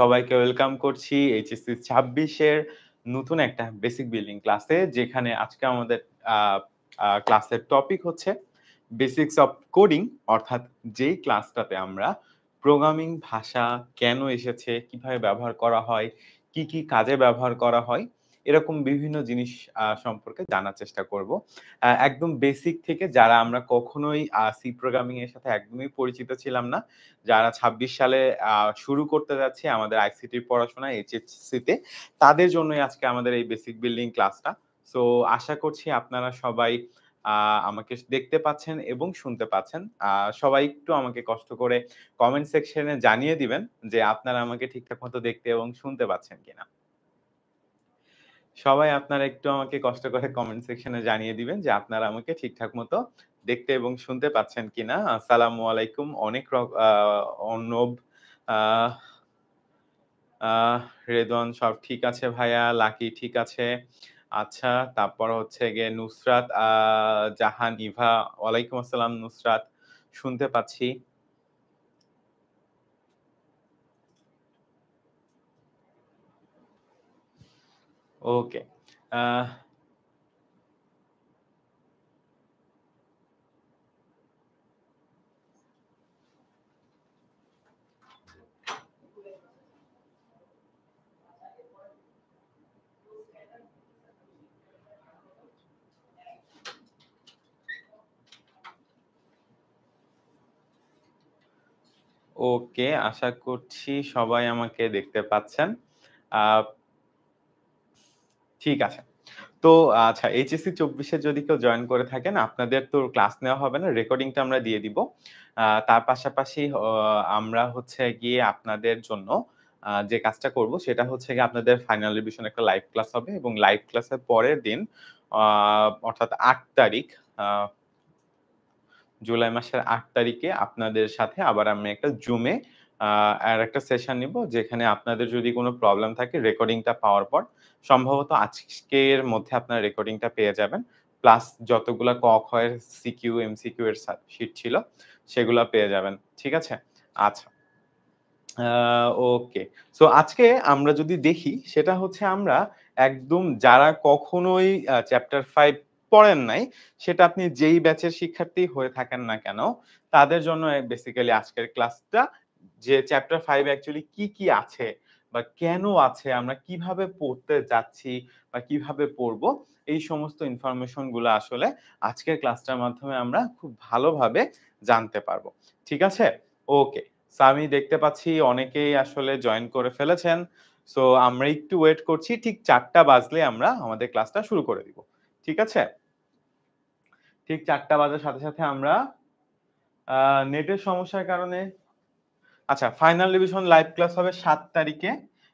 সবাইকে ওয়েলকাম করছি এইচএসসি ২৬ এর নতুন একটা বেসিক বিল্ডিং ক্লাসে। যেখানে আজকে আমাদের আ আ ক্লাসের টপিক হচ্ছে বেসিকস অফ কোডিং, অর্থাৎ যেই ক্লাসটাতে আমরা প্রোগ্রামিং ভাষা কেন এসেছে, কিভাবে ব্যবহার করা হয়, কি, কি কাজে ব্যবহার করা হয়, এরকম বিভিন্ন জিনিস সম্পর্কে জানার চেষ্টা করব। একদম বেসিক থেকে যারা আমরা কখনোই সি প্রোগ্রামিং এর সাথে একদমই পরিচিত ছিলাম না, যারা ২৬ সালে আ শুরু করতে যাচ্ছি আমাদের আইসিটির পড়াশোনা এইচএসসি তে, তাদের জন্যই আজকে আমাদের এই বেসিক বিল্ডিং ক্লাসটা। সো আশা করছি আপনারা সবাই আ আমাকে দেখতে পাচ্ছেন এবং শুনতে পাচ্ছেন। সবাই একটু আমাকে কষ্ট করে কমেন্ট সেকশনে জানিয়ে দিবেন যে আপনারা আমাকে ঠিকঠাক মতো দেখতে এবং শুনতে পাচ্ছেন কিনা। সবাই আপনারা একটু আমাকে কষ্ট করে কমেন্ট সেকশনে জানিয়ে দিবেন যে আপনারা আমাকে ঠিকঠাক মতো দেখতে এবং শুনতে পাচ্ছেন কিনা। আসসালামু আলাইকুম। অনেক অর্ণব, আহ আহ রেদওয়ান সব ঠিক আছে ভাইয়া, লাকি ঠিক আছে। আচ্ছা, তারপর হচ্ছে গিয়ে নুসরাত জাহান ইভা, ওয়ালাইকুম আসসালাম নুসরাত, শুনতে পাচ্ছি। ওকে। আহ ওকে, আশা করছি সবাই আমাকে দেখতে পাচ্ছেন। আ ঠিক আছে। তো আচ্ছা, এইচএসসি ২৪ এ যদি কেউ জয়েন করে থাকেন, আপনাদের তো ক্লাস নেওয়া হবে না। রেকর্ডিংটা আমরা দিয়ে দিব। তার পাশাপাশি আমরা হচ্ছে গিয়ে আপনাদের জন্য যে কাজটা করব সেটা হচ্ছে গিয়ে আপনাদের ফাইনাল রিভিশন একটা লাইভ ক্লাস হবে এবং লাইভ ক্লাসের পরের দিন আ অর্থাৎ ৮ তারিখ, আ জুলাই মাসের ৮ তারিখে আপনাদের সাথে আবার আমি একটা জুমে আ আরেকটা সেশন নিব, যেখানে আপনাদের যদি কোন প্রবলেম থাকে রেকর্ডিংটা পাওয়ার পর সম্ভবত আজকের মধ্যে আপনারা রেকর্ডিংটা পেয়ে যাবেন। প্লাস যতগুলা ক, খ এর সিকিউ, এমসিকিউ এর শিট ছিল সেগুলা পেয়ে যাবেন। ঠিক আছে? আচ্ছা। আ ওকে। সো আজকে আমরা যদি দেখি সেটা হচ্ছে আমরা একদম যারা কখনোই চ্যাপ্টার 5 পড়েন নাই, সেটা আপনি যেই ব্যাচের শিক্ষার্থী হয়ে থাকেন না কেন, তাদের জন্য বেসিক্যালি আজকের ক্লাসটা, যে চ্যাপ্টার 5 অ্যাকচুয়ালি কি, কি আছে বা কেন আছে, আমরা কিভাবে পড়তে যাচ্ছি বা কিভাবে পড়বো, এই সমস্ত ইনফরমেশন গুলা আসলে আজকের ক্লাসটার মাধ্যমে আমরা খুব ভালোভাবে জানতে পারবো। ঠিক আছে? ওকে। সো আমি দেখতে পাচ্ছি অনেকেই আসলে জয়েন করে ফেলেছেন। সো আমরা একটু ওয়েট করছি। ঠিক ৪ঃ০০ বাজলে আমরা আমাদের ক্লাসটা শুরু করে দিব। ঠিক আছে? ঠিক ৪ঃ০০ বাজার সাথে, সাথে আমরা আ নেটের সমস্যার কারণে আচ্ছা, ফাইনাল রিভিশন লাইভ ক্লাস হবে ৭ তারিখে।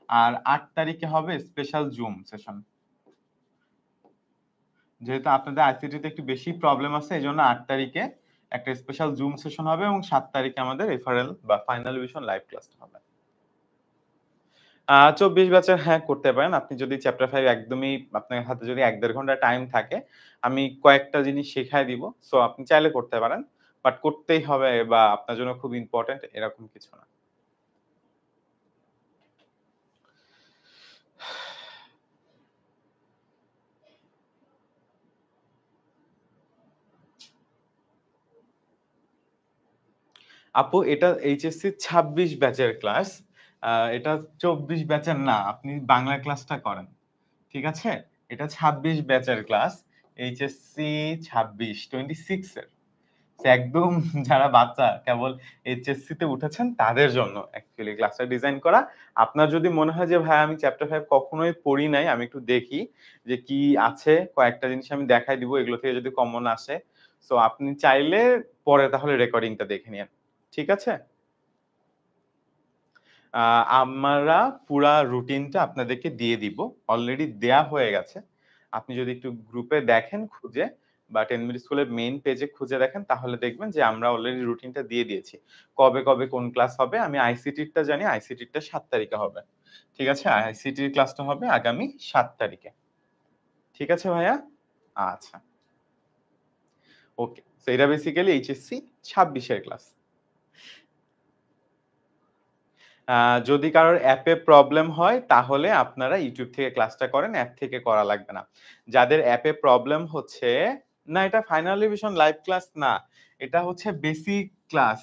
আর ৮ তারিখে হবে স্পেশাল জুম সেশন। যেহেতু আপনাদের আইসিটি তে একটু বেশি প্রবলেম আছে, এজন্য ৮ তারিখে একটা স্পেশাল জুম সেশন হবে এবং ৭ তারিখে আমাদের রেফারেল বা ফাইনাল রিভিশন লাইভ ক্লাসটা হবে। ২৪ ব্যাচের হ্যাঁ, করতে পারেন। আপনি যদি চ্যাপ্টার 5 একদমই আপনার হাতে যদি ১-১.৫ ঘন্টা টাইম থাকে, আমি কয়েকটা জিনিস শিখায় দিব। সো আপনি চাইলে করতে পারেন। বাট করতেই হবে বা আপনার জন্য খুব ইম্পোর্টেন্ট এরকম কিছু না। আপু, এটা এইচএসসি ২৬ ব্যাচের ক্লাস। এটা ২৪ ব্যাচের না। আপনি বাংলা ক্লাসটা করেন। ঠিক আছে? এটা ২৬ ব্যাচের ক্লাস। এইচএসসি ২৬, 26 এর। একদম যারা বাচ্চা কেবল এইচএসসি তে উঠেছেন তাদের জন্য অ্যাকচুয়ালি ক্লাসটা ডিজাইন করা। আপনার যদি মনে হয় যে ভাই আমি চ্যাপ্টার 5 কখনোই পড়ি নাই, আমি একটু দেখি যে কি আছে, কয়েকটা জিনিস আমি দেখাই দিব এগুলো থেকে যদি কমন আসে। সো আপনি চাইলে পরে তাহলে রেকর্ডিংটা দেখে নিয়েন। ঠিক আছে? আ আমরা পুরা রুটিনটা আপনাদেরকে দিয়ে দিব। অলরেডি দেয়া হয়ে গেছে। আপনি যদি একটু গ্রুপে দেখেন খুঁজে বা 10 মিনিট স্কুলের মেইন পেজে খুঁজে দেখেন, তাহলে দেখবেন যে আমরা অলরেডি রুটিনটা দিয়ে দিয়েছি। কবে, কবে কোন ক্লাস হবে, আমি আইসিটিরটা জানি, আইসিটিরটা ৭ তারিখে হবে। ঠিক আছে? আইসিটির ক্লাসটা হবে আগামী ৭ তারিখে। ঠিক আছে ভাইয়া? আচ্ছা। ওকে। সো এটা বেসিক্যালি এইচএসসি ২৬ এর ক্লাস। যদি কারোর অ্যাপে প্রবলেম হয় তাহলে আপনারা YouTube থেকে ক্লাসটা করেন, অ্যাপ থেকে করা লাগবে না। যাদের অ্যাপে প্রবলেম হচ্ছে না, এটা ফাইনাল রিভিশন লাইভ ক্লাস না। এটা হচ্ছে বেসিক ক্লাস।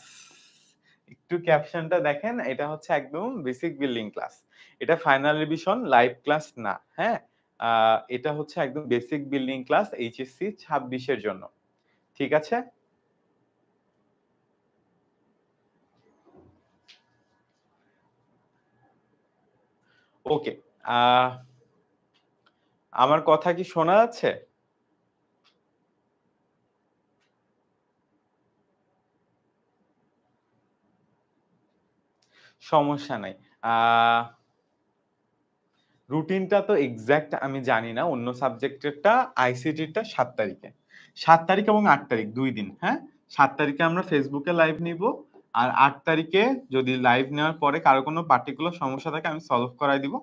একটু ক্যাপশনটা দেখেন, এটা হচ্ছে একদম বেসিক বিল্ডিং ক্লাস। এটা ফাইনাল রিভিশন লাইভ ক্লাস না। হ্যাঁ? আ এটা হচ্ছে একদম বেসিক বিল্ডিং ক্লাস এইচএসসি ২৬ এর জন্য। ঠিক আছে? ওকে। আ আমার কথা কি শোনা যাচ্ছে? সমস্যা নাই। আ রুটিনটা তো এক্সাক্ট আমি জানি না। অন্য সাবজেক্টেরটা আইসিটিরটা ৭ তারিখে। ৭ তারিখ এবং ৮ তারিখ ২ দিন, হ্যাঁ? ৭ তারিখে আমরা ফেসবুকে লাইভ নিবো। আর ৮ তারিখে যদি লাইভ নেওয়ার পরে কারো কোনো পার্টিকুলার সমস্যা থাকে আমি সলভ করায় দিব।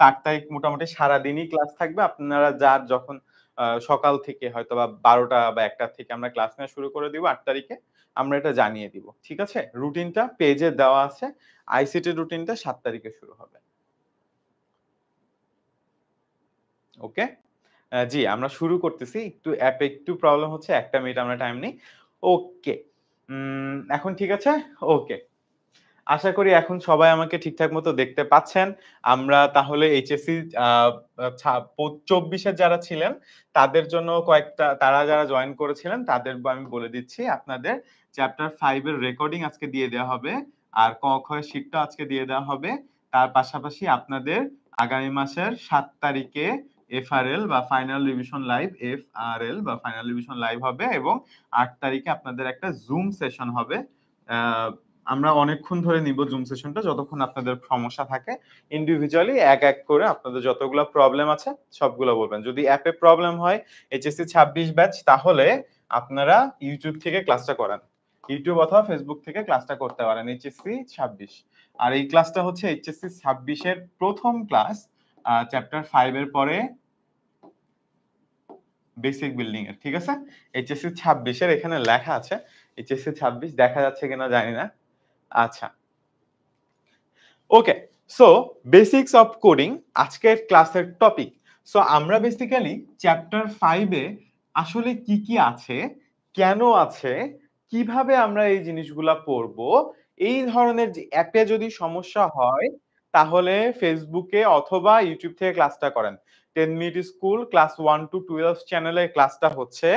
৮ তারিখ মোটামুটি সারাদিনই ক্লাস থাকবে। আপনারা যার যখন সকাল থেকে হয়তোবা ১২টা বা ১টা থেকে আমরা ক্লাস নেওয়া শুরু করে দিব ৮ তারিখে। আমরা এটা জানিয়ে দিব। ঠিক আছে? রুটিনটা পেজে দেওয়া আছে। আইসিটির রুটিনটা ৭ তারিখে শুরু হবে। ওকে? জি, আমরা শুরু করতেছি। একটু অ্যাপে একটু প্রবলেম হচ্ছে। ১ টা মিনিট আমরা টাইম নেই। ওকে। এখন ঠিক আছে? ওকে। আশা করি এখন সবাই আমাকে ঠিকঠাক মতো দেখতে পাচ্ছেন। আমরা তাহলে এইচএসসি আ আ ছা ২৪ এর যারা ছিলেন তাদের জন্য কয়েকটা, তারা যারা জয়েন করেছিলেন তাদের আমি বলে দিচ্ছি। আপনাদের চ্যাপ্টার 5 এর রেকর্ডিং আজকে দিয়ে দেওয়া হবে। আর ক, খ এর শিটটাও আজকে দিয়ে দেওয়া হবে। তার পাশাপাশি আপনাদের আগামী মাসের ৭ তারিখে এফআরএল বা ফাইনাল রিভিশন লাইভ, এফআরএল বা ফাইনাল রিভিশন লাইভ হবে এবং ৮ তারিখে আপনাদের একটা জুম সেশন হবে। আ আমরা অনেকক্ষণ ধরে নিব জুম সেশনটা, যতক্ষণ আপনাদের সমস্যা থাকে। ইন্ডিভিজুয়ালি এক করে আপনাদের যতগুলা প্রবলেম আছে সবগুলা বলবেন। যদি অ্যাপে প্রবলেম হয় এইচএসসি ২৬ ব্যাচ, তাহলে আপনারা YouTube থেকে ক্লাসটা করান। YouTube অথবা Facebook থেকে ক্লাসটা করতে পারেন এইচএসসি ২৬। আর এই ক্লাসটা হচ্ছে এইচএসসি ২৬ এর ১ম ক্লাস, চ্যাপ্টার 5 এর পরে বেসিক বিল্ডিং এর। ঠিক আছে? এইচএসসি ২৬ এর এখানে লেখা আছে। এইচএসসি ২৬ দেখা যাচ্ছে কিনা জানি না। আচ্ছা। ওকে। সো বেসিকস অফ কোডিং আজকের ক্লাসের টপিক। সো আমরা বেসিক্যালি চ্যাপ্টার 5 এ আসলে কি আছে, কেন আছে, কিভাবে আমরা এই জিনিসগুলা পড়বো, এই ধরনের যে অ্যাপে যদি সমস্যা হয় তাহলে ফেসবুকে অথবা ইউটিউব থেকে ক্লাসটা করেন। 10 মিনিট স্কুল ক্লাস 1 টু 12 চ্যানেলে ক্লাসটা হচ্ছে।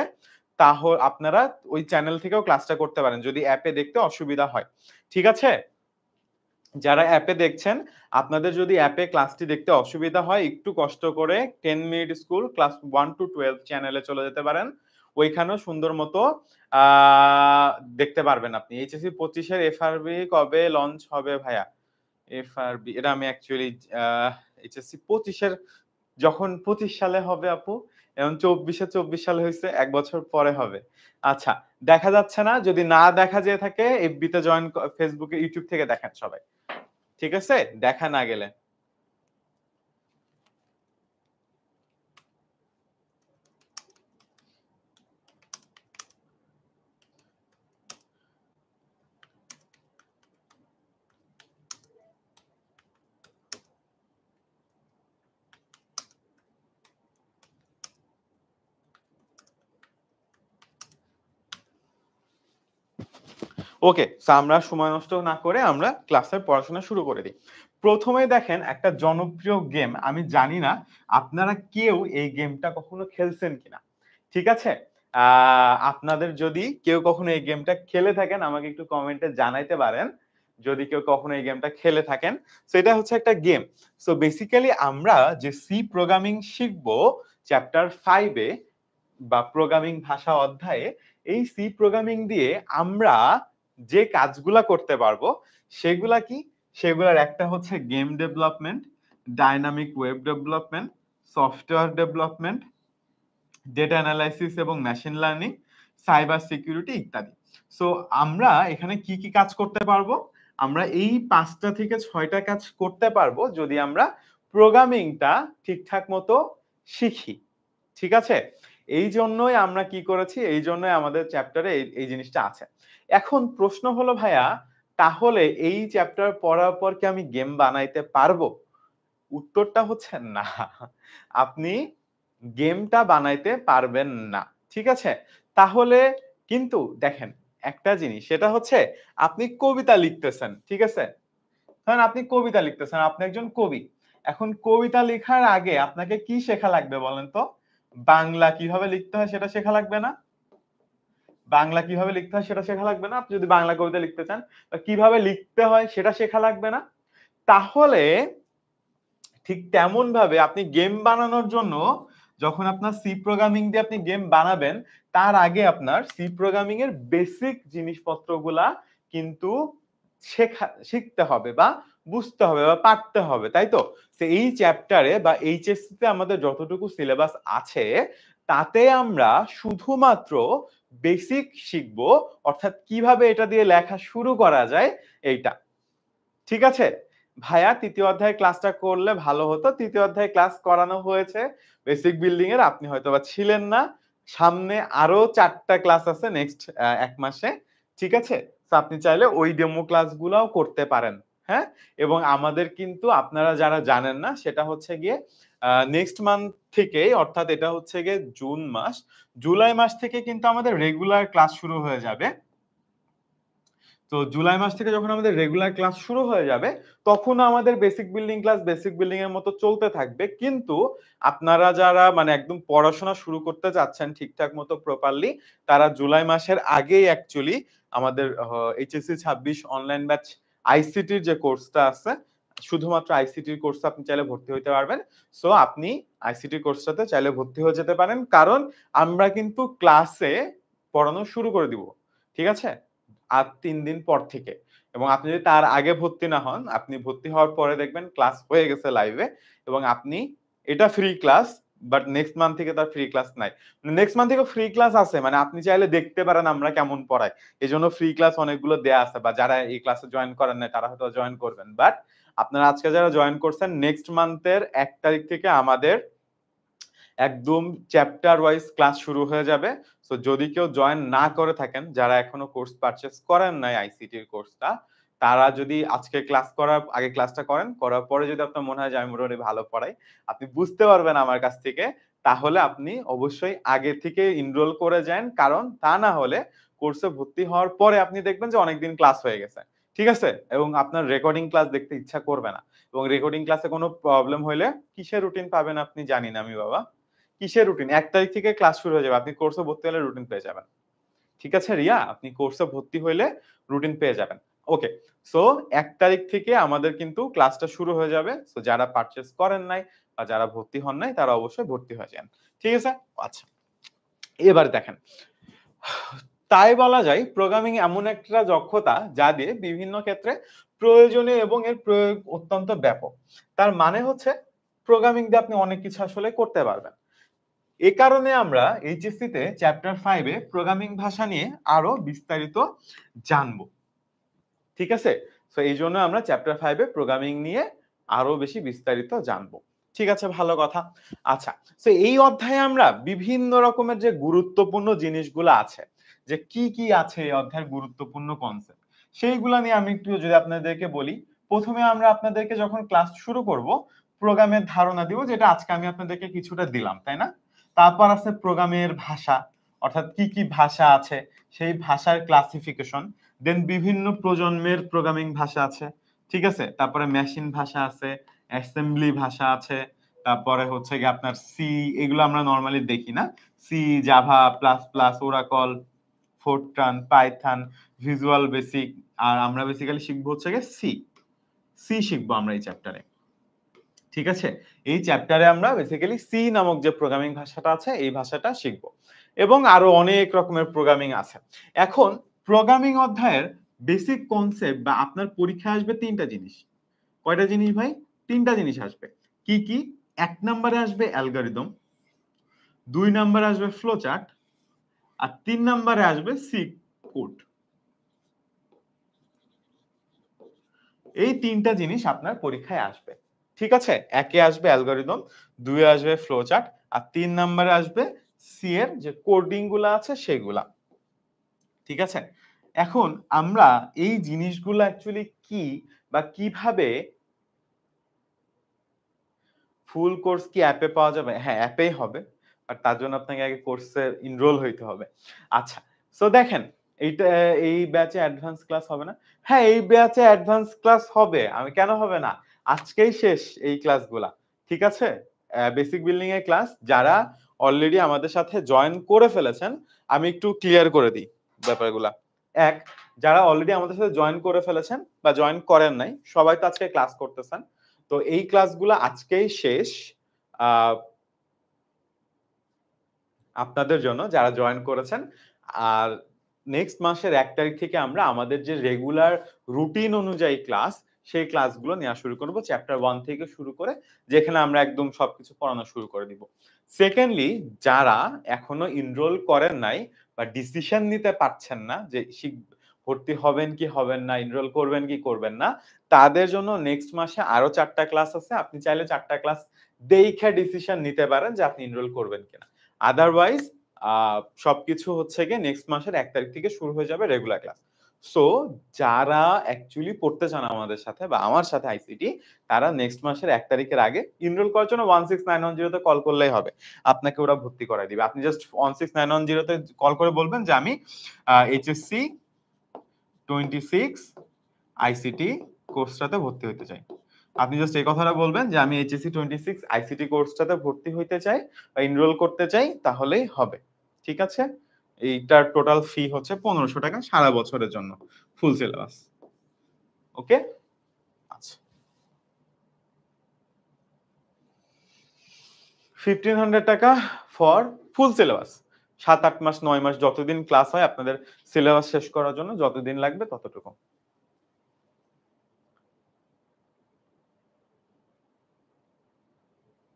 আপনারা ওই চ্যানেল থেকেও ক্লাসটা করতে পারেন যদি অ্যাপে দেখতে অসুবিধা হয়। ঠিক আছে? যারা অ্যাপে দেখছেন, আপনাদের যদি অ্যাপে ক্লাসটি দেখতে অসুবিধা হয়, একটু কষ্ট করে 10 মিনিট স্কুল ক্লাস 1 টু 12 চ্যানেলে চলে যেতে পারেন। ওইখানেও সুন্দর মতো আ দেখতে পারবেন আপনি। এইচএসসি ২৫ এর এফআরবি কবে লঞ্চ হবে ভাইয়া? এফআরবি এটা আমি অ্যাকচুয়ালি আ এইচএসসি ২৫ এর যখন ২৫ সালে হবে আপু, এখন ২৪ সালে হইছে, ১ বছর পরে হবে। আচ্ছা, দেখা যাচ্ছে না? যদি না দেখা যেয়ে থাকে এফবি তে জয়েন ফেসবুকে, ইউটিউব থেকে দেখেন সবাই। ঠিক আছে? দেখা না গেলে। ওকে, সো আমরা সময় নষ্ট না করে আমরা ক্লাসের পড়াশোনা শুরু করে দিই। ১ম এ দেখেন একটা জনপ্রিয় গেম, আমি জানি না আপনারা কেউ এই গেমটা কখনো খেলছেন কিনা? ঠিক আছে? আ আপনাদের যদি কেউ কখনো এই গেমটা খেলে থাকেন আমাকে একটু কমেন্টে জানাইতে পারেন। যদি কেউ কখনো এই গেমটা খেলে থাকেন। সো এটা হচ্ছে একটা গেম। সো বেসিক্যালি আমরা যে সি প্রোগ্রামিং শিখবো চ্যাপ্টার 5 এ বা প্রোগ্রামিং ভাষা অধ্যায়ে, এই সি প্রোগ্রামিং দিয়ে আমরা যে কাজগুলা করতে পারবো সেগুলা কি? সেগুলার একটা হচ্ছে game development, dynamic web development, software development, data analysis এবং মেশিন লার্নিং, সাইবার সিকিউরিটি ইত্যাদি। সো আমরা এখানে কি কাজ করতে পারবো? আমরা এই ৫ টা থেকে ৬ টা কাজ করতে পারবো যদি আমরা প্রোগ্রামিংটা ঠিকঠাক মতো শিখি। ঠিক আছে? এইজন্যই আমরা কি করেছি? এইজন্যই আমাদের চ্যাপ্টারে এই জিনিসটা আছে। এখন প্রশ্ন হলো ভাইয়া, তাহলে এই চ্যাপ্টার পড়ার পর কি আমি গেম বানাইতে পারবো? উত্তরটা হচ্ছে না। আপনি গেমটা বানাইতে পারবেন না। ঠিক আছে? তাহলে কিন্তু দেখেন একটা জিনিস সেটা হচ্ছে আপনি কবিতা লিখতেছেন। ঠিক আছে? ধরেন আপনি কবিতা লিখতেছেন, আপনি একজন কবি। এখন কবিতা লেখার আগে আপনাকে কি শেখা লাগবে বলেন তো? বাংলা কিভাবে লিখতে হয় সেটা শেখা লাগবে না? বাংলা কিভাবে লিখতে হয় সেটা শেখা লাগবে না? আপনি যদি বাংলা কবিতা লিখতে চান, বা কিভাবে লিখতে হয় সেটা শেখা লাগবে না? তাহলে ঠিক তেমন ভাবে আপনি গেম বানানোর জন্য যখন আপনার সি প্রোগ্রামিং দিয়ে আপনি গেম বানাবেন, তার আগে আপনার সি প্রোগ্রামিং এর বেসিক জিনিসপত্রগুলা কিন্তু শিখতে হবে বা বুঝতে হবে বা পারতে হবে, তাই তো? তো এই চ্যাপ্টারে বা এইচএসসি তে আমাদের যতটুকু সিলেবাস আছে তাতে আমরা শুধুমাত্র বেসিক শিখবো, অর্থাৎ কিভাবে এটা দিয়ে লেখা শুরু করা যায় এইটা। ঠিক আছে? ভাইয়া ৩য় অধ্যায়ের ক্লাসটা করলে ভালো হতো। ৩য় অধ্যায়ে ক্লাস করানো হয়েছে বেসিক বিল্ডিং এর। আপনি হয়তোবা ছিলেন না। সামনে আরো ৪ টা ক্লাস আছে নেক্সট ১ মাসে। ঠিক আছে? সো আপনি চাইলে ওই ডেমো ক্লাসগুলাও করতে পারেন। হ্যাঁ? এবং আমাদের কিন্তু আপনারা যারা জানেন না সেটা হচ্ছে গিয়ে নেক্সট মান্থ থেকেই, অর্থাৎ এটা হচ্ছে গিয়ে জুন মাস, জুলাই মাস থেকে কিন্তু আমাদের রেগুলার ক্লাস শুরু হয়ে যাবে। তো জুলাই মাস থেকে যখন আমাদের রেগুলার ক্লাস শুরু হয়ে যাবে, তখন আমাদের basic building class basic building এর মতো চলতে থাকবে। কিন্তু আপনারা যারা মানে একদম পড়াশোনা শুরু করতে যাচ্ছেন ঠিকঠাক মতো প্রপারলি, তারা জুলাই মাসের আগেই অ্যাকচুয়ালি আমাদের এইচএসসি ২৬ অনলাইন ব্যাচ আইসিটির যে কোর্সটা আছে, শুধুমাত্র আইসিটির কোর্সে আপনি চাইলে ভর্তি হইতে পারবেন। সো আপনি আইসিটি কোর্সটাতে চাইলে ভর্তি হয়ে যেতে পারেন। কারণ আমরা কিন্তু ক্লাসে পড়ানো শুরু করে দিব। ঠিক আছে? আর ৩ দিন পর থেকে। এবং আপনি যদি তার আগে ভর্তি না হন, আপনি ভর্তি হওয়ার পরে দেখবেন ক্লাস হয়ে গেছে লাইভে, এবং আপনি এটা free class, but next month থেকে তার ফ্রি ক্লাস নাই। নেক্সট মান্থ থেকে ফ্রি ক্লাস আছে, মানে আপনি চাইলে দেখতে পারেন আমরা কেমন পড়াই। এজন্য ফ্রি ক্লাস অনেকগুলো দেয়া আছে, বা যারা এই ক্লাসে জয়েন করেন নাই তারা হয়তো জয়েন করবেন। বাট আপনারা আজকে যারা জয়েন করছেন, নেক্সট মান্থের ১ তারিখ থেকে আমাদের একদম চ্যাপ্টার ওয়াইজ ক্লাস শুরু হয়ে যাবে। সো যদি কেউ জয়েন না করে থাকেন, যারা এখনো কোর্স পারচেজ করেন নাই আইসিটির কোর্সটা, তারা যদি আজকে ক্লাস করার আগে ক্লাসটা করেন, করার পরে যদি আপনার মনে হয় যে আমি মোটামুটি ভালো পড়াই, আপনি বুঝতে পারবেন আমার কাছ থেকে, তাহলে আপনি অবশ্যই আগে থেকে এনরোল করে যান। কারণ তা না হলে কোর্সে ভর্তি হওয়ার পরে আপনি দেখবেন যে অনেকদিন ক্লাস হয়ে গেছে। ঠিক আছে? এবং আপনার রেকর্ডিং ক্লাস দেখতে ইচ্ছা করবে না। এবং রেকর্ডিং ক্লাসে কোনো প্রবলেম হইলে কিসের রুটিন পাবেন আপনি জানি না আমি বাবা। কিসের রুটিন? ১ তারিখ থেকে ক্লাস শুরু হয়ে যাবে। আপনি কোর্সে ভর্তি হলে রুটিন পেয়ে যাবেন। ঠিক আছে রিয়া? আপনি কোর্সে ভর্তি হইলে রুটিন পেয়ে যাবেন। ওকে। সো ১ তারিখ থেকে আমাদের কিন্তু ক্লাসটা শুরু হয়ে যাবে। সো যারা পারচেজ করেন নাই বা যারা ভর্তি হন নাই তারা অবশ্যই ভর্তি হয়ে যান। ঠিক আছে? আচ্ছা। এবার দেখেন। তাই বলা যায় প্রোগ্রামিং এমন একটা দক্ষতা যা দিয়ে বিভিন্ন ক্ষেত্রে প্রয়োজনীয় এবং এর প্রয়োগ অত্যন্ত ব্যাপক। তার মানে হচ্ছে প্রোগ্রামিং দিয়ে আপনি অনেক কিছু আসলে করতে পারবেন। এ কারণে আমরা এইচএসসি তে চ্যাপ্টার 5 এ প্রোগ্রামিং ভাষা নিয়ে আরো বিস্তারিত জানবো। ঠিক আছে? সো এইজন্য আমরা চ্যাপ্টার 5 এ প্রোগ্রামিং নিয়ে আরো বেশি বিস্তারিত জানবো। ঠিক আছে, ভালো কথা। আচ্ছা, সো এই অধ্যায়ে আমরা বিভিন্ন রকমের যে গুরুত্বপূর্ণ জিনিসগুলো আছে, যে কি কি আছে এই অধ্যায়ের গুরুত্বপূর্ণ কনসেপ্ট, সেইগুলা নিয়ে আমি একটু যদি আপনাদেরকে বলি। প্রথমে আমরা আপনাদেরকে যখন ক্লাস শুরু করব, প্রোগ্রামের ধারণা দিব, যেটা আজকে আমি আপনাদেরকে কিছুটা দিলাম, তাই না? তারপর আছে প্রোগ্রামের ভাষা, অর্থাৎ কি কি ভাষা আছে, সেই ভাষার ক্লাসিফিকেশন। দেন বিভিন্ন প্রজন্মের প্রোগ্রামিং ভাষা আছে। ঠিক আছে? তারপরে মেশিন ভাষা আছে, অ্যাসেম্বলি ভাষা আছে। তারপরে হচ্ছে গিয়ে আপনার সি, এগুলো আমরা নরমালি দেখি না। C, Java, plus plus, Oracle, Fortran, Python, visual basic. আর আমরা বেসিক্যালি শিখবো হচ্ছে গিয়ে সি। সি শিখবো আমরা এই চ্যাপ্টারে। ঠিক আছে? এই চ্যাপ্টারে আমরা বেসিক্যালি সি নামক যে প্রোগ্রামিং ভাষাটা আছে এই ভাষাটা শিখব। এবং আরো অনেক রকমের প্রোগ্রামিং আছে। এখন প্রোগ্রামিং অধ্যায়ের বেসিক কনসেপ্ট বা আপনার পরীক্ষায় আসবে ৩ টা জিনিস। কয়টা জিনিস ভাই? ৩ টা জিনিস আসবে। কি কি? ১ নম্বরে আসবে অ্যালগরিদম, ২ নম্বরে আসবে ফ্লো চার্ট, আর ৩ নম্বরে আসবে সি কোড। এই ৩ টা জিনিস আপনার পরীক্ষায় আসবে। ঠিক আছে? ১ এ আসবে অ্যালগরিদম, ২ এ আসবে ফ্লো চার্ট, আর ৩ নম্বরে আসবে সি এর যে কোডিং গুলা আছে সেগুলা। ঠিক আছে? এখন আমরা এই জিনিসগুলো অ্যাকচুয়ালি কি বা কিভাবে ফুল কোর্স কি অ্যাপে পাওয়া যাবে? হ্যাঁ, অ্যাপেই হবে। আর তার জন্য আপনাকে আগে কোর্সে এনরোল হইতে হবে। আচ্ছা। সো দেখেন, এইটা এই ব্যাচে অ্যাডভান্স ক্লাস হবে না? হ্যাঁ, এই ব্যাচে অ্যাডভান্স ক্লাস হবে। কেন হবে না? আজকেই শেষ এই ক্লাসগুলা। ঠিক আছে? বেসিক বিল্ডিং এর ক্লাস যারা অলরেডি আমাদের সাথে জয়েন করে ফেলেছেন, আমি একটু ক্লিয়ার করে দিই ব্যাপারগুলা। ১, যারা অলরেডি আমাদের সাথে জয়েন করে ফেলেছেন বা জয়েন করেন নাই, সবাই তো আজকে ক্লাস করতেছেন। তো এই ক্লাসগুলো আজকেই শেষ আ আপনাদের জন্য যারা জয়েন করেছেন। আর নেক্সট মাসের ১ তারিখ থেকে আমরা আমাদের যে রেগুলার রুটিন অনুযায়ী ক্লাস, সেই ক্লাসগুলো নেয়া শুরু করব। চ্যাপ্টার 1 থেকে শুরু করে যেখানে আমরা একদম সবকিছু পড়ানো শুরু করে দিব। সেকেন্ডলি যারা এখনো এনরোল করেন নাই বা ডিসিশন নিতে পারছেন না যে ভর্তি হবেন কি হবেন না, এনরোল করবেন কি করবেন না, তাদের জন্য নেক্সট মাসে আরো ৪ টা ক্লাস আছে। আপনি চাইলে ৪ টা ক্লাস দেইখা ডিসিশন নিতে পারেন যে আপনি এনরোল করবেন কিনা। আদারওয়াইজ আ সবকিছু হচ্ছে গিয়ে নেক্সট মাসের ১ তারিখ থেকে শুরু হয়ে যাবে রেগুলার ক্লাস। সো যারা অ্যাকচুয়ালি পড়তে চান আমাদের সাথে বা আমার সাথে আইসিটি, তারা নেক্সট মাসের ১ তারিখের আগে এনরোল করার জন্য 16910 তে কল করলেই হবে। আপনাকে ওরা ভর্তি করায় দিবে। আপনি জাস্ট 16910 তে কল করে বলবেন যে আমি এইচএসসি 26 আইসিটি কোর্সটাতে ভর্তি হইতে চাই। আপনি জাস্ট এই কথাটা বলবেন যে আমি এইচএসসি 26 আইসিটি কোর্সটাতে ভর্তি হইতে চাই বা এনরোল করতে চাই, তাহলেই হবে। ঠিক আছে? এইটার টোটাল ফি হচ্ছে ৳১৫০০ সারা বছরের জন্য। Full syllabus. ওকে? আচ্ছা। ৳১৫০০ ফর ফুল সিলেবাস। ৭, ৮ মাস, ৯ মাস যতদিন ক্লাস হয় আপনাদের সিলেবাস শেষ করার জন্য যতদিন লাগবে ততটুকু।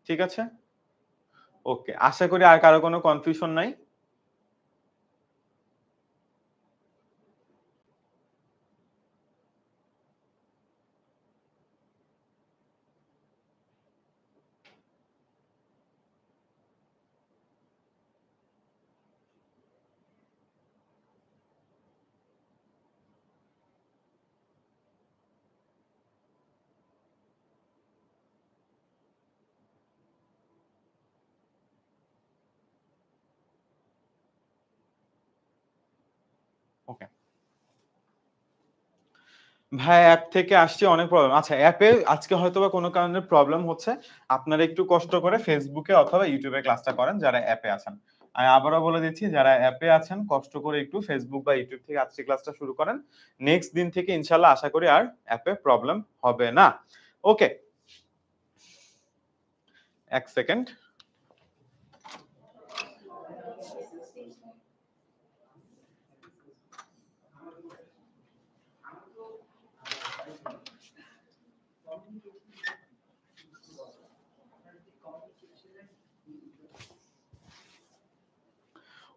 ঠিক আছে? ওকে। আশা করি আর কারো কোনো কনফিউশন নাই। ওকে। ভাই অ্যাপ থেকে আসছি অনেক প্রবলেম। আচ্ছা অ্যাপে আজকে হয়তোবা কোনো কারণে প্রবলেম হচ্ছে। আপনারা একটু কষ্ট করে Facebook এ অথবা YouTube এ ক্লাসটা করেন যারা অ্যাপে আছেন। আমি আবারও বলে দিচ্ছি যারা অ্যাপে আছেন কষ্ট করে একটু Facebook বা YouTube থেকে আজকে ক্লাসটা শুরু করেন। নেক্সট দিন থেকে ইনশাআল্লাহ আশা করি আর অ্যাপে প্রবলেম হবে না। ওকে, ১ সেকেন্ড।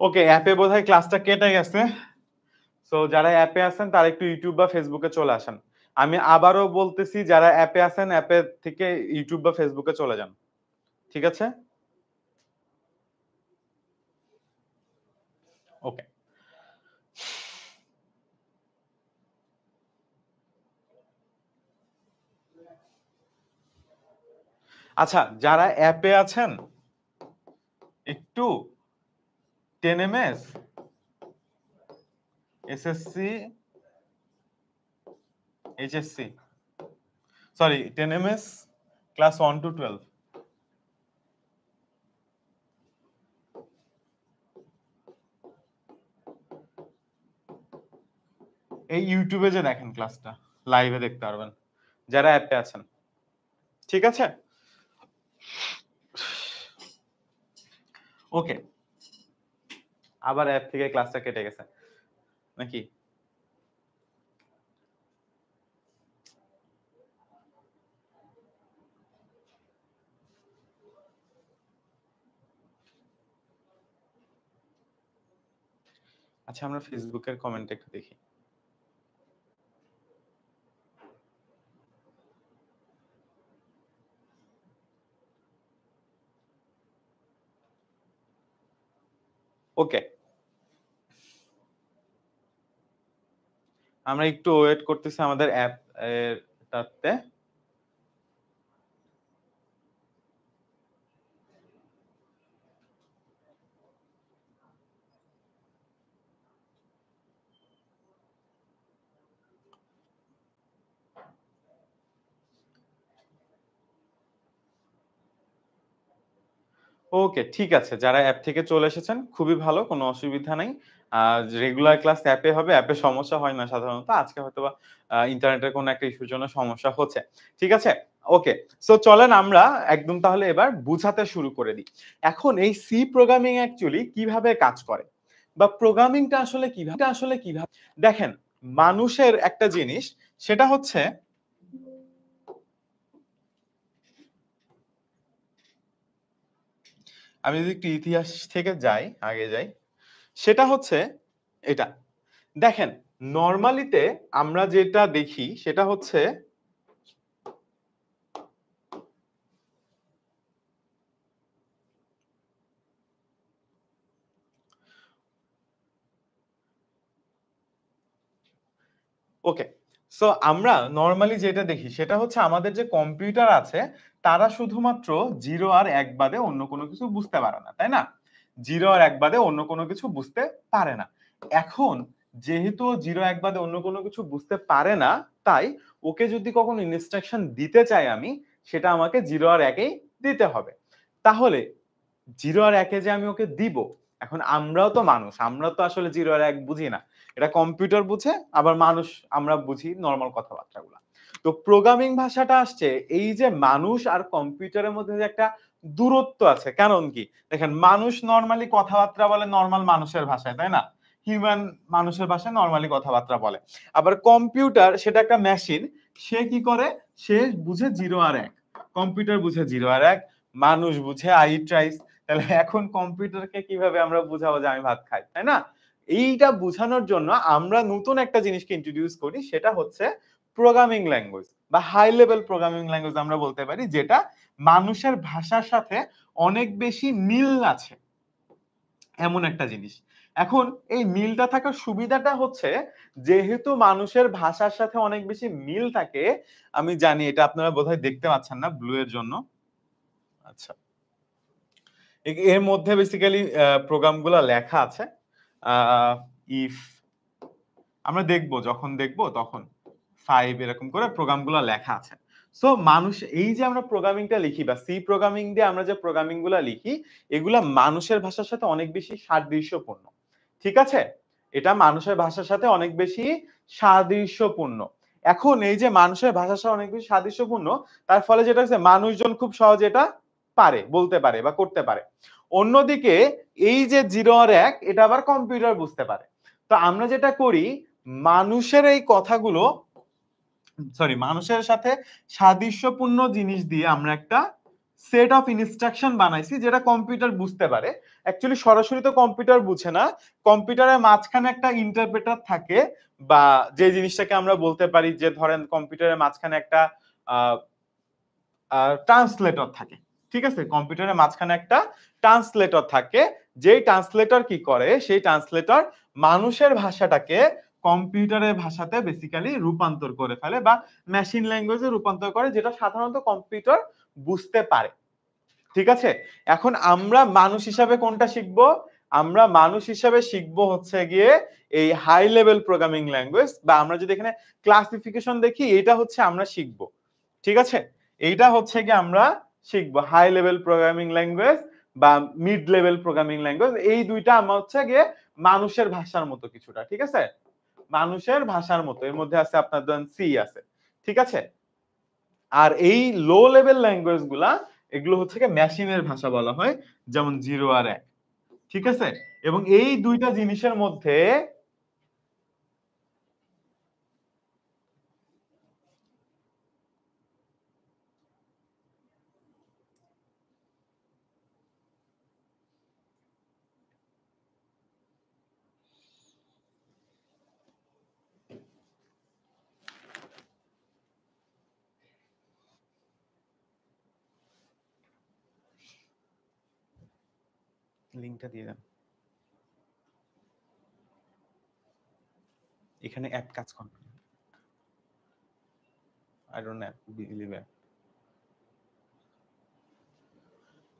ওকে, অ্যাপে বোধহয় ক্লাসটা কেটে গেছে। সো যারা অ্যাপে আছেন তারা একটু YouTube বা Facebook এ চলে আসেন। আমি আবারও বলতেছি যারা অ্যাপে আছেন অ্যাপে থেকে YouTube বা Facebook এ চলে যান। ঠিক আছে? ওকে। আচ্ছা যারা অ্যাপে আছেন একটু 10 MS, SSC, HSC sorry 10 MS class 1 to 12 এই ইউটিউবে যে দেখেন ক্লাসটা লাইভে দেখতে পারবেন যারা অ্যাপে আছেন। ঠিক আছে? ওকে। আবার অ্যাপ থেকে ক্লাসটা কেটে গেছে নাকি? আচ্ছা আমরা Facebook এর কমেন্ট একটু দেখি। ওকে। আমরা একটু ওয়েট করতেছি আমাদের অ্যাপ টাতে। ওকে, ঠিক আছে। যারা অ্যাপ থেকে চলে এসেছেন খুবই ভালো, কোনো অসুবিধা নাই। আ রেগুলার ক্লাস অ্যাপে হবে, অ্যাপে সমস্যা হয় না সাধারণত। আজকে হয়তোবা ইন্টারনেটের কোনো একটা ইস্যুর জন্য সমস্যা হচ্ছে। ঠিক আছে? ওকে। সো চলেন আমরা একদম তাহলে এবার বুঝাতে শুরু করে দিই। এখন এই সি প্রোগ্রামিং অ্যাকচুয়ালি কিভাবে কাজ করে? বা প্রোগ্রামিংটা আসলে কিভাবে দেখেন, মানুষের একটা জিনিস সেটা হচ্ছে আমি যদি একটু ইতিহাস থেকে যাই, আগে যাই, সেটা হচ্ছে এটা। দেখেন, নরমালিতে আমরা যেটা দেখি সেটা হচ্ছে ওকে। সো আমরা নরমালি যেটা দেখি সেটা হচ্ছে আমাদের যে কম্পিউটার আছে তারা শুধুমাত্র 0 আর 1 বাদে অন্য কোনো কিছু বুঝতে পারে না। তাই না? 0 আর 1 বাদে অন্য কোনো কিছু বুঝতে পারে না। এখন যেহেতু 0 1 বাদে অন্য কোনো কিছু বুঝতে পারে না, তাই ওকে যদি কখনো ইনস্ট্রাকশন দিতে চাই আমি, সেটা আমাকে 0 আর 1 এই দিতে হবে। তাহলে 0 আর 1 এ যে আমি ওকে দিব, এখন আমরাও তো মানুষ। আমরা তো আসলে 0 আর 1 বুঝি না। এটা কম্পিউটার বুঝে, আবার মানুষ আমরা বুঝি নরমাল কথাবার্তাগুলা। তো প্রোগ্রামিং ভাষাটা আসছে এই যে মানুষ আর কম্পিউটারের মধ্যে যে একটা দূরত্ব আছে। কারণ কি? দেখেন মানুষ নরমালি কথাবার্তা বলে নরমাল মানুষের ভাষায়, তাই না? হিউম্যান মানুষের ভাষায় নরমালি কথাবার্তা বলে। আবার কম্পিউটার সেটা একটা মেশিন। সে কি করে? সে বুঝে 0 আর 1। কম্পিউটার বুঝে 0 আর 1, মানুষ বুঝে I eat rice। তাহলে এখন কম্পিউটারকে কিভাবে আমরা বুঝাবো যে আমি ভাত খাই, তাই না? এইটা বুঝানোর জন্য আমরা নতুন একটা জিনিসকে ইন্ট্রোডিউস করি, সেটা হচ্ছে প্রোগ্রামিং ল্যাঙ্গুয়েজ বা হাই লেভেল প্রোগ্রামিং ল্যাঙ্গুয়েজ আমরা বলতে পারি, যেটা মানুষের ভাষার সাথে অনেক বেশি মিল আছে এমন একটা জিনিস। এখন এই মিলটা থাকার সুবিধাটা হচ্ছে যেহেতু মানুষের ভাষার সাথে অনেক বেশি মিল থাকে, আমি জানি এটা আপনারা বোধহয় দেখতে পাচ্ছেন না ব্লু এর জন্য। আচ্ছা। এর মধ্যে বেসিক্যালি প্রোগ্রাম গুলা লেখা আছে। আ ইফ আমরা দেখব, যখন দেখব তখন 5 এরকম করে প্রোগ্রামগুলা লেখা আছে। সো মানুষ এই যে আমরা প্রোগ্রামিংটা লিখি বা সি প্রোগ্রামিং দিয়ে আমরা যে প্রোগ্রামিং গুলা লিখি, এগুলা মানুষের ভাষার সাথে অনেক বেশি সাদৃশ্যপূর্ণ। ঠিক আছে? এটা মানুষের ভাষার সাথে অনেক বেশি সাদৃশ্যপূর্ণ। এখন এই যে মানুষের ভাষার সাথে অনেক বেশি সাদৃশ্যপূর্ণ, তার ফলে যেটা হচ্ছে মানুষজন খুব সহজে এটা পারে, বলতে পারে বা করতে পারে। অন্যদিকে এই যে 0 আর 1 এটা আবার কম্পিউটার বুঝতে পারে। তো আমরা যেটা করি, মানুষের এই কথাগুলো মানুষের সাথে সাদৃশ্যপূর্ণ জিনিস দিয়ে আমরা একটা সেট অফ ইনস্ট্রাকশন বানাইছি যেটা কম্পিউটার বুঝতে পারে। অ্যাকচুয়ালি সরাসরি তো কম্পিউটার বুঝে না। কম্পিউটারের মাঝখানে একটা ইন্টারপ্রেটার থাকে, বা যে জিনিসটাকে আমরা বলতে পারি যে ধরেন কম্পিউটারের মাঝখানে একটা আহ ট্রান্সলেটর থাকে। ঠিক আছে? কম্পিউটারের মাঝখানে একটা ট্রান্সলেটর থাকে। যেই ট্রান্সলেটর কি করে? সেই ট্রান্সলেটর মানুষের ভাষাটাকে কম্পিউটারের ভাষাতে বেসিক্যালি রূপান্তর করে ফেলে বা মেশিন ল্যাঙ্গুয়েজে রূপান্তর করে, যেটা সাধারণত কম্পিউটার বুঝতে পারে। ঠিক আছে? এখন আমরা মানুষ হিসাবে কোনটা শিখবো? আমরা মানুষ হিসাবে শিখবো হচ্ছে গিয়ে এই হাই লেভেল প্রোগ্রামিং ল্যাঙ্গুয়েজ, বা আমরা যদি এখানে ক্লাসিফিকেশন দেখি, এটা হচ্ছে আমরা শিখবো। ঠিক আছে? এইটা হচ্ছে গিয়ে আমরা শিখবো হাই লেভেল প্রোগ্রামিং ল্যাঙ্গুয়েজ বা মিড লেভেল প্রোগ্রামিং ল্যাঙ্গুয়েজ। এই দুইটা আমার হচ্ছে গিয়ে মানুষের ভাষার মতো কিছুটা। ঠিক আছে? মানুষের ভাষার মতো। এর মধ্যে আছে আপনার ধরেন সি আছে। ঠিক আছে? আর এই লো লেভেল ল্যাঙ্গুয়েজ গুলা, এগুলো হচ্ছে গিয়ে মেশিনের ভাষা বলা হয়, যেমন 0 আর 1। ঠিক আছে? এবং এই দুইটা জিনিসের মধ্যে লিংকটা দিয়ে দেন। এখানে অ্যাপ কাজ করে না। I don't know, believe it.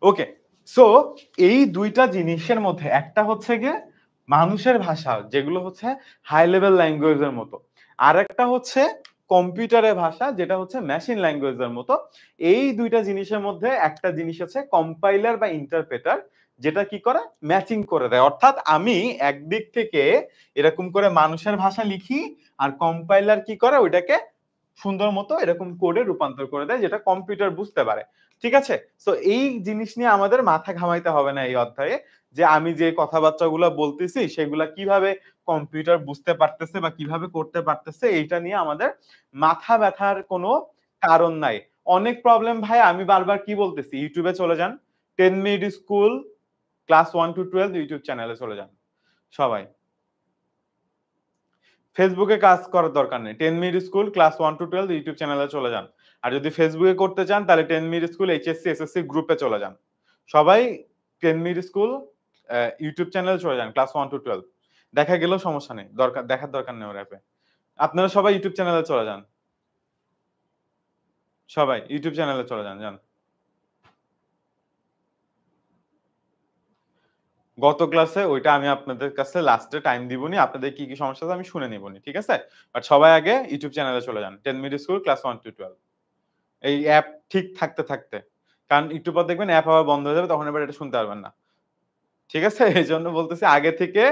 Okay, so এই দুইটা জিনিসের মধ্যে একটা হচ্ছে গিয়ে মানুষের ভাষা, যেগুলো হচ্ছে হাই লেভেল ল্যাঙ্গুয়েজের মতো, আর একটা হচ্ছে কম্পিউটারের ভাষা, যেটা হচ্ছে মেশিন ল্যাঙ্গুয়েজের মতো। এই দুইটা জিনিসের মধ্যে একটা জিনিস আছে কম্পাইলার বা ইন্টারপ্রেটার, যেটা কি করে ম্যাচিং করে দেয়। অর্থাৎ আমি একদিক থেকে এরকম করে মানুষের ভাষা লিখি, আর কম্পাইলার কি করে ওইটাকে সুন্দর মতো এরকম কোডে রূপান্তর করে দেয়, যেটা কম্পিউটার বুঝতে পারে। ঠিক আছে, তো এই জিনিস নিয়ে আমাদের মাথা ঘামাইতে হবে না এই অধ্যায়ে, যে আমি যে কথাবার্তাগুলো বলতেছি সেগুলা কিভাবে কম্পিউটার বুঝতে পারতেছে বা কিভাবে করতে পারতেছে, এইটা নিয়ে আমাদের মাথা ব্যথার কোনো কারণ নাই। অনেক প্রবলেম ভাই, আমি বারবার কি বলতেছি, ইউটিউবে চলে যান, 10 minute school class 1 to 12 YouTube চ্যানেলে চলে যান সবাই। ফেসবুকে কাজ করার দরকার নেই, 10 minute school class 1 to 12 YouTube চ্যানেলে চলে যান। আর যদি ফেসবুকে করতে চান তাহলে 10 মিনিট স্কুল এইচএসসি এসএসসি গ্রুপে চলে যান। সবাই 10 মিনিট স্কুল ইউটিউব চ্যানেলে চলে যান ক্লাস 1 to 12। দেখা গেলেও সমস্যা নেই, দেখার দরকার নেই ওর অ্যাপে। আপনারা সবাই ইউটিউব চ্যানেলে চলে যান, সবাই ইউটিউব চ্যানেলে চলে যান, যান। গত ক্লাসে ওইটা আমি আপনাদের কাছে লাস্টে টাইম দিবনি, আপনাদের কি কি সমস্যা আছে আমি শুনে নিবনি, ঠিক আছে? বাট সবাই আগে ইউটিউব চ্যানেলে চলে যান, 10 মিনিট স্কুল ক্লাস 1 to 12। এই অ্যাপ ঠিক থাকতে থাকতে, কারণ একটু পর দেখবেন অ্যাপ আবার বন্ধ হয়ে যাবে, তখন এবার এটা শুনতে পারবেন না। ঠিক আছে, এই জন্য বলতেছি আগে থেকে।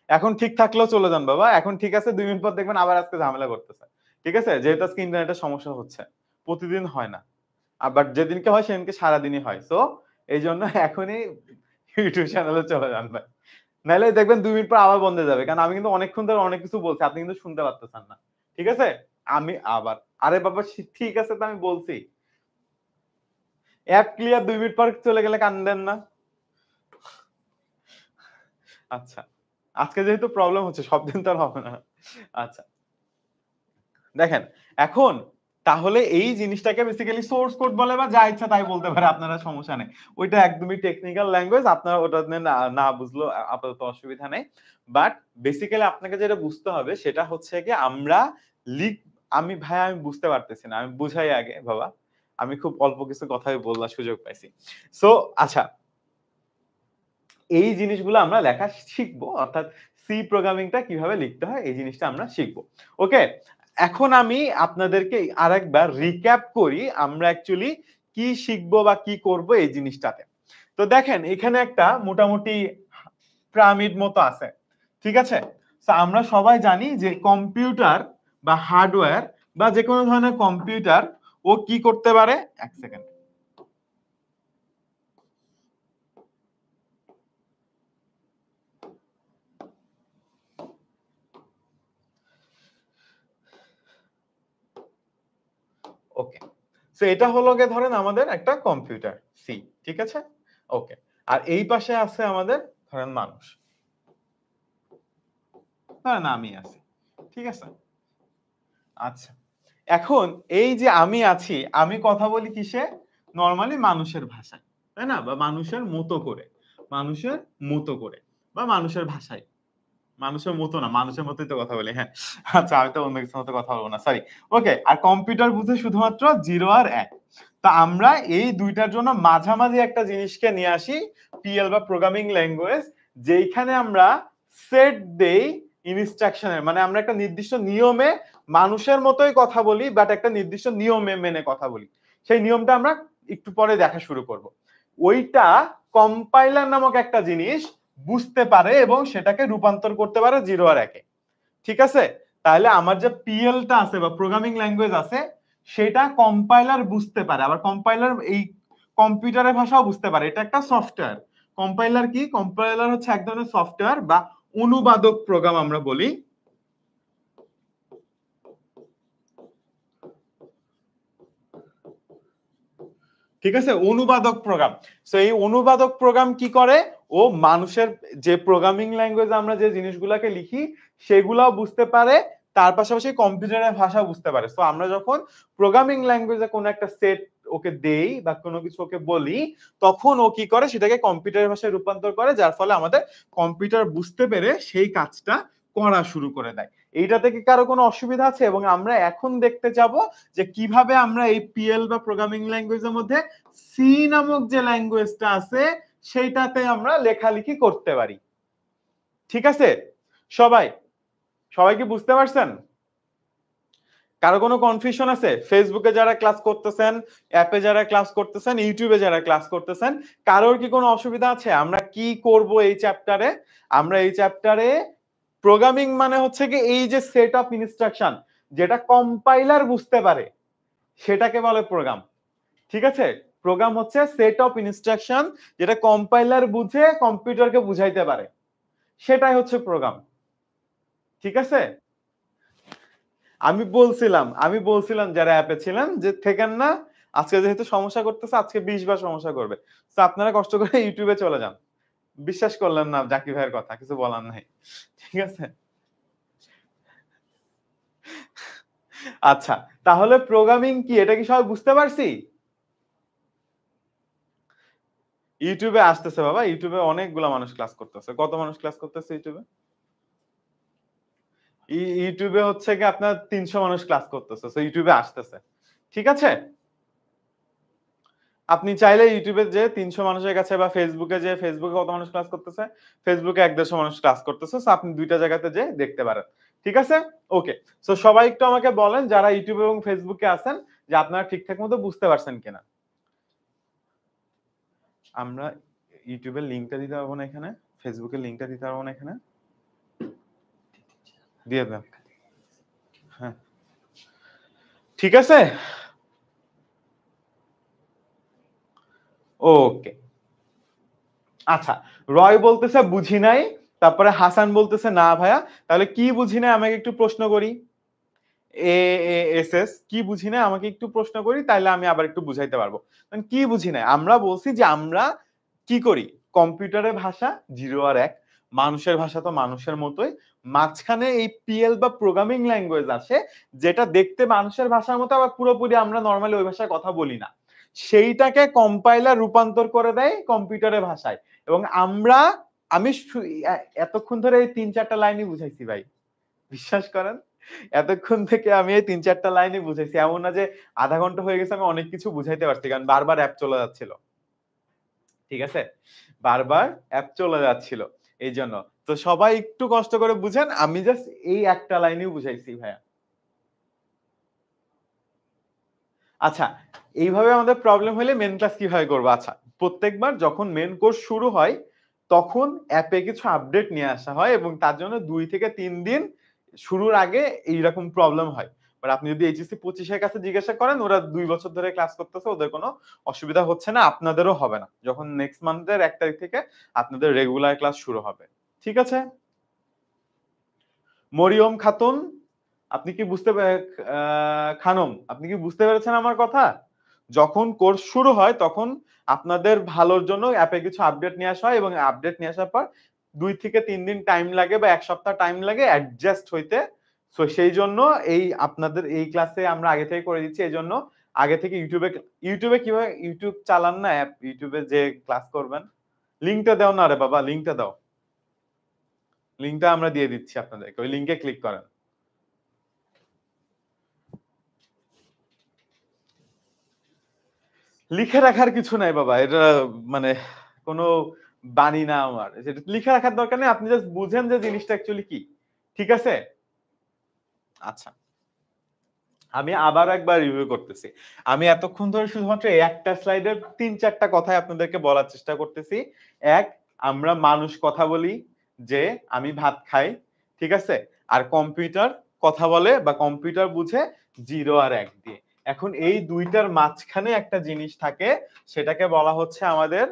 এখন ঠিক থাকলেও চলে যান বাবা, এখন ঠিক আছে, 2 মিনিট পর দেখবেন আবার আজকে ঝামেলা করতেছে। ঠিক আছে, যেহেতু আজকে ইন্টারনেটের সমস্যা হচ্ছে, প্রতিদিন হয় না, আবার যেদিনকে হয় সেদিনকে সারাদিনই হয়। সো এই জন্য এখনই ইউটিউব চ্যানেলে চলে যান ভাই, নাহলে দেখবেন 2 মিনিট পর আবার বন্ধ হয়ে যাবে, কারণ আমি কিন্তু অনেকক্ষণ ধরে অনেক কিছু বলছি, আপনি কিন্তু শুনতে পারতেছেন না। ঠিক আছে, আমি আবার, আরে বাবা ঠিক আছে তো আমি বলছি, অ্যাপ ক্লিয়ার 2 মিনিট পর চলে গেলে কান্দেন না। আচ্ছা, আজকে যেহেতু প্রবলেম হচ্ছে সব দিন তো আর হবে না। আচ্ছা, দেখেন এখন তাহলে এই জিনিসটাকে বেসিক্যালি সোর্স কোড বলে, বা যা ইচ্ছা তাই বলতে পারে, আপনারা সমস্যা নেই। ওইটা একদমই টেকনিক্যাল ল্যাঙ্গুয়েজ, আপনারা ওটা নিয়ে না বুঝলেও আপাতত অসুবিধা নেই। বাট বেসিক্যালি আপনাকে যেটা বুঝতে হবে সেটা হচ্ছে কি, আমরা লিখ আমি ভাই আমি বুঝতে পারতেছি না, আমি বুঝাই আগে বাবা, আমি খুব অল্প কিছু কথাই বলার সুযোগ পাইছি। সো আচ্ছা, এই জিনিসগুলো আমরা লেখা শিখবো, অর্থাৎ সি প্রোগ্রামিংটা কিভাবে লিখতে হয় এই জিনিসটা আমরা শিখবো। ওকে, এখন আমি আপনাদেরকে আরেকবার রিক্যাপ করি আমরা অ্যাকচুয়ালি কি শিখবো বা কি করব এই জিনিসটাতে। তো দেখেন এখানে একটা মোটামুটি পিরামিড মতো আছে, ঠিক আছে? তো আমরা সবাই জানি যে কম্পিউটার বা হার্ডওয়্যার বা যে কোনো ধরনের কম্পিউটার ও কি করতে পারে, এক সেকেন্ড, ওকে। সো এটা হলো গিয়ে ধরেন আমাদের একটা কম্পিউটার সি, ঠিক আছে? ওকে, আর এই পাশে আছে আমাদের ধরেন মানুষ, ধরেন আমি আছি, ঠিক আছে? আচ্ছা, এখন এই যে আমি আছি, আমি কথা বলি কিসে, নরমালি মানুষের ভাষায়, তাই না? বা মানুষের মতো করে, মানুষের মতো করে, বা মানুষের ভাষায়, মানুষের মতো না, মানুষের মতোই তো কথা বলি, হ্যাঁ। আচ্ছা, আমি তো অন্য কিছুর মতো কথা বলবো না, সরি। ওকে, আর কম্পিউটার বুঝে শুধুমাত্র 0 আর 1। তা আমরা এই দুইটার জন্য মাঝামাঝি একটা জিনিসকে নিয়ে আসি, পিএল বা প্রোগ্রামিং ল্যাঙ্গুয়েজ, যেখানে আমরা সেট দেই ইনস্ট্রাকশনের, মানে আমরা একটা নির্দিষ্ট নিয়মে মানুষের মতোই কথা বলি, বাট একটা নির্দিষ্ট নিয়মে মেনে কথা বলি। সেই নিয়মটা আমরা একটু পরে দেখা শুরু করব। ওইটা কম্পাইলার নামক একটা জিনিস বুঝতে পারে এবং সেটাকে রূপান্তর করতে পারে 0 আর 1 এ, ঠিক আছে? তাহলে আমার যে পিএলটা আছে বা প্রোগ্রামিং ল্যাঙ্গুয়েজ আছে, সেটা কম্পাইলার বুঝতে পারে, আবার কম্পাইলার এই কম্পিউটারের ভাষাও বুঝতে পারে। এটা একটা সফটওয়্যার। কম্পাইলার কি? কম্পাইলার হচ্ছে এক ধরনের সফটওয়্যার বা অনুবাদক প্রোগ্রাম আমরা বলি। ঠিক আছে, অনুবাদক প্রোগ্রাম। সো এই অনুবাদক প্রোগ্রাম কি করে, ও মানুষের যে প্রোগ্রামিং ল্যাঙ্গুয়েজ আমরা যে জিনিসগুলোকে লিখি সেগুলাও বুঝতে পারে, তার পাশাপাশি কম্পিউটারের ভাষা বুঝতে পারে। সো আমরা যখন প্রোগ্রামিং ল্যাঙ্গুয়েজে কোনো একটা সেট ওকে দেই বা কোনো কিছু ওকে বলি, তখন ও কি করে সেটাকে কম্পিউটারের ভাষায় রূপান্তর করে, যার ফলে আমাদের কম্পিউটার বুঝতে পেরে সেই কাজটা করা শুরু করে দেয়। এইটা থেকে কারো কোনো অসুবিধা আছে? এবং আমরা এখন দেখতে যাব যে কিভাবে আমরা এই পিএল বা প্রোগ্রামিং ল্যাঙ্গুয়েজের মধ্যে সি নামক যে ল্যাঙ্গুয়েজটা আছে সেইটাতে আমরা লেখালেখি করতে পারি। ঠিক আছে? সবাই সবাই কি বুঝতে পারছেন? কারো কোনো কনফিউশন আছে? ফেসবুকে যারা ক্লাস করতেছেন, অ্যাপে যারা ক্লাস করতেছেন, ইউটিউবে যারা ক্লাস করতেছেন, কারোর কি কোনো অসুবিধা আছে? আমরা কি করব এই চ্যাপ্টারে? আমরা এই চ্যাপ্টারে প্রোগ্রামিং মানে হচ্ছে কি এই যে সেট অফ ইনস্ট্রাকশন যেটা কম্পাইলার বুঝতে পারে সেটাকে বলে প্রোগ্রাম। ঠিক আছে? প্রোগ্রাম হচ্ছে সেট অফ ইনস্ট্রাকশন যেটা কম্পাইলার বুঝে কম্পিউটারকে বুঝাইতে পারে। সেটাই হচ্ছে প্রোগ্রাম। ঠিক আছে? আমি বলছিলাম যারা অ্যাপে ছিলেন যে থেকেন না, আজকে যেহেতু সমস্যা করতেছে আজকে 20 বার সমস্যা করবে। তো আপনারা কষ্ট করে ইউটিউবে চলে যান। বিশ্বাস করলেন না জাকির ভাইয়ের কথা, কিছু বলার নাই। ঠিক আছে? আচ্ছা, তাহলে প্রোগ্রামিং কি এটা কি সবাই বুঝতে পারছি? ইউটিউবে আসতেছে বাবা, ইউটিউবে অনেকগুলা মানুষ ক্লাস করতেছে। কত মানুষ ক্লাস করতেছে ইউটিউবে? ইউটিউবে হচ্ছে কি আপনার 300 মানুষ ক্লাস করতেছে। সো ইউটিউবে আসতেছে। ঠিক আছে? আপনি চাইলে ইউটিউবে যে 300 মানুষের কাছে বা ফেসবুকে যে ফেসবুকে কত মানুষ ক্লাস করতেছে, ফেসবুকে 1-150 মানুষ ক্লাস করতেছে। সো আপনি দুইটা জায়গাতে যেয়ে দেখতে পারেন। ঠিক আছে? ওকে। সো সবাই একটু আমাকে বলেন যারা ইউটিউব এবং ফেসবুকে আছেন যে আপনারা ঠিকঠাক মতো বুঝতে পারছেন কিনা। আমরা ইউটিউবের লিংকটা দিতে পারবো না এখানে, ফেসবুকের লিংকটা দিতে পারবো না এখানে। দিয়ে দেন। হ্যাঁ। ঠিক আছে? ওকে। আচ্ছা, রয় বলতেছে বুঝি নাই। তারপরে হাসান বলতেছে না ভাইয়া। তাহলে কি বুঝি নাই আমাকে একটু প্রশ্ন করি। এ এ এস এস কি বুঝি নাই আমাকে একটু প্রশ্ন করি তাইলে আমি আবার একটু বুঝাইতে পারবো। মানে কি বুঝি নাই? আমরা বলছি যে আমরা কি করি? কম্পিউটারের ভাষা 0 আর 1, মানুষের ভাষা তো মানুষের মতোই। মাঝখানে এই পিএল বা প্রোগ্রামিং ল্যাঙ্গুয়েজ আসে যেটা দেখতে মানুষের ভাষার মতো আবার পুরোপুরি আমরা নরমালি ওই ভাষায় কথা বলি না। সেইটাকে কম্পাইলার রূপান্তর করে দেয় কম্পিউটারের ভাষায়। এবং আমরা আমি এতক্ষণ ধরে এই 3-4টা লাইনই বুঝাইছি ভাই। বিশ্বাস করেন? এতক্ষণ থেকে আমি এই ৩-৪টা লাইনই বুঝাইছি। এমন না যে আধা ঘন্টা হয়ে গেছে আমি অনেক কিছু বুঝাইতে পারছি। কারণ বারবার অ্যাপ চলে যাচ্ছিল। ঠিক আছে? বারবার অ্যাপ চলে যাচ্ছিল। এইজন্য। তো সবাই একটু কষ্ট করে বুঝেন। আমি জাস্ট এই একটা লাইনেই বুঝাইছি ভাইয়া। আচ্ছা, এইভাবে আমাদের প্রবলেম হলে মেইন ক্লাস কিভাবে করব? আচ্ছা, প্রত্যেকবার যখন মেইন কোর্স শুরু হয় তখন অ্যাপে কিছু আপডেট নিয়ে আসা হয় এবং তার জন্য ২ থেকে ৩ দিন শুরুর আগে এইরকম প্রবলেম হয়। বাট আপনি যদি এইচএসসি 25 এর কাছে জিজ্ঞাসা করেন ওরা ২ বছর ধরে ক্লাস করতেছে ওদের কোনো অসুবিধা হচ্ছে না, আপনাদেরও হবে না। যখন নেক্সট মান্থের ১ তারিখ থেকে আপনাদের রেগুলার ক্লাস শুরু হবে। ঠিক আছে? মরিয়ম খাতুন আপনি কি বুঝতে খানম আপনি কি বুঝতে পেরেছেন আমার কথা? যখন কোর্স শুরু হয় তখন আপনাদের ভালোর জন্য অ্যাপে কিছু আপডেট নিয়ে আসা হয় এবং আপডেট নিয়ে আসার পর ২ থেকে ৩ দিন টাইম লাগে বা ১ সপ্তাহ টাইম লাগে অ্যাডজাস্ট হইতে। সো সেইজন্য এই আপনাদের এই ক্লাসে আমরা আগে থেকে করে দিচ্ছি। এজন্য আগে থেকে ইউটিউবে কিভাবে ইউটিউব চালান না অ্যাপ ইউটিউবে যে ক্লাস করবেন। লিংকটা দাও না রে বাবা, লিংকটা দাও। লিংকটা আমরা দিয়ে দিচ্ছি আপনাদেরকে। ওই লিংকে ক্লিক করেন। লিখে রাখার কিছু নাই বাবা। এটা মানে কোন বাণী না আমার। এটা লিখে রাখার দরকার নেই। আপনি জাস্ট বুঝেন যে জিনিসটা অ্যাকচুয়ালি কি। ঠিক আছে? আচ্ছা। আমি আবার একবার রিভিউ করতেছি। আমি এতক্ষণ ধরে শুধুমাত্র এই একটা স্লাইডের ৩-৪ টা কথাই আপনাদেরকে বলার চেষ্টা করতেছি। ১, আমরা মানুষ কথা বলি যে আমি ভাত খাই। ঠিক আছে? আর কম্পিউটার কথা বলে বা কম্পিউটার বুঝে 0 আর 1 দিয়ে। এখন এই ২ টার মাঝখানে একটা জিনিস থাকে সেটাকে বলা হচ্ছে আমাদের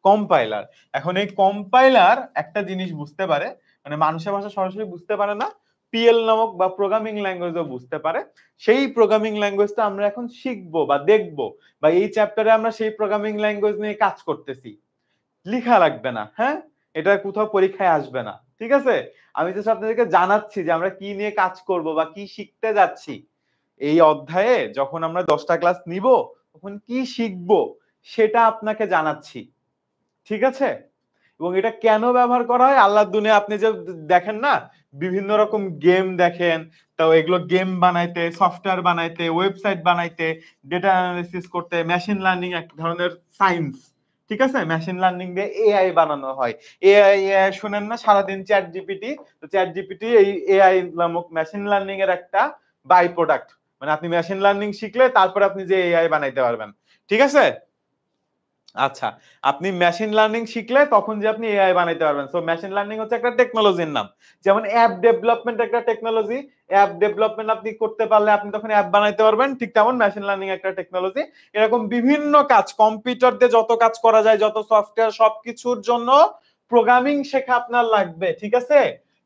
কম্পাইলার। এখন এই কম্পাইলার একটা জিনিস বুঝতে পারে, মানে মানুষের ভাষা সরাসরি বুঝতে পারে না। পিএল নামক বা প্রোগ্রামিং ল্যাঙ্গুয়েজও বুঝতে পারে। সেই প্রোগ্রামিং ল্যাঙ্গুয়েজটা আমরা এখন শিখবো বা দেখবো বা এই চ্যাপ্টারে আমরা সেই প্রোগ্রামিং ল্যাঙ্গুয়েজ নিয়ে কাজ করতেছি। লিখা লাগবে না, হ্যাঁ? এটা কোথাও পরীক্ষায় আসবে না। ঠিক আছে? আমি জাস্ট আপনাদেরকে জানাচ্ছি যে আমরা কি নিয়ে কাজ করব বা কি শিখতে যাচ্ছি। এই অধ্যায়ে যখন আমরা ১০ টা ক্লাস নিব, তখন কি শিখবো সেটা আপনাকে জানাচ্ছি। ঠিক আছে? এবং এটা কেন ব্যবহার করা হয় আল্লাহর দুনিয়া আপনি যে দেখেন না বিভিন্ন রকম গেম দেখেন, তো এগুলো গেম বানাইতে, সফটওয়্যার বানাইতে, ওয়েবসাইট বানাইতে, ডেটা অ্যানালিসিস করতে, মেশিন লার্নিং এক ধরনের সায়েন্স, ঠিক আছে? মেশিন লার্নিং দিয়ে এআই বানানো হয়। এআই শুনেন না সারাদিন চ্যাট জিপিটি, তো চ্যাট জিপিটি এই এআই নামক মেশিন লার্নিং এর একটা বাই প্রোডাক্ট। মানে আপনি মেশিন লার্নিং শিখলে তারপর আপনি যে এআই বানাইতে পারবেন, ঠিক আছে? আচ্ছা, আপনি মেশিন লার্নিং শিখলে তখন যে আপনি এআই বানাইতে পারবেন। সো মেশিন লার্নিং হচ্ছে একটা টেকনোলজির নাম। যেমন অ্যাপ ডেভেলপমেন্ট একটা টেকনোলজি, অ্যাপ ডেভেলপমেন্ট আপনি করতে পারলে আপনি তখন অ্যাপ বানাইতে পারবেন। ঠিক তেমন মেশিন লার্নিং একটা টেকনোলজি। এরকম বিভিন্ন কাজ, কম্পিউটার দিয়ে যত কাজ করা যায়, যত সফটওয়্যার, সবকিছুর জন্য প্রোগ্রামিং শেখা আপনার লাগবে, ঠিক আছে?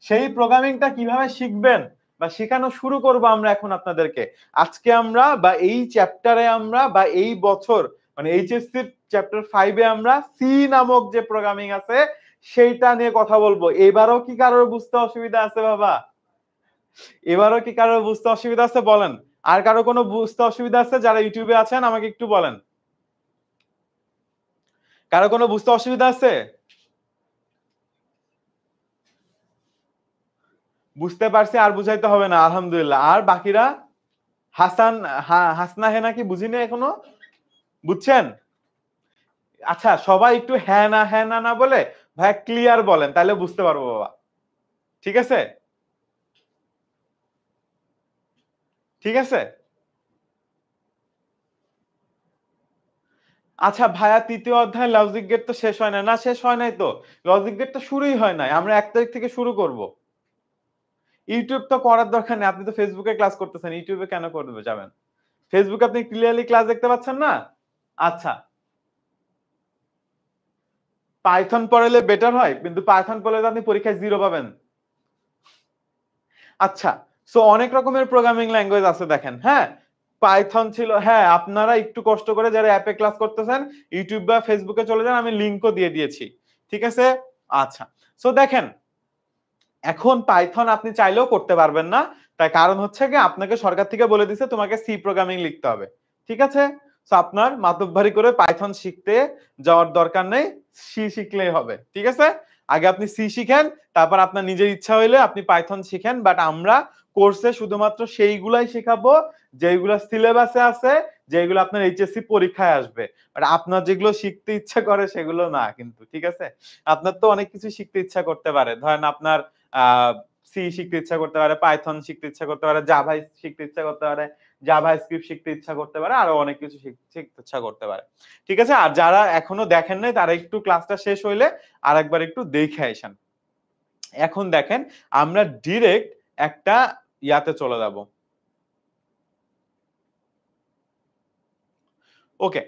সেই প্রোগ্রামিংটা কিভাবে শিখবেন বা শেখানো শুরু করব আমরা এখন আপনাদেরকে। আজকে আমরা বা এই চ্যাপ্টারে আমরা বা এই বছর মানে এইচএসসি চ্যাপ্টার 5 এ আমরা সি নামক যে প্রোগ্রামিং আছে সেইটা নিয়ে কথা বলবো। এবারও কি কারোর বুঝতে অসুবিধা আছে বাবা? এবারও কি কারোর বুঝতে অসুবিধা আছে বলেন? আর কারো কোনো বুঝতে অসুবিধা আছে যারা ইউটিউবে আছেন আমাকে একটু বলেন। কারো কোনো বুঝতে অসুবিধা আছে? বুঝতে পারছি আর বুঝাইতে হবে না আলহামদুলিল্লাহ। আর বাকিরা হাসান হাসনা হেনা কি বুঝিনি এখনো? বুঝছেন? আচ্ছা সবাই একটু হ্যাঁ না না বলে ভাই ক্লিয়ার বলেন তাহলে বুঝতে পারবো বাবা। ঠিক আছে? ঠিক আছে? আচ্ছা ভাইয়া তৃতীয় অধ্যায় লজিক গেট তো শেষ হয় না। না শেষ হয় নাই তো। লজিক গেট তো শুরুই হয় নাই। আমরা ১ তারিখ থেকে শুরু করব। ইউটিউব তো করার দরকার নেই। আপনি তো ফেসবুকে ক্লাস করতেছেন। ইউটিউবে কেন করবে যাবেন? ফেসবুকে আপনি ক্লিয়ারলি ক্লাস দেখতে পাচ্ছেন না? আচ্ছা। পাইথন পড়ালে বেটার হয়। কিন্তু পাইথন পড়লে তো আপনি পরীক্ষায় 0 পাবেন। আচ্ছা। সো অনেক রকমের প্রোগ্রামিং ল্যাঙ্গুয়েজ আছে দেখেন। হ্যাঁ? পাইথন ছিল হ্যাঁ, আপনারা একটু কষ্ট করে যারা অ্যাপে ক্লাস করতেছেন, ইউটিউব বা ফেসবুকে চলে যান। আমি লিংকও দিয়ে দিয়েছি। ঠিক আছে? আচ্ছা। সো দেখেন এখন পাইথন আপনি চাইলেও করতে পারবেন না। তার কারণ হচ্ছে গিয়ে আপনাকে সরকার থেকে বলে দিছে তোমাকে সি প্রোগ্রামিং লিখতে হবে। ঠিক আছে? সো আপনার মাতব্বারি করে পাইথন শিখতে যাওয়ার দরকার নেই। সি শিখলেই হবে। ঠিক আছে? আগে আপনি সি শিখেন, তারপর আপনার নিজের ইচ্ছা হইলে আপনি পাইথন শিখেন। বাট আমরা কোর্সে শুধুমাত্র সেইগুলাই শেখাবো যেইগুলা সিলেবাসে আছে, যেগুলো আপনার এইচএসসি পরীক্ষায় আসবে। বাট আপনার যেগুলো শিখতে ইচ্ছা করে সেগুলো না কিন্তু। ঠিক আছে? আপনার তো অনেক কিছু শিখতে ইচ্ছা করতে পারে। ধরেন আপনার সি শিখতে ইচ্ছা করতে পারে, পাইথন শিখতে ইচ্ছা করতে পারে, জাভা শিখতে ইচ্ছা করতে পারে, জাভা স্ক্রিপ্ট শিখতে ইচ্ছা করতে পারে, আরো অনেক কিছু শিখতে ইচ্ছা করতে পারে। ঠিক আছে? আর যারা এখনো দেখেন নাই তারা একটু ক্লাসটা শেষ হইলে আরেকবার একটু দেখে আইসেন। এখন দেখেন আমরা ডিরেক্ট একটা ইয়াতে চলে যাব। ওকে।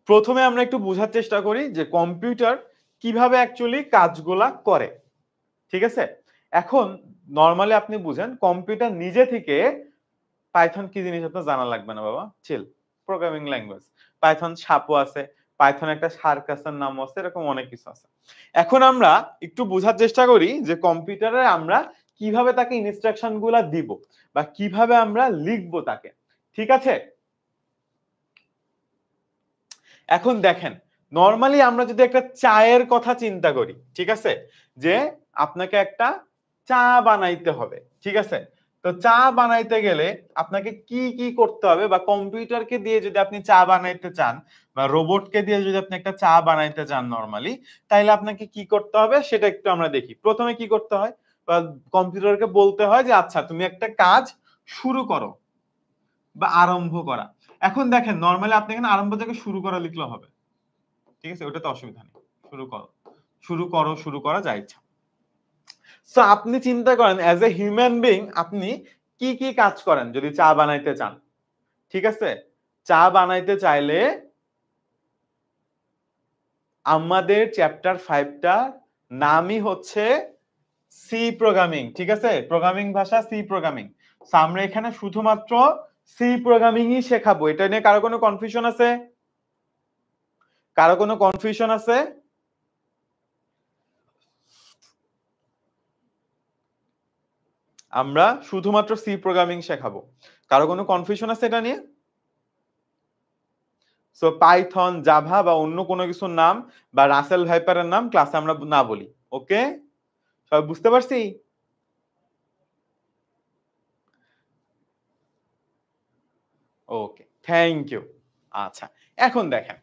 প্রথমে আমরা একটু বোঝার চেষ্টা করি যে কম্পিউটার কিভাবে অ্যাকচুয়ালি কাজগুলা করে। ঠিক আছে? এখন নরমালি আপনি বুঝেন কম্পিউটার নিজে থেকে পাইথন কি জিনিস আপনার জানা লাগবে না বাবা। চিল। Programming language. পাইথন সাপও আছে। পাইথন একটা সার্কাসের নামও আছে। এরকম অনেক কিছু আছে। এখন আমরা একটু বোঝার চেষ্টা করি যে কম্পিউটারে আমরা কিভাবে তাকে ইনস্ট্রাকশন গুলা দিব বা কিভাবে আমরা লিখবো তাকে। ঠিক আছে? এখন দেখেন নরমালি আমরা যদি একটা চায়ের কথা চিন্তা করি, ঠিক আছে? যে আপনাকে একটা চা বানাইতে হবে। ঠিক আছে? তো চা বানাইতে গেলে আপনাকে কি কি করতে হবে বা কম্পিউটারকে দিয়ে যদি আপনি চা বানাইতে চান বা রোবটকে দিয়ে যদি আপনি একটা চা বানাইতে চান নরমালি, তাইলে আপনাকে কি করতে হবে সেটা একটু আমরা দেখি। প্রথমে কি করতে হয়? বা কম্পিউটারকে বলতে হয় যে আচ্ছা তুমি একটা কাজ শুরু করো বা আরম্ভ করা। এখন দেখেন নরমালি আপনি এখানে আরম্ভ থেকে শুরু করা লিখলে হবে। ঠিক আছে? ওটাতে অসুবিধা নেই। শুরু করো। শুরু করা যা ইচ্ছা। সো আপনি চিন্তা করেন এজ এ হিউম্যান বিং আপনি কি কি কাজ করেন যদি চা বানাইতে চান। ঠিক আছে? চা বানাইতে চাইলে আমাদের চ্যাপ্টার 5 টা নামই হচ্ছে সি প্রোগ্রামিং। ঠিক আছে? প্রোগ্রামিং ভাষা সি প্রোগ্রামিং। সো আমরা এখানে শুধুমাত্র সি প্রোগ্রামিংই শেখাবো। এটা নিয়ে কারো কোনো কনফিউশন আছে? কারো কোনো কনফিউশন আছে? আমরা শুধুমাত্র সি প্রোগ্রামিং শেখাবো। কারো কোনো কনফিউশন আছে এটা নিয়ে? সো পাইথন, জাভা বা অন্য কোনো কিছুর নাম বা রাসেল ভাইপারের নাম ক্লাসে আমরা না বলি। ওকে, সবাই বুঝতে পারছি? ওকে, থ্যাংক ইউ। আচ্ছা, এখন দেখেন,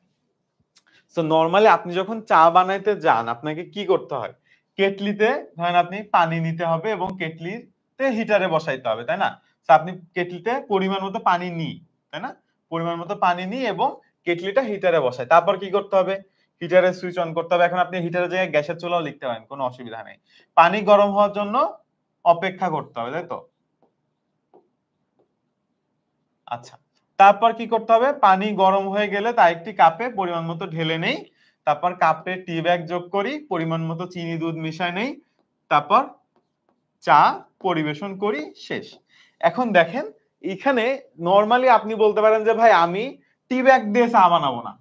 সো নরমালি আপনি যখন চা বানাইতে যান আপনাকে কি করতে হয়? কেটলিতে ধরেন আপনি পানি নিতে হবে এবং কেটলিতে হিটারে বসাইতে হবে, তাই না? সো আপনি কেটলিতে পরিমাণ মতো পানি নিই, তাই না? পরিমাণ মতো পানি নিই এবং কেটলিটা হিটারে বসাই। তারপর কি করতে হবে? হিটারের সুইচ অন করতে হবে। এখন আপনি হিটারের জায়গায় গ্যাসের চুলাও লিখতে পারেন, কোনো অসুবিধা নেই। পানি গরম হওয়ার জন্য অপেক্ষা করতে হবে, তাই তো? আচ্ছা, তারপর কি করতে হবে? পানি গরম হয়ে গেলে তা একটি কাপে পরিমাণ মতো ঢেলে নেই। তারপর কাপে টি ব্যাগ যোগ করি, পরিমাণ মতো চিনি দুধ মিশায় নেই। তারপর চা পরিবেশন করি, শেষ। এখন দেখেন, এখানে নরমালি আপনি বলতে পারেন যে ভাই আমি টি ব্যাগ দিয়ে চা বানাবো না।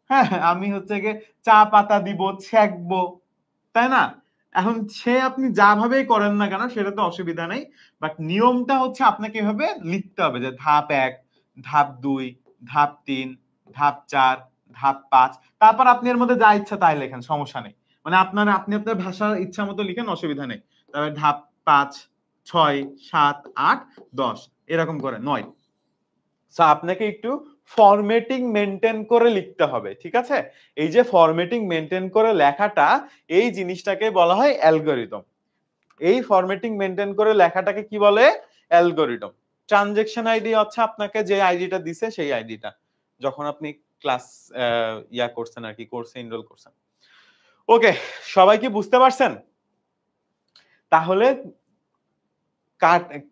হ্যাঁ, আমি হচ্ছে গিয়ে চা পাতা দিব, ছেঁকবো, তাই না? এখন সে আপনি যা ভাবেই করেন না কেন সেটা তো অসুবিধা নেই, বাট নিয়মটা হচ্ছে আপনাকে এভাবে লিখতে হবে যে ধাপ ১, ধাপ ২, ধাপ ৩, ধাপ ৪, ধাপ ৫, তারপর আপনি এর মধ্যে যা ইচ্ছা তাই লেখেন, সমস্যা নেই। মানে আপনি আপনার ভাষার ইচ্ছা মতো লিখেন, অসুবিধা নেই। তারপরে ধাপ ৫, ৬, ৭, ৮, ১০ এরকম করে ৯। সো আপনাকে একটু ফরম্যাটিং মেনটেন করে লিখতে হবে, ঠিক আছে? এই যে ফরম্যাটিং মেনটেন করে লেখাটা, এই জিনিসটাকে বলা হয় অ্যালগরিদম। এই ফরম্যাটিং মেনটেন করে লেখাটাকে কি বলে? অ্যালগরিদম। ট্রানজ্যাকশন আইডি হচ্ছে আপনাকে যে আইডিটা দিছে সেই আইডিটা, যখন আপনি ক্লাস ইয়া করছেন আর কি, কোর্সে এনরোল করছেন। ওকে, সবাই কি বুঝতে পারছেন? তাহলে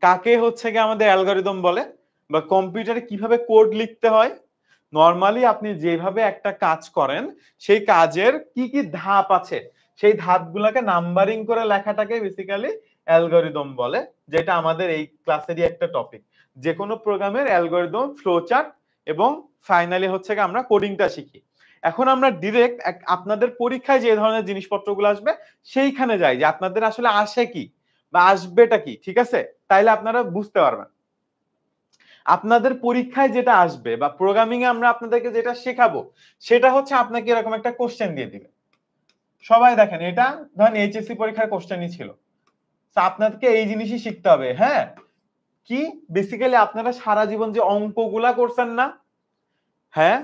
কাকে হচ্ছে গিয়ে আমাদের অ্যালগরিদম বলে, বা কম্পিউটারে কিভাবে কোড লিখতে হয়? নরমালি আপনি যেভাবে একটা কাজ করেন সেই কাজের কি কি ধাপ আছে সেই ধাপগুলোকে নাম্বারিং করে লেখাটাকে বেসিক্যালি অ্যালগরিদম বলে, যেটা আমাদের এই ক্লাসেরই একটা টপিক। যে কোনো প্রোগ্রামের অ্যালগরিদম, ফ্লোচার্ট এবং ফাইনালি হচ্ছে গিয়ে আমরা কোডিংটা শিখি। এখন আমরা ডিরেক্ট আপনাদের পরীক্ষায় যে ধরনের জিনিসপত্রগুলো আসবে সেইখানে যাই, যে আপনাদের আসলে আসে কি বা আসবেটা কি, ঠিক আছে? তাইলে আপনারা বুঝতে পারবেন। আপনাদের পরীক্ষায় যেটা আসবে বা প্রোগ্রামিং এ আমরা আপনাদেরকে যেটা শেখাবো সেটা হচ্ছে আপনাকে এরকম একটা কোশ্চেন দিয়ে দিবে। সবাই দেখেন, এটা ধরেন এইচএসসি পরীক্ষার কোশ্চেনই ছিল। তো আপনাদেরকে এই জিনিসই শিখতে হবে। হ্যাঁ, কি বেসিক্যালি আপনারা সারা জীবন যে অঙ্কগুলা করছেন না, হ্যাঁ,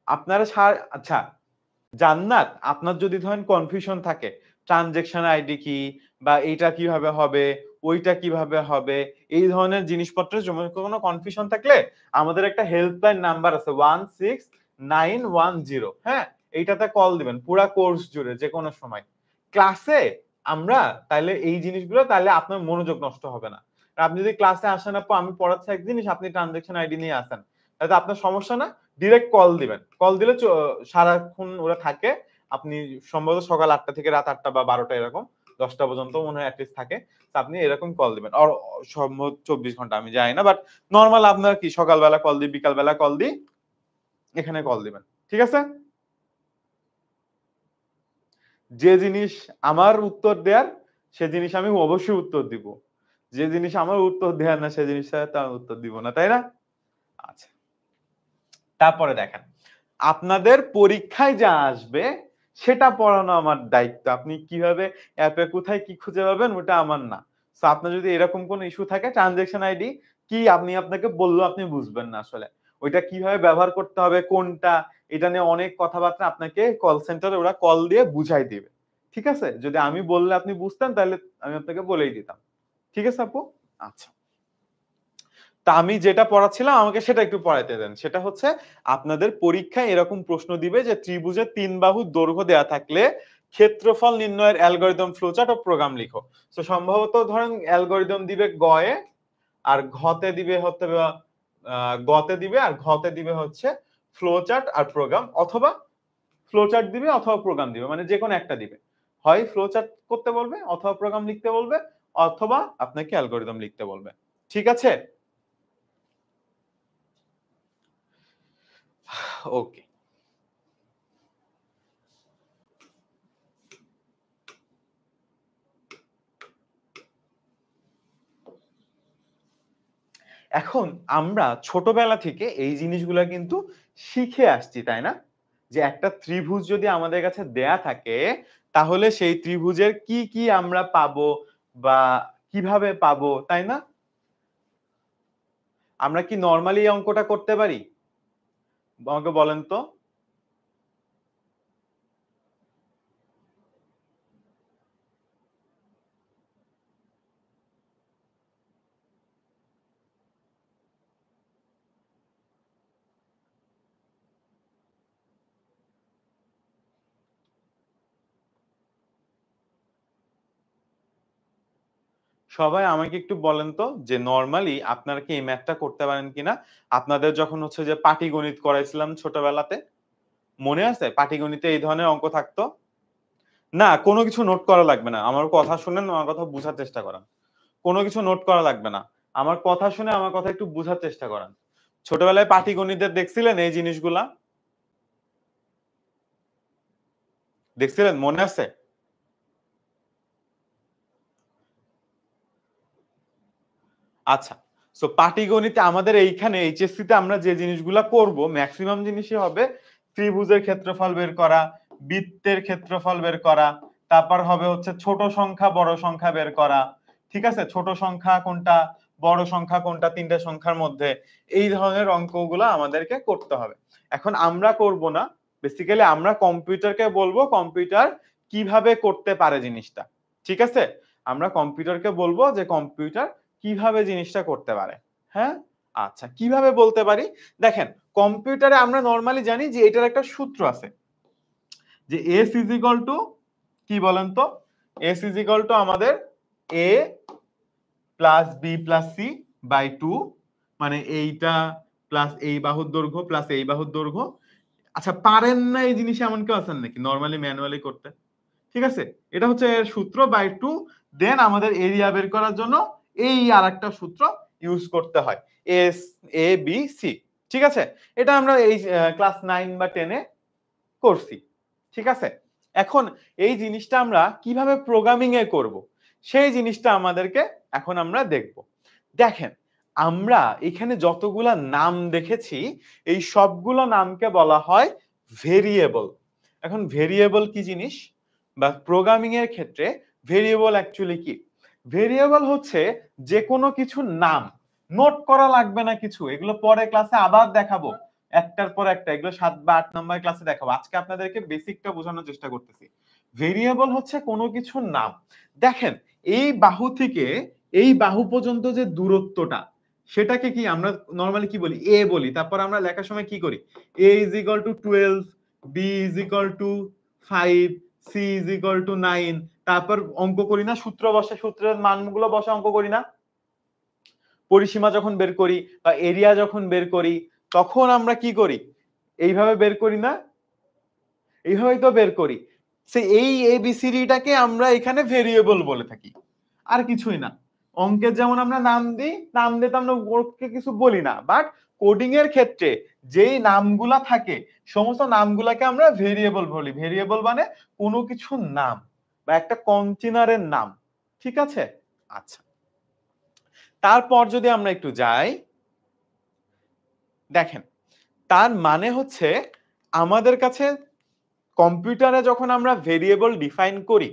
আপনারা আচ্ছা, জান্নাত, আপনার যদি ধরেন কনফিউশন থাকে ট্রানজেকশন আইডি কি, বা এইটা কিভাবে হবে, ওইটা কিভাবে হবে, এই ধরনের জিনিসপত্রের জন্য কোনো কনফিউশন থাকলে আমাদের একটা হেল্পলাইন নাম্বার আছে 16910। হ্যাঁ, এইটাতে কল দিবেন পুরা কোর্স জুড়ে যে কোনো সময় ক্লাসে। আমরা তাইলে এই জিনিসগুলো, তাহলে আপনার মনোযোগ নষ্ট হবে না। আর আপনি যদি ক্লাসে আসেন, আপু আমি পড়াচ্ছি এক জিনিস, আপনি ট্রানজেকশন আইডি নিয়ে আসেন, তাহলে আপনার সমস্যা না। ডিরেক্ট কল দিবেন, কল দিলে সারাক্ষণ ওরা থাকে। আপনি সম্ভবত সকাল ৮টা থেকে রাত ৮টা বা ১২টা, এরকম ১০টা পর্যন্ত মনে হয় অ্যাটলিস্ট থাকে। তো আপনি এরকম কল দিবেন, আর সম্ভবত ২৪ ঘন্টা আমি জানি না, বাট নরমাল আপনার কি সকালবেলা কল দিই, বিকালবেলা কল দিই, এখানে কল দিবেন, ঠিক আছে? যে জিনিস আমার উত্তর দেয়ার সে জিনিস আমি অবশ্যই উত্তর দিব। যে জিনিস আমার উত্তর দেয়ার না সে জিনিসটা তো আমি উত্তর দিব না, তাই না? আচ্ছা, তারপরে দেখেন, আপনাদের পরীক্ষায় যা আসবে সেটা পড়ানো আমার দায়িত্ব। আপনি কিভাবে অ্যাপে কোথায় কি খুঁজে পাবেন ওটা আমার না। সো আপনার যদি এরকম কোনো ইস্যু থাকে, ট্রানজ্যাকশন আইডি কি আমি আপনাকে বললেও আপনি বুঝবেন না আসলে। ওইটা কিভাবে ব্যবহার করতে হবে, কোনটা, এটা নিয়ে অনেক কথাবার্তা আপনাকে কল সেন্টারে ওরা কল দিয়ে বুঝাই দিবে। ঠিক আছে? যদি আমি বললে আপনি বুঝতেন তাহলে আমি আপনাকে বলেই দিতাম। ঠিক আছে আপু? আচ্ছা। তা আমি যেটা পড়াচ্ছিলাম আমাকে সেটা একটু পড়াইতে দেন। সেটা হচ্ছে আপনাদের পরীক্ষায় এরকম প্রশ্ন দিবে যে ত্রিভুজের ৩ বাহুর দৈর্ঘ্য দেয়া থাকলে ক্ষেত্রফল নির্ণয়ের অ্যালগরিদম ফ্লোচার্ট ও প্রোগ্রাম লিখো। তো সম্ভবত ধরেন অ্যালগরিদম দিবে গ এ, আর ঘতে দিবে হচ্ছে গতে দিবে, আর ঘতে দিবে হচ্ছে ফ্লোচার্ট আর প্রোগ্রাম, অথবা ফ্লোচার্ট দিবে অথবা প্রোগ্রাম দিবে, মানে যে কোনো একটা দিবে। হয় ফ্লোচার্ট করতে বলবে, অথবা প্রোগ্রাম লিখতে বলবে, অথবা আপনাকে অ্যালগরিদম লিখতে বলবে। ঠিক আছে? ওকে। এখন আমরা ছোটবেলা থেকে এই জিনিসগুলা কিন্তু শিখে আসছি, তাই না? যে একটা ত্রিভুজ যদি আমাদের কাছে দেয়া থাকে, তাহলে সেই ত্রিভুজের কি, কি আমরা পাবো বা কিভাবে পাবো, তাই না? আমরা কি নরমালি এই অঙ্কটা করতে পারি? আমাকে বলেন তো? সবাই আমাকে একটু বলেন তো যে নরমালি আপনারা কি এই ম্যাথটা করতে পারেন কিনা? আপনাদের যখন হচ্ছে যে পাটিগণিত করাইছিলাম ছোটবেলাতে, মনে আছে? পাটিগণিতে এই ধরনের অঙ্ক থাকতো? না, কোনো কিছু নোট করা লাগবে না। আমার কথা শুনেন, আমার কথা বুঝার চেষ্টা করেন। কোনো কিছু নোট করা লাগবে না। আমার কথা শুনে আমার কথা একটু বুঝার চেষ্টা করেন। ছোটবেলায় পাটিগণিতের দেখছিলেন এই জিনিসগুলা? দেখছিলেন? মনে আছে? আচ্ছা। সো পাটিগণিতে আমাদের এইখানে এইচএসসি তে আমরা যে জিনিসগুলা করব, মেক্সিমাম জিনিসই হবে ত্রিভুজের ক্ষেত্রফল বের করা, বৃত্তের ক্ষেত্রফল বের করা, তারপর হবে হচ্ছে ছোট সংখ্যা, বড় সংখ্যা বের করা। ঠিক আছে? ছোট সংখ্যা কোনটা, বড় সংখ্যা কোনটা, ৩ টা সংখ্যার মধ্যে। এই ধরনের অঙ্কগুলা আমাদেরকে করতে হবে। এখন আমরা করব না। বেসিক্যালি আমরা কম্পিউটারকে বলবো কম্পিউটার কিভাবে করতে পারে জিনিসটা। ঠিক আছে? আমরা কম্পিউটারকে বলবো যে কম্পিউটার কিভাবে জিনিসটা করতে পারে। হ্যাঁ? আচ্ছা, কিভাবে বলতে পারি? দেখেন, কম্পিউটারে আমরা নরমালি জানি যে এটার একটা সূত্র আছে। যে S ইজ ইকুয়াল টু কি বলেন তো? S ইজ ইকুয়াল টু আমাদের A plus B plus C by 2, মানে এইটা প্লাস এই বাহুর দৈর্ঘ্য প্লাস এই বাহুর দৈর্ঘ্য। আচ্ছা, পারেন না এই জিনিস এমন কেউ আছেন নাকি নরমালি ম্যানুয়ালি করতে? ঠিক আছে, এটা হচ্ছে এর সূত্র বাই 2। দেন আমাদের এরিয়া বের করার জন্য এই আরেকটা সূত্র ইউজ করতে হয়, এস এ বি সি। ঠিক আছে, এটা আমরা এই ক্লাস 9 বা 10 এ করছি। ঠিক আছে, এখন এই জিনিসটা আমরা কিভাবে প্রোগ্রামিং এ করব সেই জিনিসটা আমাদেরকে এখন আমরা দেখব। দেখেন, আমরা এখানে যতগুলা নাম দেখেছি এই সবগুলো নামকে বলা হয় ভেরিয়েবল। এখন ভেরিয়েবল কি জিনিস বা প্রোগ্রামিং এর ক্ষেত্রে ভেরিয়েবল অ্যাকচুয়ালি কি? ভেরিয়েবল হচ্ছে যে কোনো কিছুর নাম। নোট করা লাগবে না কিছু, এগুলো পরে ক্লাসে আবার দেখাবো একটার পর একটা, এগুলো 7 বা 8 নম্বর ক্লাসে দেখাবো। আজকে আপনাদেরকে বেসিকটা বোঝানোর চেষ্টা করতেছি। ভেরিয়েবল হচ্ছে কোনো কিছুর নাম। দেখেন, এই বাহু থেকে এই বাহু পর্যন্ত যে দূরত্বটা, সেটাকে কি আমরা নরমালি কি বলি? এ বলি। তারপর আমরা লেখার সময় কি করি? a is equal two 12, b is equal two 5, c is equal two 9। তারপর অঙ্ক করি না, সূত্র বসে, সূত্রের মানগুলো বসে অঙ্ক করি না? পরিসীমা যখন বের করি বা এরিয়া যখন বের করি, তখন আমরা কি করি? এইভাবে বের করি না? এইভাবেই তো বের করি। এই এবিসিডিটাকে আমরা এখানে ভেরিয়েবল বলে থাকি, আর কিছুই না। অঙ্কের যেমন আমরা নাম দিই, নাম দিতে আমরা ওকে কিছু বলি না, বাট কোডিং এর ক্ষেত্রে যেই নামগুলা থাকে সমস্ত নামগুলাকে আমরা ভেরিয়েবল বলি। ভেরিয়েবল মানে কোনো কিছুর নাম বা একটা কন্টেনারের নাম। ঠিক আছে? আচ্ছা, তারপর যদি আমরা একটু যাই, দেখেন, তার মানে হচ্ছে আমাদের কাছে কম্পিউটারে যখন আমরা ভেরিয়েবল ডিফাইন করি,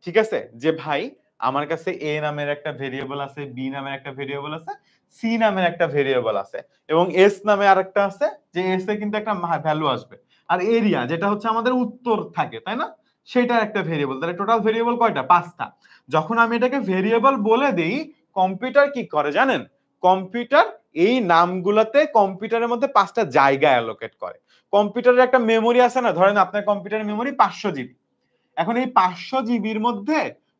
ঠিক আছে, যে ভাই আমার কাছে এ নামের একটা ভেরিয়েবল আছে, বি নামের একটা ভেরিয়েবল আছে, সি নামের একটা ভেরিয়েবল আছে, এবং এস নামে আরেকটা আছে, যে এস এ কিন্তু একটা ভ্যালু আসবে, আর এরিয়া যেটা হচ্ছে আমাদের উত্তর থাকে, তাই না, সেটা একটা ভেরিয়েবল। তাহলে টোটাল ভেরিয়েবল কয়টা? 5টা। যখন আমি এটাকে ভেরিয়েবল বলে দিই, কম্পিউটার কি করে জানেন? কম্পিউটার এই নামগুলোতে কম্পিউটারের মধ্যে 5টা জায়গা অ্যালোকেট করে। কম্পিউটারের একটা মেমোরি আছে না, ধরেন আপনার কম্পিউটারের মেমোরি 500 জিবি। এখন এই 500 জিবির মধ্যে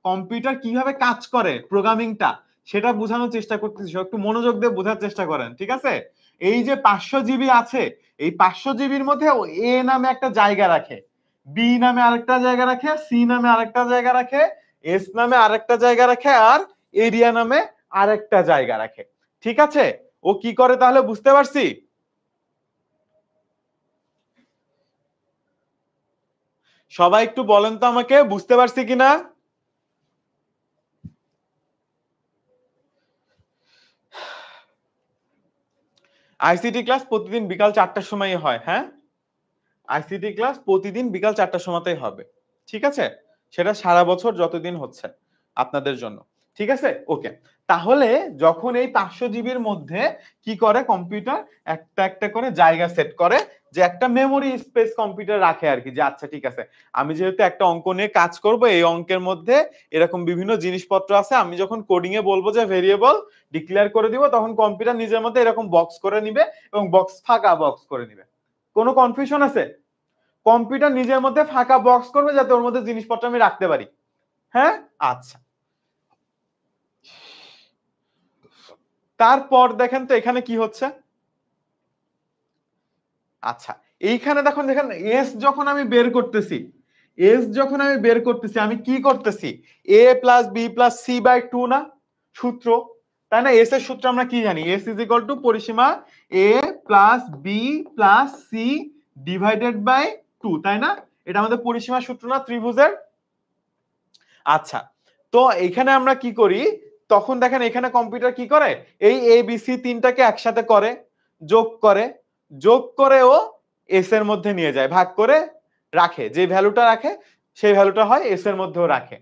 কম্পিউটার কিভাবে কাজ করে প্রোগ্রামিংটা, সেটা বোঝানোর চেষ্টা করতেছি। একটু মনোযোগ দিয়ে বোঝার চেষ্টা করেন, ঠিক আছে? এই যে 500 জিবি আছে, এই 500 জিবির মধ্যে এ নামে একটা জায়গা রাখে, বি নামে আরেকটা জায়গা রাখে, সি নামে আরেকটা জায়গা রাখে, এস নামে আরেকটা জায়গা রাখে, আর এরিয়া নামে আরেকটা জায়গা রাখে। ঠিক আছে, ও কি করে তাহলে বুঝতে পারছি? সবাই একটু বলেন তো আমাকে, বুঝতে পারছি কিনা? আইসিটি ক্লাস প্রতিদিন বিকাল 4টার সময়ই হয়, হ্যাঁ? আইসিটি ক্লাস প্রতিদিন বিকাল 4টার সময়তেই হবে। ঠিক আছে? সেটা সারা বছর যতদিন হচ্ছে আপনাদের জন্য। ঠিক আছে? ওকে। তাহলে যখন এই 500 জিবির মধ্যে কি করে কম্পিউটার একটা একটা করে জায়গা সেট করে যে একটা মেমোরি স্পেস কম্পিউটার রাখে আর কি, যে আচ্ছা ঠিক আছে আমি যেহেতু একটা অঙ্ক নিয়ে কাজ করব, এই অঙ্কের মধ্যে এরকম বিভিন্ন জিনিসপত্র আছে, আমি যখন কোডিং এ বলবো যে ভেরিয়েবল ডিক্লেয়ার করে দিব, তখন কম্পিউটার নিজের মধ্যে এরকম বক্স করে নিবে এবং বক্স ফাঁকা বক্স করে নিবে। কোনো কনফিউশন আছে? কম্পিউটার নিজের মধ্যে ফাঁকা বক্স করবে যাতে ওর মধ্যে জিনিসপত্র আমি রাখতে পারি। হ্যাঁ, আচ্ছা। তারপর দেখেন তো এখানে কি হচ্ছে। আচ্ছা, এইখানে দেখুন দেখেন এস যখন আমি বের করতেছি, এস যখন আমি বের করতেছি আমি কি করতেছি, A plus B plus C by 2 না সূত্র, তাই না? এস এর সূত্র আমরা কি জানি, এস ইজ ইকুয়াল টু পরিসীমা A plus B plus C divided by 2, তাই না? এটা আমাদের পরিসীমা সূত্র না ত্রিভুজের? আচ্ছা, তো এখানে আমরা কি করি, তখন দেখেন এখানে কম্পিউটার কি করে, এই এ বি সি তিনটাকে একসাথে করে, যোগ করে, যোগ করে ও এস এর মধ্যে নিয়ে যায়, ভাগ করে রাখে, যে ভ্যালুটা রাখে সেই ভ্যালুটা হয় এস এর মধ্যেও রাখে।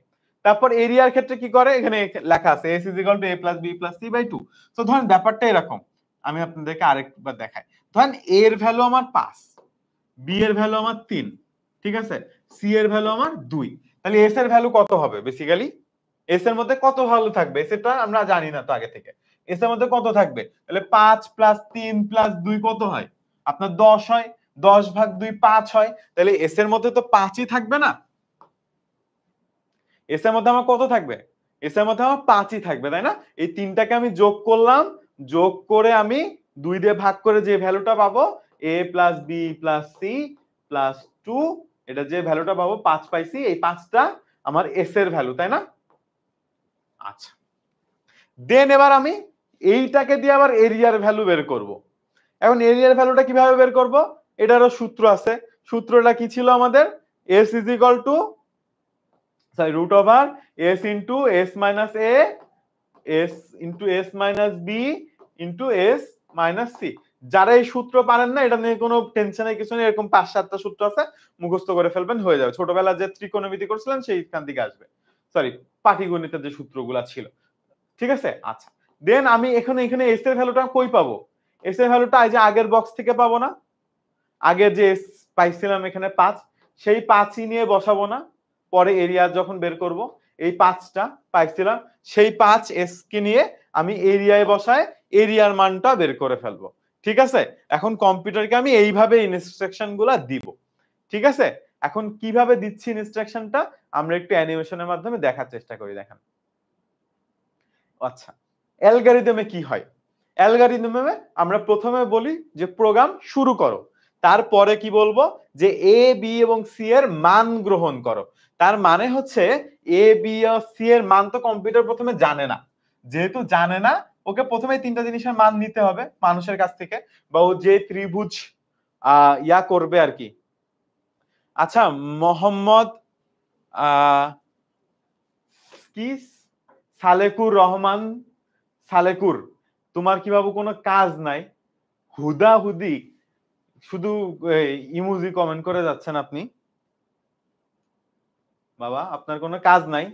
তারপর এরিয়ার ক্ষেত্রে কি করে, এখানে লেখা আছে S is equal to A plus B plus C by 2। তো ধরেন ব্যাপারটা এরকম, আমি আপনাদেরকে আরেকবার দেখাই। ধরেন এ এর ভ্যালু আমার 5, বি এর ভ্যালু আমার 3, ঠিক আছে, সি এর ভ্যালু আমার 2, তাহলে এস এর ভ্যালু কত হবে? বেসিক্যালি এস এর মধ্যে কত ভ্যালু থাকবে সেটা আমরা জানি না তো আগে থেকে। এস এর মধ্যে কত থাকবে, তাহলে 5 প্লাস 3 প্লাস 2 কত হয়? আপনার 10 হয়, 10 ভাগ 2 5 হয়, তাহলে এস এর মধ্যে তো 5ই থাকবে না। এস এর মধ্যে আমার কত থাকবে, এস এর মধ্যে আমার 5ই থাকবে, তাই না? এই তিনটাকে আমি যোগ করলাম, যোগ করে আমি 2 দিয়ে ভাগ করে যে ভ্যালুটা পাবো a plus B plus C plus 2, এটা যে ভ্যালুটা পাবো 5 পাইছি, এই 5টা আমার এস এর ভ্যালু, তাই না? আচ্ছা, দেন এবার আমি এইটাকে দিয়ে আবার এরিয়ার ভ্যালু বের করব। এখন এরিয়ার ভ্যালুটা কিভাবে বের করব, এটারও সূত্র আছে। সূত্রটা কি ছিল আমাদের, s is equal to sorry root over s into s minus a s into s minus b into s minus c। যারা এই সূত্র পারেন না, এটা নিয়ে কোনো টেনশনের কিছু নেই, এরকম 5-7টা সূত্র আছে, মুখস্থ করে ফেলবেন, হয়ে যাবে। ছোটবেলায় যে ত্রিকোণমিতি করছিলেন সেইখান থেকে আসবে, সরি পাটিগণিতের যে সূত্রগুলো ছিল, ঠিক আছে? আচ্ছা, দেন আমি এখানে এস এর ভ্যালুটা কই পাবো, এস এর ভ্যালুটা এই যে আগের বক্স থেকে পাবো না, আগে যে এস পাইছিলাম এখানে 5, সেই 5ই নিয়ে বসাবো না, পরে এরিয়া যখন বের করব, এই 5টা পাইছিলাম, সেই 5 এস কে নিয়ে আমি এরিয়ায় বসায় এরিয়ার মানটা বের করে ফেলবো। ঠিক আছে, এখন কম্পিউটারকে আমি এইভাবে ইনস্ট্রাকশন গুলা দিব। ঠিক আছে, এখন কিভাবে দিচ্ছি ইনস্ট্রাকশনটা আমরা একটু অ্যানিমেশনের মাধ্যমে দেখার চেষ্টা করি, দেখেন। আচ্ছা, অ্যালগরিদমে কি হয়, অ্যালগরিদমে আমরা প্রথমে বলি যে প্রোগ্রাম শুরু করো, তারপরে কি বলবো যে এ বি এবং সি এর মান গ্রহণ করো। তার মানে হচ্ছে এ বি ও সি এর মান তো কম্পিউটার প্রথমে জানে না, যেহেতু জানে না ওকে প্রথমে তিনটা জিনিসের মান নিতে হবে মানুষের কাছ থেকে, বা ও যে ত্রিভুজ ইয়া করবে আর কি। আচ্ছা, মোহাম্মদ কি সালেকুর রহমান সালেকুর, তোমার কি বাবু কোনো কাজ নাই, হুদাহুদি শুধু ইমোজি কমেন্ট করে যাচ্ছেন আপনি? বাবা আপনার কোনো কাজ নাই,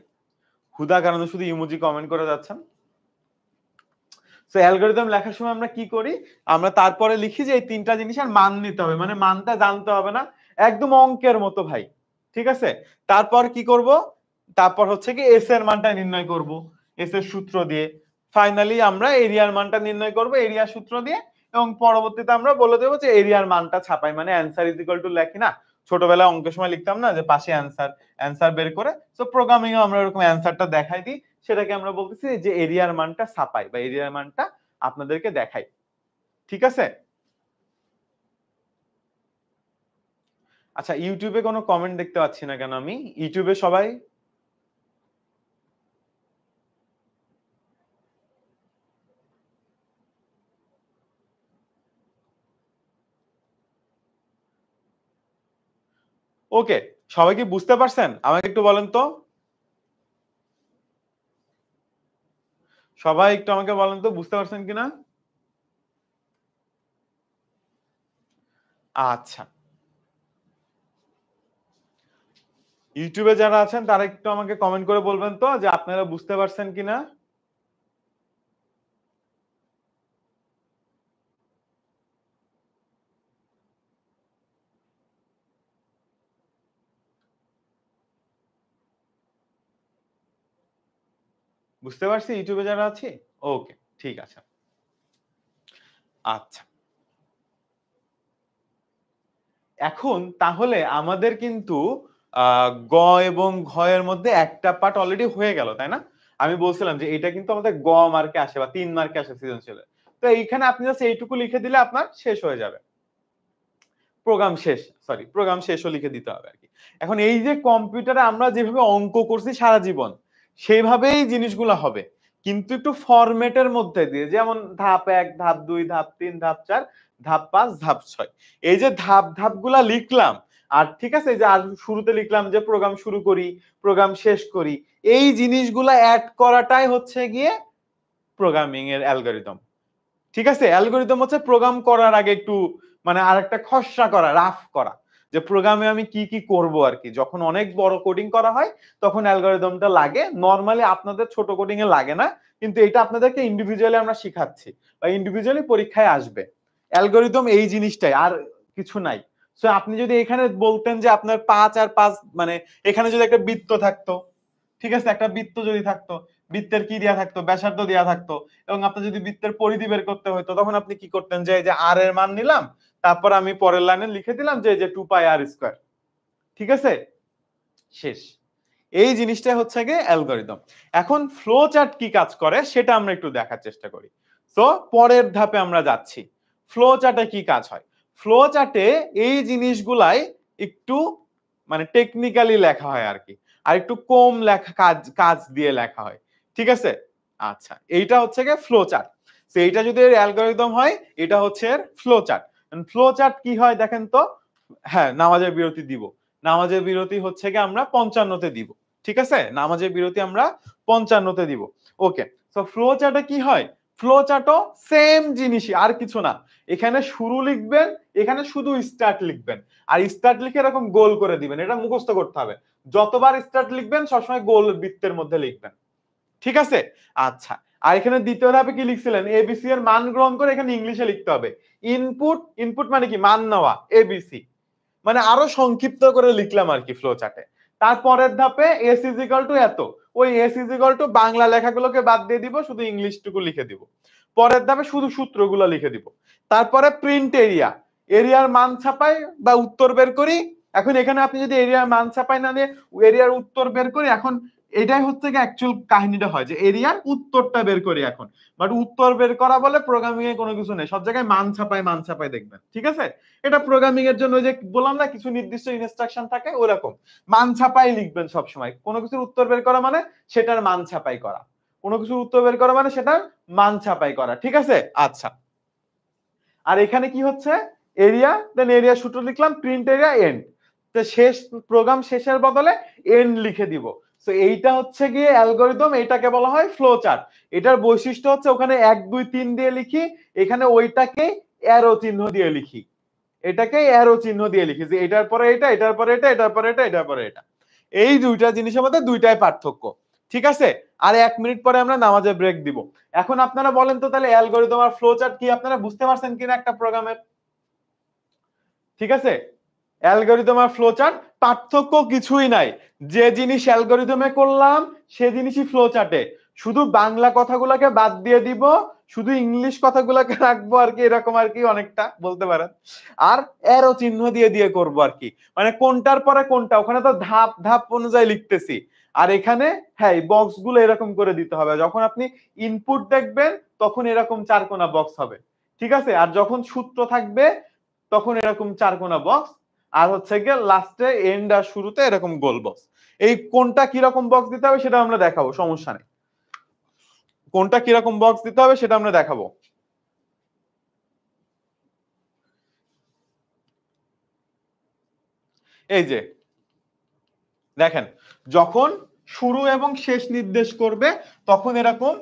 হুদা কারণে শুধু ইমোজি কমেন্ট করে যাচ্ছেন। সো অ্যালগরিদম লেখার সময় আমরা কি করি, আমরা তারপরে লিখি যে এই তিনটা জিনিসের মান নিতে হবে, মানে মানটা জানতে হবে না, একদম অঙ্কের মতো ভাই। ঠিক আছে, তারপর কি করব, তারপর হচ্ছে কি এস এর মানটা নির্ণয় করব এস এর সূত্র দিয়ে, ফাইনালি আমরা এরিয়ার মানটা নির্ণয় করব এরিয়া সূত্র দিয়ে, এবং পরবর্তীতে আমরা বলে দেবো যে এরিয়ার মানটা ছাপাই, মানে অ্যান্সার ইজ ইকুয়াল টু লেখি না, ছোটবেলায় অঙ্কের সময় লিখতাম না যে পাশে অ্যান্সার বের করে, সো প্রোগ্রামিং এ আমরা এরকম অ্যান্সারটা দেখাই দিই, সেটাকে আমরা বলতেছি যে এরিয়ার মানটা ছাপাই বা এরিয়ার মানটা আপনাদেরকে দেখাই। ঠিক আছে, আচ্ছা ইউটিউবে কোনো কমেন্ট দেখতে পাচ্ছি না কেন, আমি ইউটিউবে সবাই ওকে, সবাই কি বুঝতে পারছেন, আমাকে একটু বলেন তো, সবাই একটু আমাকে বলেন তো বুঝতে পারছেন কিনা। আচ্ছা, ইউটিউবে যারা আছেন তারা একটু আমাকে কমেন্ট করে বলবেন তো যে আপনারা বুঝতে পারছেন কিনা। বুঝতে পারছি ইউটিউবে যারা আছি? ওকে, ঠিক আছে। আচ্ছা। এখন তাহলে আমাদের কিন্তু আ গ এবং ঘ এর মধ্যে একটা পার্ট অলরেডি হয়ে গেল, তাই না? আমি বলছিলাম যে এটা কিন্তু আমাদের গ মার্কে আসে বা ৩ মার্কে আসে সৃজনশীলে। তো এইখানে আপনি জাস্ট এইটুকু লিখে দিলে আপনার শেষ হয়ে যাবে। প্রোগ্রাম শেষ, সরি প্রোগ্রাম শেষও লিখে দিতে হবে আরকি। এখন এই যে কম্পিউটারে আমরা যেভাবে অঙ্ক করছি সারা জীবন, সেইভাবেই জিনিসগুলা হবে। কিন্তু একটু ফরমেটের মধ্যে দিয়ে, যেমন ধাপ ১, ধাপ ২, ধাপ ৩, ধাপ ৪, ধাপ ৫, ধাপ ৬। এই যে ধাপগুলা লিখলাম, আর ঠিক আছে? এই যে আর শুরুতে লিখলাম যে প্রোগ্রাম শুরু করি, প্রোগ্রাম শেষ করি। এই জিনিসগুলা এড করাটাই হচ্ছে গিয়ে প্রোগ্রামিং এর অ্যালগরিদম। ঠিক আছে? অ্যালগরিদম হচ্ছে প্রোগ্রাম করার আগে একটু মানে আরেকটা খসড়া করা, রাফ করা। যে প্রোগ্রামে আমি কি করব আরকি। যখন অনেক বড় কোডিং করা হয় তখন অ্যালগরিদমটা লাগে। নরমালি আপনাদের ছোট কোডিং এ লাগে না। কিন্তু এটা আপনাদেরকে ইন্ডিভিজুয়ালি আমরা শিখাচ্ছি বা ইন্ডিভিজুয়ালি পরীক্ষায় আসবে। অ্যালগরিদম এই জিনিসটাই, আর কিছু নাই। সো আপনি যদি এখানে বলতেন যে আপনার ৫ আর ৫ মানে এখানে যদি একটা বৃত্ত থাকতো, ঠিক আছে? একটা বৃত্ত যদি থাকতো, বৃত্তের কি দেয়া থাকতো? ব্যাসার্ধ দেয়া থাকতো এবং আপনার যদি বৃত্তের পরিধি বের করতে হতো তখন আপনি কি করতেন? যে এই যে r এর মান নিলাম, তারপর আমি পরের লাইনে লিখে দিলাম যে এই যে 2 পাই r স্কয়ার। ঠিক আছে? শেষ। এই জিনিসটাই হচ্ছে গিয়ে অ্যালগরিদম। এখন ফ্লো চার্ট কি কাজ করে সেটা আমরা একটু দেখার চেষ্টা করি। সো পরের ধাপে আমরা যাচ্ছি। ফ্লো চার্টে কি কাজ হয়? ফ্লো চার্টে এই জিনিসগুলাই একটু মানে টেকনিক্যালি লেখা হয় আরকি। আর একটু কম লেখা কাজ দিয়ে লেখা হয়। ঠিক আছে? আচ্ছা, এইটা হচ্ছে গিয়ে ফ্লো চার্ট। সো এইটা যদি এর অ্যালগরিদম হয়, এটা হচ্ছে এর ফ্লো চার্ট। ফ্লো চার্ট কি হয় দেখেন তো? হ্যাঁ, নামাজের বিরতি দিব। নামাজের বিরতি হচ্ছে গিয়ে আমরা ৫৫ তে দিব। ঠিক আছে? নামাজের বিরতি আমরা ৫৫ তে দিব। ওকে। সো ফ্লো চার্টে কি হয়? ফ্লো চার্টও সেম জিনিসই, আর কিছু না। এখানে শুরু লিখবেন, এখানে শুধু স্টার্ট লিখবেন। আর স্টার্ট লিখে এরকম গোল করে দিবেন। এটা মুখস্থ করতে হবে। যতবার স্টার্ট লিখবেন সবসময় গোল বৃত্তের মধ্যে লিখবেন। ঠিক আছে? আচ্ছা। আর এখানে দ্বিতীয় ধাপে কি লিখছিলেন? এবিসি এর মান গ্রহণ করে এখানে ইংলিশে লিখতে হবে। ইনপুট মানে কি? মান নেওয়া, এবিসি। মানে আরো সংক্ষিপ্ত করে লিখলাম আরকি ফ্লো চার্টে। তারপরের ধাপে এস ইজ ইকুয়াল টু এত। ওই S is equal to Bangla লেখাগুলোকে বাদ দিয়ে দিব, শুধু ইংলিশটুকু লিখে দিব। পরের ধাপে শুধু সূত্রগুলো লিখে দিব। তারপরে প্রিন্ট এরিয়া, এরিয়ার মান ছাপাই বা উত্তর বের করি। এখন এখানে আপনি যদি এরিয়ার মান ছাপাই না নিয়ে এরিয়ার উত্তর বের করি, এখন এটাই হচ্ছে কি অ্যাকচুয়াল কাহিনীটা হয় যে এরিয়ার উত্তরটা বের করি এখন। বাট উত্তর বের করা বলে প্রোগ্রামিং এ কোনো কিছু নেই, সব জায়গায় মান ছাপাই দেখবেন। ঠিক আছে? এটা প্রোগ্রামিং এর জন্য ওই যে বললাম না কিছু নির্দিষ্ট ইনস্ট্রাকশন থাকে ওরকম। মান ছাপাই লিখবেন সব সময়। কোনো কিছুর উত্তর বের করা মানে সেটার মান ছাপাই করা। কোনো কিছুর উত্তর বের করা মানে সেটার মান ছাপাই করা। ঠিক আছে? আচ্ছা। আর এখানে কি হচ্ছে? এরিয়া, দেন এরিয়া সূত্র লিখলাম, প্রিন্ট এরিয়া এন্ড। তো শেষ প্রোগ্রাম শেষের বদলে এন্ড লিখে দিব। সো এইটা হচ্ছে গিয়ে অ্যালগরিদম, এইটাকে বলা হয় ফ্লো চার্ট। এটার বৈশিষ্ট্য হচ্ছে ওখানে ১ ২ ৩ দিয়ে লিখি, এখানে ওইটাকে অ্যারো চিহ্ন দিয়ে লিখি। এটাকে অ্যারো চিহ্ন দিয়ে লিখি যে এটার পরে এটা, এটার পরে এটা, এটার পরে এটা, এটার পরে এটা। এই দুইটা জিনিসের মধ্যে দুইটাই পার্থক্য। ঠিক আছে? আর ১ মিনিট পরে আমরা নামাজের ব্রেক দিব। এখন আপনারা বলেন তো তাহলে অ্যালগরিদম আর ফ্লো চার্ট কি আপনারা বুঝতে পারছেন কিনা একটা প্রোগ্রামের? ঠিক আছে? অ্যালগরিদম আর ফ্লো চার্ট পার্থক্য কিছুই নাই। যে জিনিস অ্যালগরিদমে করলাম সে জিনিসই ফ্লো চার্টে। শুধু বাংলা কথাগুলোকে বাদ দিয়ে দিব, শুধু ইংলিশ কথাগুলোকে রাখবো আরকি, এরকম আরকি অনেকটা বলতে পারেন। আর অ্যারো চিহ্ন দিয়ে করব আরকি। মানে কোনটার পরে কোনটা, ওখানে তো ধাপ অনুযায়ী লিখতেছি। আর এখানে হ্যাঁ, এই বক্স গুলো এরকম করে দিতে হবে। যখন আপনি ইনপুট দেখবেন তখন এরকম ৪ কোনা বক্স হবে। ঠিক আছে? আর যখন সূত্র থাকবে তখন এরকম ৪ কোনা বক্স, আর হচ্ছে গিয়ে লাস্টে এন্ড আর শুরুতে এরকম গোল বক্স। এই কোনটা কিরকম বক্স দিতে হবে সেটা আমরা দেখাবো, সমস্যা নেই। কোনটা কিরকম বক্স দিতে হবে সেটা আমরা দেখাবো। এই যে দেখেন, যখন শুরু এবং শেষ নির্দেশ করবে তখন এরকম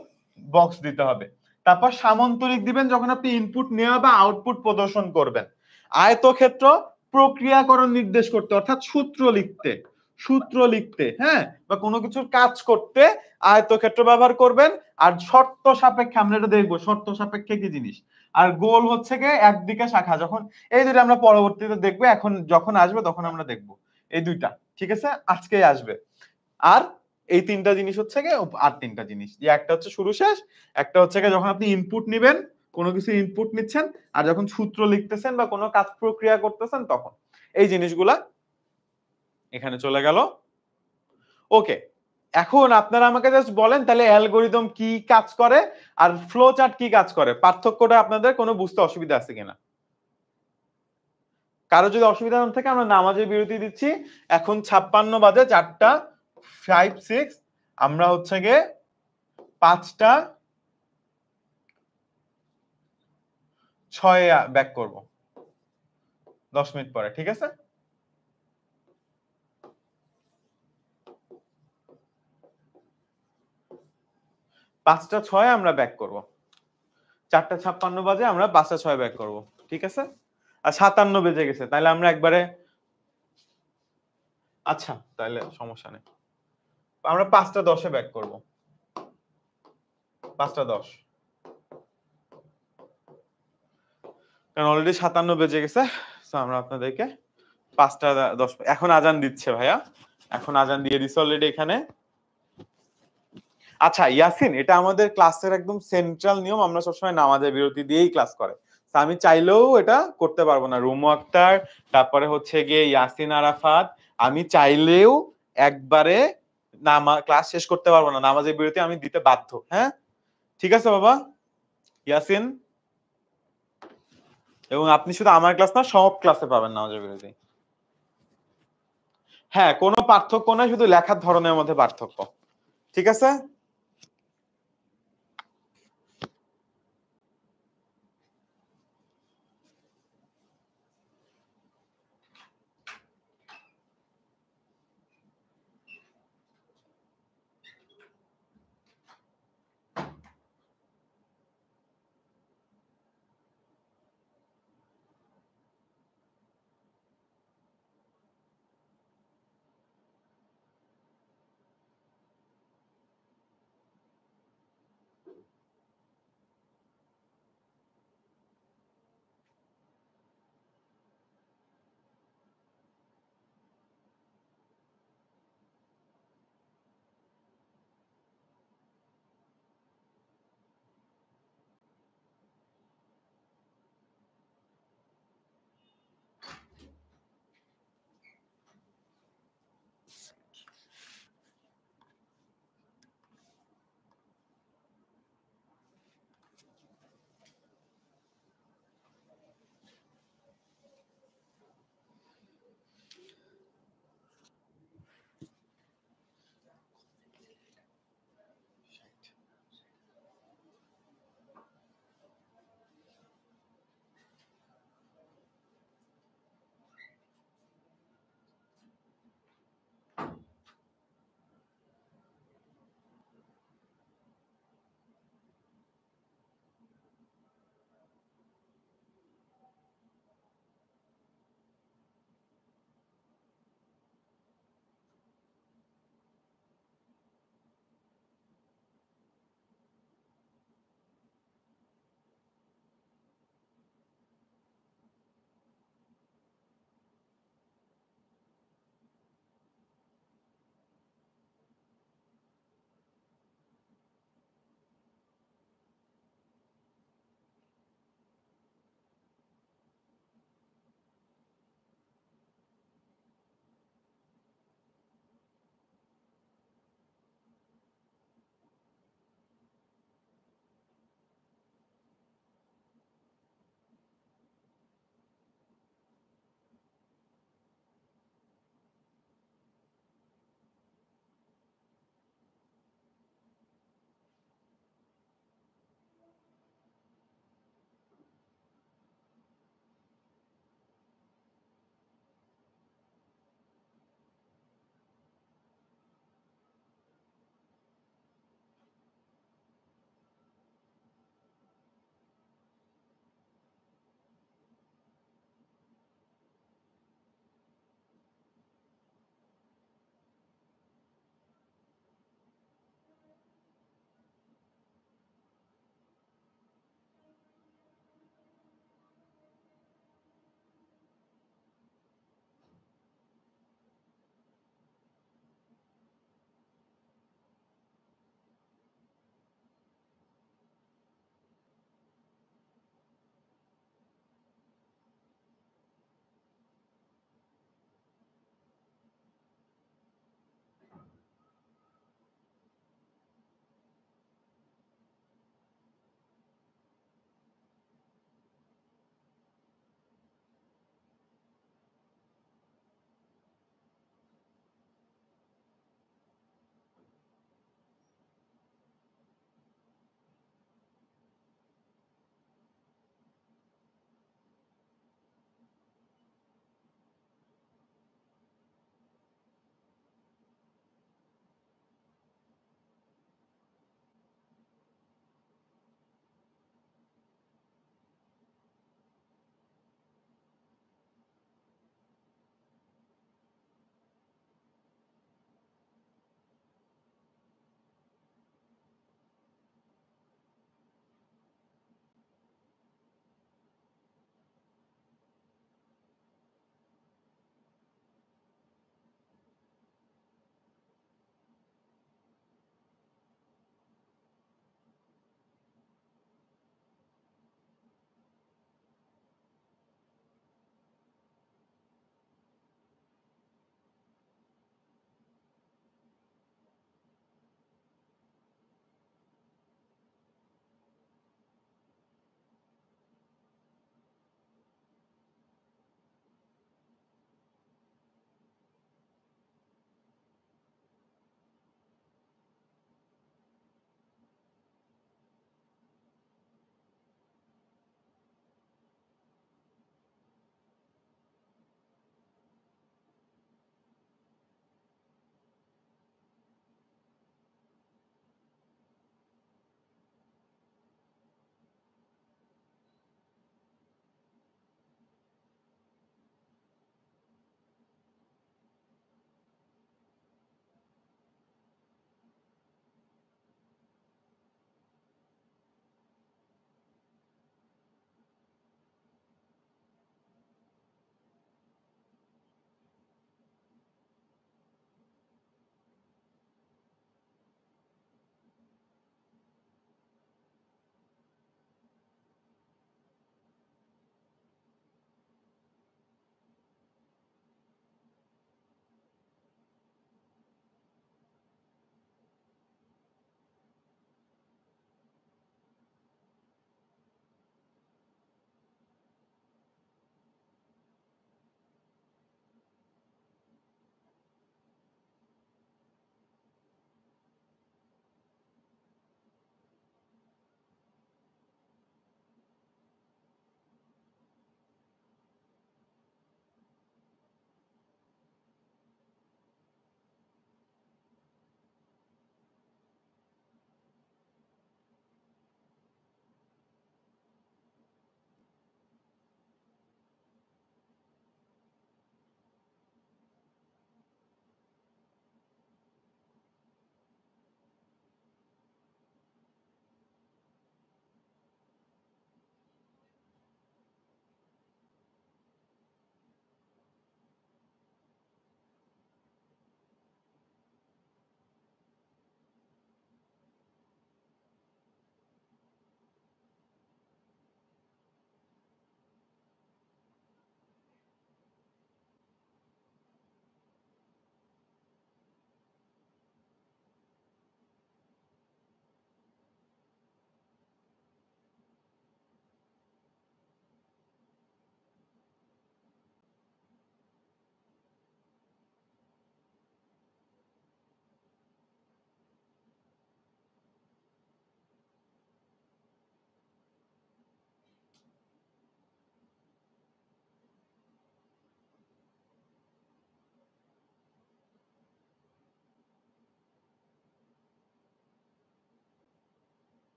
বক্স দিতে হবে। তারপর সামান্তরিক দিবেন যখন আপনি ইনপুট নেওয়া বা আউটপুট প্রদর্শন করবেন। আয়তক্ষেত্র প্রক্রিয়াকরণ নির্দেশ করতে, অর্থাৎ সূত্র লিখতে, হ্যাঁ, বা কোনো কিছুর কাজ করতে আয়তক্ষেত্র ব্যবহার করবেন। আর শর্ত সাপেক্ষে আমরা এটা দেখবো, শর্ত সাপেক্ষে কি জিনিস। আর গোল হচ্ছে গিয়ে একদিকে শাখা, যখন এই দুটো আমরা পরবর্তীতে দেখবো, এখন যখন আসবে তখন আমরা দেখবো এই দুইটা, ঠিক আছে, আজকেই আসবে। আর এই তিনটা জিনিস হচ্ছে গিয়ে, আর তিনটা জিনিস, যে একটা হচ্ছে শুরু শেষ, একটা হচ্ছে গিয়ে যখন আপনি ইনপুট নিবেন, কোনো কিছু ইনপুট নিচ্ছেন, আর যখন সূত্র লিখতেছেন বা কোনো কাজ প্রক্রিয়া করতেছেন তখন। এই জিনিসগুলা এখানে চলে গেল। ওকে, এখন আপনারা আমাকে জাস্ট বলেন তাহলে অ্যালগরিদম কি কাজ করে আর ফ্লো চার্ট কি কাজ করে, পার্থক্যটা আপনাদের কোনো বুঝতে অসুবিধা আছে কিনা? কারো যদি অসুবিধা না থাকে আমরা নামাজের বিরতি দিচ্ছি। এখন 56 বাজে, 4টা 5 6, আমরা হচ্ছে গিয়ে 5টা 6 ব্যাক করব 10 মিনিট পরে, ঠিক আছে? পাঁচটা 6 আমরা ব্যাক করব, 4:56 বাজে আমরা 5টা 6 ব্যাক করব, ঠিক আছে? আর 57 বেজে গেছে, তাহলে আমরা একবারে, আচ্ছা তাহলে সমস্যা নেই, আমরা 5টা 10 ব্যাক করব, 5টা 10, কারণ অলরেডি 57 বেজে গেছে। সো আমরা আপনাদেরকে 5টা 10, এখন আজান দিচ্ছে ভাইয়া, এখন আজান দিয়ে দিচ্ছে অলরেডি এখানে। আচ্ছা ইয়াসিন, এটা আমাদের ক্লাসের একদম সেন্ট্রাল নিয়ম, আমরা সবসময় নামাজের বিরতি দিয়েই ক্লাস করে। আমি চাইলেও এটা করতে পারবো না, রুমু আক্তার, তারপরে হচ্ছে গিয়ে ইয়াসিন আরাফাত, আমি চাইলেও একবারে ক্লাস শেষ করতে পারবো না, নামাজের বিরতি আমি দিতে বাধ্য। হ্যাঁ ঠিক আছে বাবা ইয়াসিন, এবং আপনি শুধু আমার ক্লাস না সব ক্লাসে পাবেন নামাজের বিরতি। হ্যাঁ, কোনো পার্থক্য নয়, শুধু লেখার ধরনের মধ্যে পার্থক্য, ঠিক আছে?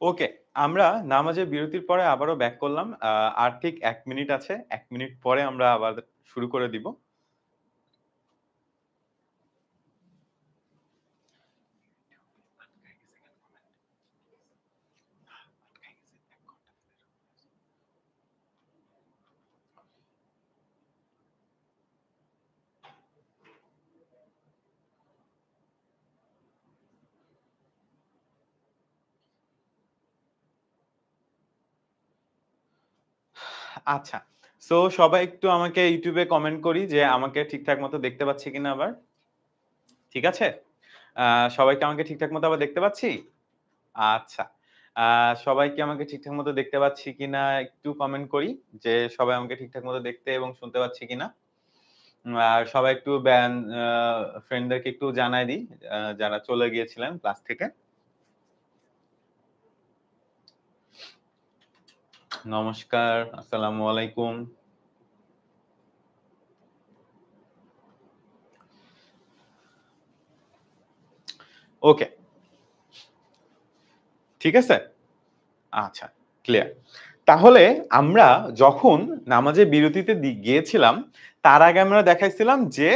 ওকে, আমরা নামাজের বিরতির পরে আবারও ব্যাক করলাম। আর ঠিক ১ মিনিট আছে। ১ মিনিট পরে আমরা আবার শুরু করে দিব। আচ্ছা। সো সবাই একটু আমাকে YouTube এ কমেন্ট করি যে আমাকে ঠিকঠাক মতো দেখতে পাচ্ছি কিনা আবার। ঠিক আছে? আ সবাই কি আমাকে ঠিকঠাক মতো আবার দেখতে পাচ্ছি? আচ্ছা। আ সবাই কি আমাকে ঠিকঠাক মতো দেখতে পাচ্ছি কিনা একটু কমেন্ট করি যে সবাই আমাকে ঠিকঠাক মতো দেখতে এবং শুনতে পাচ্ছি কিনা? আর সবাই একটু আ ফ্রেন্ডদেরকে একটু জানায় দিই যারা চলে গিয়েছিলেন ক্লাস থেকে। নমস্কার, আসসালামু আলাইকুম। ওকে, ঠিক আছে? আচ্ছা, ক্লিয়ার। তাহলে আমরা যখন নামাজের বিরতিতে গিয়েছিলাম, তার আগে আমরা দেখাইছিলাম যে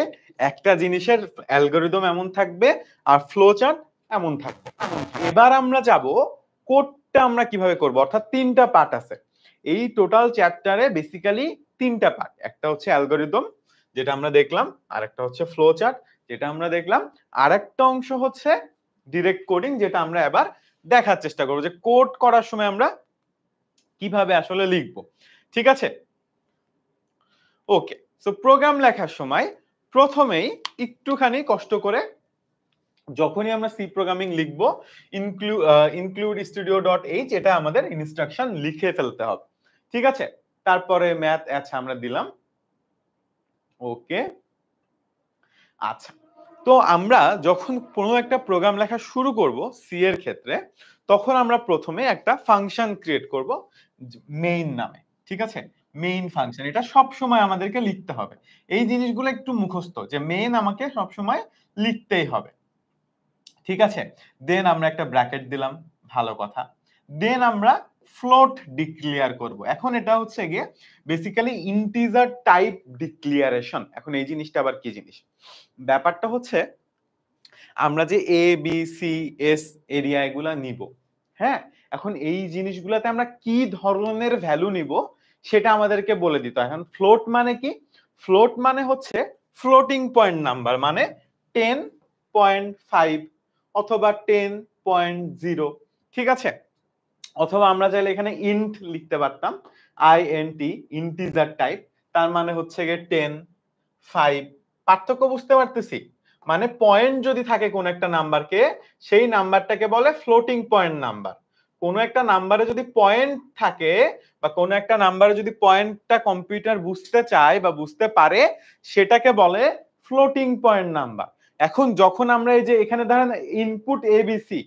একটা জিনিসের অ্যালগরিদম এমন থাকবে আর ফ্লো চার্ট এমন থাকবে। এবার আমরা যাব কোডটা আমরা কিভাবে করব? অর্থাৎ ৩ টা পার্ট আছে। এই টোটাল চ্যাপ্টারে বেসিক্যালি ৩ টা পার্ট। একটা হচ্ছে অ্যালগরিদম যেটা আমরা দেখলাম, আরেকটা হচ্ছে ফ্লো চার্ট যেটা আমরা দেখলাম, আরেকটা অংশ হচ্ছে ডিরেক্ট কোডিং যেটা আমরা এবার দেখার চেষ্টা করব যে কোড করার সময় আমরা কিভাবে আসলে লিখব। ঠিক আছে? ওকে। সো প্রোগ্রাম লেখার সময় প্রথমেই একটুখানি কষ্ট করে যখনই আমরা সি প্রোগ্রামিং লিখব include studio.h এটা আমাদের ইনস্ট্রাকশন লিখে ফেলতে হবে। ঠিক আছে? তারপরে ম্যাথ আচ্ছা আমরা দিলাম। ওকে। আচ্ছা। তো আমরা যখন কোনো একটা প্রোগ্রাম লেখা শুরু করব সি এর ক্ষেত্রে, তখন আমরা ১ম এ একটা ফাংশন ক্রিয়েট করব মেইন নামে। ঠিক আছে? Main function. এটা সবসময় আমাদেরকে লিখতে হবে। এই জিনিসগুলো একটু মুখস্থ যে মেইন আমাকে সবসময় লিখতেই হবে। ঠিক আছে? দেন আমরা একটা ব্র্যাকেট দিলাম, ভালো কথা। দেন আমরা ফ্লোট ডিক্লেয়ার করব। এখন এটা হচ্ছে গিয়ে বেসিক্যালি ইন্টিজার টাইপ ডিক্লিয়ারেশন। এখন এই জিনিসটা আবার কি জিনিস? ব্যাপারটা হচ্ছে আমরা যে এ, বি, সি, এস এরিয়া এগুলা নিব। হ্যাঁ? এখন এই জিনিসগুলাতে আমরা কি ধরনের ভ্যালু নিব সেটা আমাদেরকে বলে দিতে হয়। এখন ফ্লোট মানে কি? ফ্লোট মানে হচ্ছে ফ্লোটিং পয়েন্ট নাম্বার মানে 10.5 অথবা 10.0 ঠিক আছে? অথবা আমরা চাইলে এখানে ইন্ট লিখতে পারতাম। আইএনটি ইন্টিজার টাইপ তার মানে হচ্ছে গিয়ে 10, 5 পার্থক্য বুঝতে পারতেছি? মানে পয়েন্ট যদি থাকে কোন একটা নাম্বারকে সেই নাম্বারটাকে বলে ফ্লোটিং পয়েন্ট নাম্বার। কোন একটা নাম্বারে যদি পয়েন্ট থাকে বা কোন একটা নাম্বারে যদি পয়েন্টটা কম্পিউটার বুঝতে চায় বা বুঝতে পারে সেটাকে বলে ফ্লোটিং পয়েন্ট নাম্বার। এখন যখন আমরা এই যে এখানে ধরেন ইনপুট এবিসি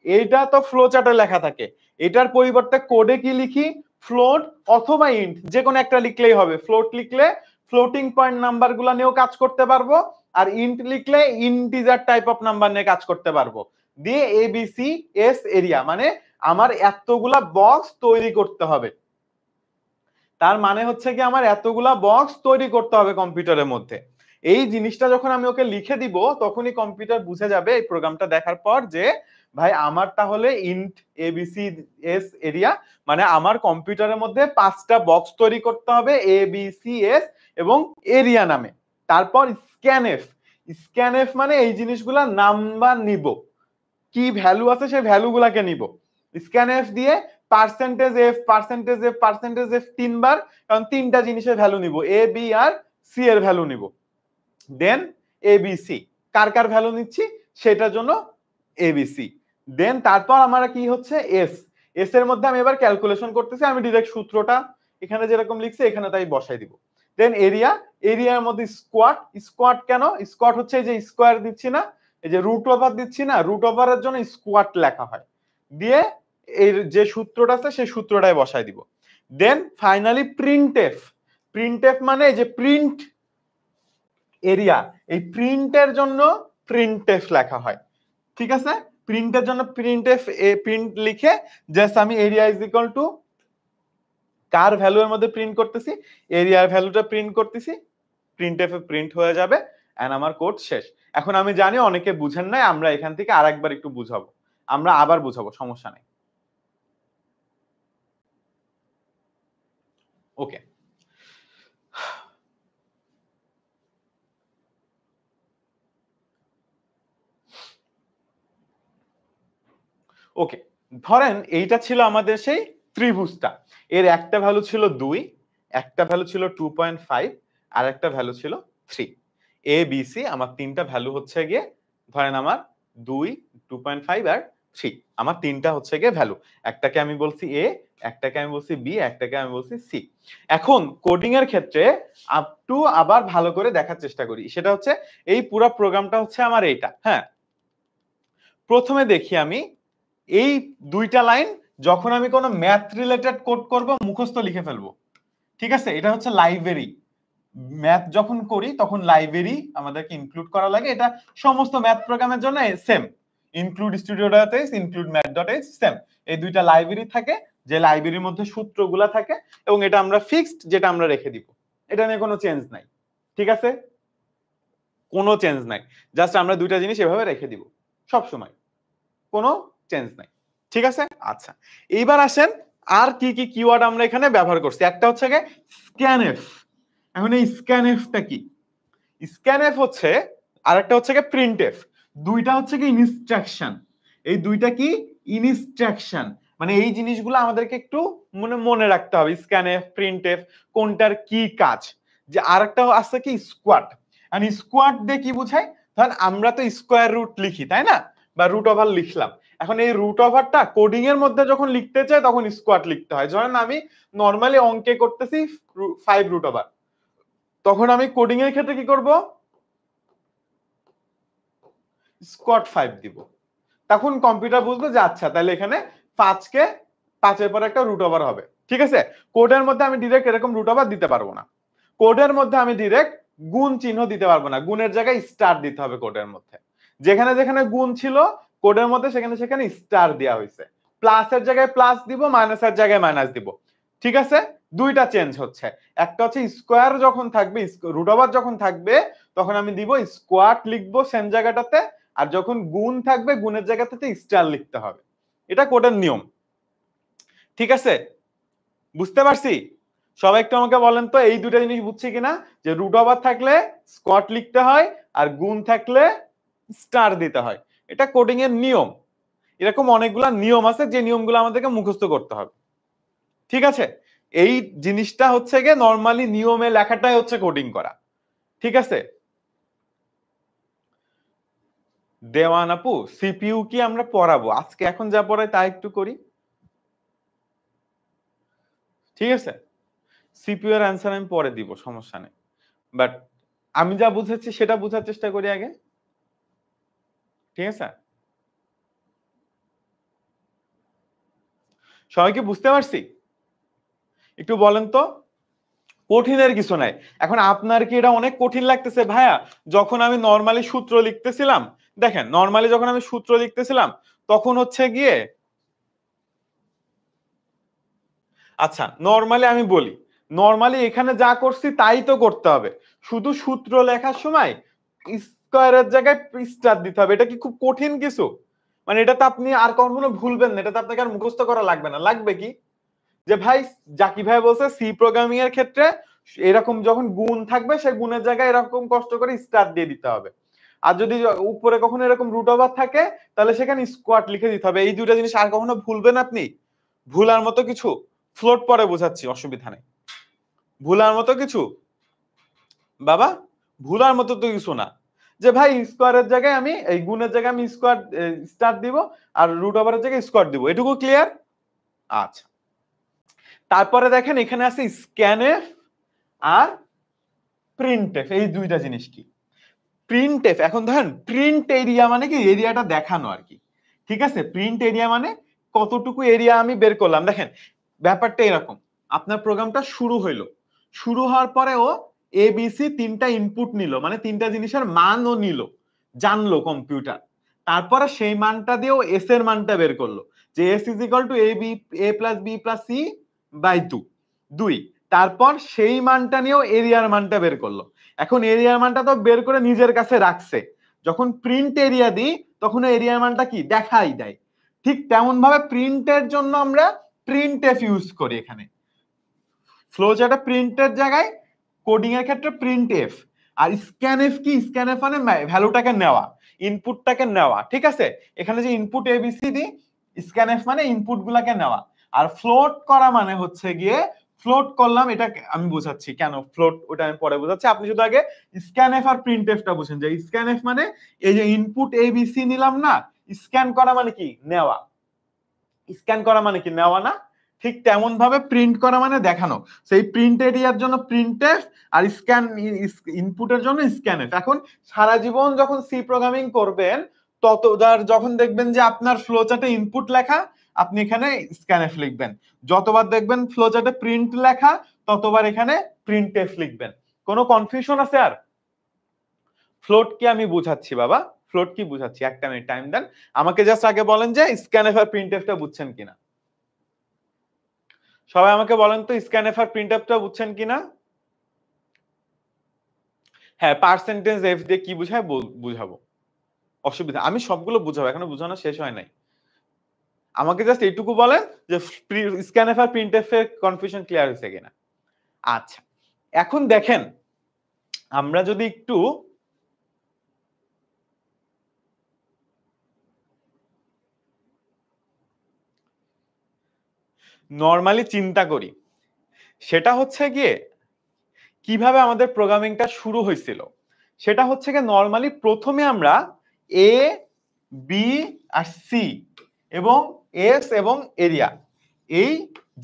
এইটা তো ফ্লো চার্টে লেখা থাকে। এটার পরিবর্তে কোডে কি লিখি? ফ্লোট অথবা ইন্ট যে কোনো একটা লিখলেই হবে। ফ্লোট লিখলে ফ্লোটিং পয়েন্ট নাম্বার গুলা নিয়েও কাজ করতে পারবো আর ইন্ট লিখলে ইন্টিজার টাইপ অফ নাম্বার নিয়ে কাজ করতে পারবো। দিয়ে এবিসি এস এরিয়া মানে আমার এতগুলা বক্স তৈরি করতে হবে। তার মানে হচ্ছে কি আমার এতগুলা বক্স তৈরি করতে হবে কম্পিউটারের মধ্যে। এই জিনিসটা যখন আমি ওকে লিখে দিব তখনই কম্পিউটার বুঝে যাবে এই প্রোগ্রামটা দেখার পর যে ভাই আমার তাহলে ইন্ট এবিসি এস এরিয়া মানে আমার কম্পিউটারের মধ্যে 5টা বক্স তৈরি করতে হবে এ বি সি এস এবং এরিয়া নামে। তারপর স্ক্যানএফ স্ক্যানএফ মানে এই জিনিসগুলা নাম্বার নিব কি ভ্যালু আছে সেই ভ্যালুগুলাকে নিব স্ক্যানএফ দিয়ে percentage F percentage F percentage F তিনবার কারণ তিনটা জিনিসের ভ্যালু নিব এ বি আর সি এর ভ্যালু নিব দেন এবিসি কার কার ভ্যালু নিচ্ছি সেটার জন্য এবিসি দেন তারপর আমার কি হচ্ছে এস এস এর মধ্যে আমি এবার ক্যালকুলেশন করতেছি আমি ডাইরেক্ট সূত্রটা এখানে যেরকম লিখছি এখানে তাই বসাই দিব দেন এরিয়া এরিয়ার মধ্যে স্কোয়াড স্কোয়াড কেন স্কোয়াড হচ্ছে এই যে স্কোয়ার দিচ্ছি না এই যে রুট ওভার দিচ্ছি না রুট ওভারের জন্য স্কোয়াড লেখা হয় দিয়ে এর যে সূত্রটা আছে সেই সূত্রটাই বসাই দিব দেন ফাইনালি প্রিন্টএফ প্রিন্টএফ মানে এই যে প্রিন্ট এরিয়া এই প্রিন্টের জন্য প্রিন্টএফ লেখা হয় ঠিক আছে প্রিন্টের জন্য প্রিন্টএফ প্রিন্ট লিখে জাস্ট আমি area is equal two car value এর মধ্যে প্রিন্ট করতেছি, এরিয়ার ভ্যালুটা প্রিন্ট করতেছি, প্রিন্টএফ এ প্রিন্ট হয়ে যাবে এন্ড আমার কোড শেষ। এখন আমি জানি অনেকে বুঝেন নাই, আমরা এখান থেকে আরেকবার একটু বুঝাবো, আমরা আবার বুঝাবো, সমস্যা নেই। ওকে, ওকে ধরেন এইটা ছিল আমাদের সেই ত্রিভুজটা, এর একটা ভ্যালু ছিল 2, একটা ভ্যালু ছিল 2.5 আর একটা ভ্যালু ছিল 3। এ বি সি আমার তিনটা ভ্যালু হচ্ছে গিয়ে, ধরেন আমার 2, 2.5 আর 3, আমার তিনটা হচ্ছে গিয়ে ভ্যালু। একটাকে আমি বলছি এ, একটাকে আমি বলছি বি, একটাকে আমি বলছি সি। এখন কোডিং এর ক্ষেত্রে আপ টু আবার ভালো করে দেখার চেষ্টা করি, সেটা হচ্ছে এই পুরো প্রোগ্রামটা হচ্ছে আমার এইটা। হ্যাঁ, প্রথমে দেখি আমি এই দুইটা লাইন, যখন আমি কোনো ম্যাথ রিলেটেড কোড করব মুখস্থ লিখে ফেলবো, ঠিক আছে? এটা হচ্ছে লাইব্রেরি, ম্যাথ যখন করি তখন লাইব্রেরি আমাদেরকে ইনক্লুড করা লাগে, এটা সমস্ত ম্যাথ প্রোগ্রামের জন্য সেম, ইনক্লুড স্টুডিও.h, ইনক্লুড ম্যাথ.h সেম, এই দুইটা লাইব্রেরি থাকে, যে লাইব্রেরির মধ্যে সূত্রগুলা থাকে, এবং এটা আমরা ফিক্সড, যেটা আমরা রেখে দিব, এটা নিয়ে কোনো চেঞ্জ নাই, ঠিক আছে? কোনো চেঞ্জ নাই, জাস্ট আমরা দুইটা জিনিস এভাবে রেখে দিব সব সময়, কোনো চেঞ্জ নাই, ঠিক আছে? আচ্ছা, এইবার আসেন আর কি কি কিওয়ার্ড আমরা এখানে ব্যবহার করছি। একটা হচ্ছে গিয়ে স্ক্যানএফ। এখন এই স্ক্যানএফটা কি? স্ক্যানএফ হচ্ছে, আরেকটা হচ্ছে গিয়ে প্রিন্টএফ, দুইটা হচ্ছে কি ইনস্ট্রাকশন। এই দুইটা কি ইনস্ট্রাকশন, মানে এই জিনিসগুলো আমাদেরকে একটু মনে রাখতে হবে, স্ক্যানএফ প্রিন্টএফ কোনটার কি কাজ। যে আরেকটা আছে কি স্কোয়াড, আর স্কোয়াড দিয়ে কি বোঝায়, ধরেন আমরা তো স্কোয়ার রুট লিখি তাই না, বা রুট ওভার লিখলাম, এখন এই রুট ওভারটা কোডিং এর মধ্যে যখন লিখতে চাই তখন স্কোয়াড লিখতে হয়। ধরেন আমি নরমালি অঙ্কে করতেছি 5 রুট ওভার, তখন আমি কোডিং এর ক্ষেত্রে কি করব, স্কোয়াড 5 দিব, তখন কম্পিউটার বুঝবে যে আচ্ছা তাহলে এখানে 5 কে 5 এর পর একটা রুট ওভার হবে, ঠিক আছে? কোডের মধ্যে আমি ডিরেক্ট এরকম রুট ওভার দিতে পারবো না, কোডের মধ্যে আমি ডিরেক্ট গুণ চিহ্ন দিতে পারবো না, গুণের জায়গায় স্টার দিতে হবে কোডের মধ্যে, যেখানে যেখানে গুণ ছিল কোডের মধ্যে সেখানে সেখানে স্টার দেওয়া হয়েছে, প্লাসের জায়গায় প্লাস দিব, মাইনাসের জায়গায় মাইনাস দিব, ঠিক আছে? দুইটা চেঞ্জ হচ্ছে, একটা হচ্ছে স্কোয়ার যখন থাকবে, রুট ওভার যখন থাকবে তখন আমি দিব স্কোয়াড লিখবো সেম জায়গাটাতে, আর যখন গুণ থাকবে গুণের জায়গাতে স্টার লিখতে হবে, এটা কোডের নিয়ম, ঠিক আছে? বুঝতে পারছি? সবাই একটু আমাকে বলেন তো এই দুটো জিনিস বুঝছি কিনা, যে রুট ওভার থাকলে স্কোয়াড লিখতে হয় আর গুণ থাকলে স্টার দিতে হয়, এটা কোডিং এর নিয়ম। এরকম অনেকগুলা নিয়ম আছে যে নিয়মগুলো আমাদেরকে মুখস্থ করতে হবে, ঠিক আছে? এই জিনিসটা হচ্ছে গিয়ে নরমালি নিয়মে লেখাটাই হচ্ছে কোডিং করা, ঠিক আছে? দেওয়ান আপু, সিপিইউ কি আমরা পড়াবো আজকে, এখন যা পড়াই তা একটু করি, ঠিক আছে? সিপিইউ এর অ্যান্সার আমি পরে দিব, সমস্যা নেই, বাট আমি যা বুঝেছি সেটা বোঝার চেষ্টা করি আগে, ঠিক আছে? সবাই কি বুঝতে পারছি? একটু বলেন তো, কঠিনের কিছু নাই। এখন আপনার কি এটা অনেক কঠিন লাগতেছে ভাইয়া? যখন আমি নরমালি সূত্র লিখতেছিলাম, দেখেন নরমালি যখন আমি সূত্র লিখতেছিলাম তখন হচ্ছে গিয়ে, আচ্ছা নরমালি আমি বলি, নরমালি এখানে যা করছি তাই তো করতে হবে, শুধু সূত্র লেখার সময় স্কয়ারের জায়গায় স্টার দিতে হবে, এটা কি খুব কঠিন কিছু? মানে এটা তো আপনি আর কখনো ভুলবেন না, এটা তো আপনাকে আর মুখস্থ করা লাগবে না, লাগবে কি? যে ভাই জাকি ভাই বলছে সি প্রোগ্রামিং এর ক্ষেত্রে এরকম যখন গুণ থাকবে সেই গুণের জায়গায় এরকম কষ্ট করে স্টার দিয়ে দিতে হবে, আর যদি উপরে কখনো এরকম রুট ওভার থাকে তাহলে সেখানে স্কোয়াড লিখে দিতে হবে। এই দুইটা জিনিস আর কখনো ভুলবেন আপনি? ভুলার মতো কিছু, ফ্লোট পরে বোঝাচ্ছি, অসুবিধা নেই। ভুলার মতো কিছু বাবা, ভুলার মতো তো কিছু না, যে ভাই স্কোয়ারের জায়গায় আমি এই গুণের জায়গায় আমি স্কোয়াড স্টার দিব আর রুট ওভারের জায়গায় স্কোয়াড দিব, এটুকু ক্লিয়ার? আচ্ছা, তারপরে দেখেন এখানে আছে স্ক্যানএফ আর প্রিন্টএফ, এই দুইটা জিনিস কি? প্রিন্টএফ, এখন ধরেন প্রিন্ট এরিয়া মানে কি, এরিয়াটা দেখানো আর কি, ঠিক আছে? প্রিন্ট এরিয়া মানে কতটুকু এরিয়া আমি বের করলাম। দেখেন ব্যাপারটা এরকম, আপনার প্রোগ্রামটা শুরু হইলো, শুরু হওয়ার পরে ও এবিসি তিনটা ইনপুট নিল, মানে তিনটা জিনিসের মানও নিল, জানলো কম্পিউটার, তারপরে সেই মানটা দিয়েও এস এর মানটা বের করলো, যে S is equal to A plus B plus C by 2। তারপর সেই মানটা নিয়েও এরিয়ার মানটা বের করলো। এখন এরিয়ার মানটা তো বের করে নিজের কাছে রাখছে, যখন প্রিন্ট এরিয়া দিই তখন এরিয়ার মানটা কি দেখাই দেয়। ঠিক তেমন ভাবে প্রিন্টের জন্য আমরা প্রিন্ট এফ ইউজ করি। এখানে ফ্লোচার্টে প্রিন্টের জায়গায় কোডিং এর ক্ষেত্রে প্রিন্ট এফ। আর স্ক্যান এফ কি, স্ক্যান এফ মানে ভ্যালুটাকে নেওয়া, ইনপুটটাকে নেওয়া। ঠিক আছে, এখানে যে ইনপুট এবিসিডি, স্ক্যান এফ মানে ইনপুট গুলাকে নেওয়া। আর ফ্লোট করা মানে হচ্ছে গিয়ে ফ্লোট করলাম, এটা আমি বোঝাচ্ছি কেন ফ্লোট, ওটা আমি পরে বোঝাচ্ছি। আপনি শুধু আগে স্ক্যান এফ আর প্রিন্ট এফটা বুঝেন, যে স্ক্যান এফ মানে এই যে ইনপুট এবিসি নিলাম না, স্ক্যান করা মানে কি নেওয়া, স্ক্যান করা মানে কি নেওয়া না, ঠিক তেমন ভাবে প্রিন্ট করা মানে দেখানো। সেই প্রিন্ট এরিয়ার জন্য প্রিন্টএফ আর স্ক্যান ইনপুটের জন্য স্ক্যানএফ। এখন সারা জীবন যখন সি প্রোগ্রামিং করবেন ততবার যখন দেখবেন যে আপনার ফ্লোচার্টে ইনপুট লেখা, আপনি এখানে স্ক্যানএফ লিখবেন। যতবার দেখবেন ফ্লোচার্টে প্রিন্ট লেখা ততবার এখানে প্রিন্টএফ লিখবেন। কোনো কনফিউশন আছে আর? ফ্লোট কি আমি বুঝাচ্ছি বাবা, ফ্লোট কি বুঝাচ্ছি, একটা মিনিট টাইম দেন আমাকে। জাস্ট আগে বলেন যে স্ক্যানএফ আর প্রিন্টএফটা বুঝছেন কিনা। সবাই আমাকে বলেন তো স্ক্যানএফ আর প্রিন্টএফটা বুঝছেন কিনা। হ্যাঁ, পার্সেন্টেজ এফ দিয়ে কি বুঝায় বুঝাবো, অসুবিধা, আমি সবগুলো বুঝাবো, এখনো বুঝানো শেষ হয় নাই। আমাকে জাস্ট এইটুকু বলেন যে স্ক্যানএফ আর প্রিন্টএফ এর কনফিউশন ক্লিয়ার হয়েছে কিনা। আচ্ছা, এখন দেখেন আমরা যদি একটু নরমালি চিন্তা করি, সেটা হচ্ছে গিয়ে কিভাবে আমাদের প্রোগ্রামিংটা শুরু হয়েছিল। সেটা হচ্ছে গিয়ে নরমালি প্রথমে আমরা এ বি আর সি এবং এস এবং এরিয়া, এই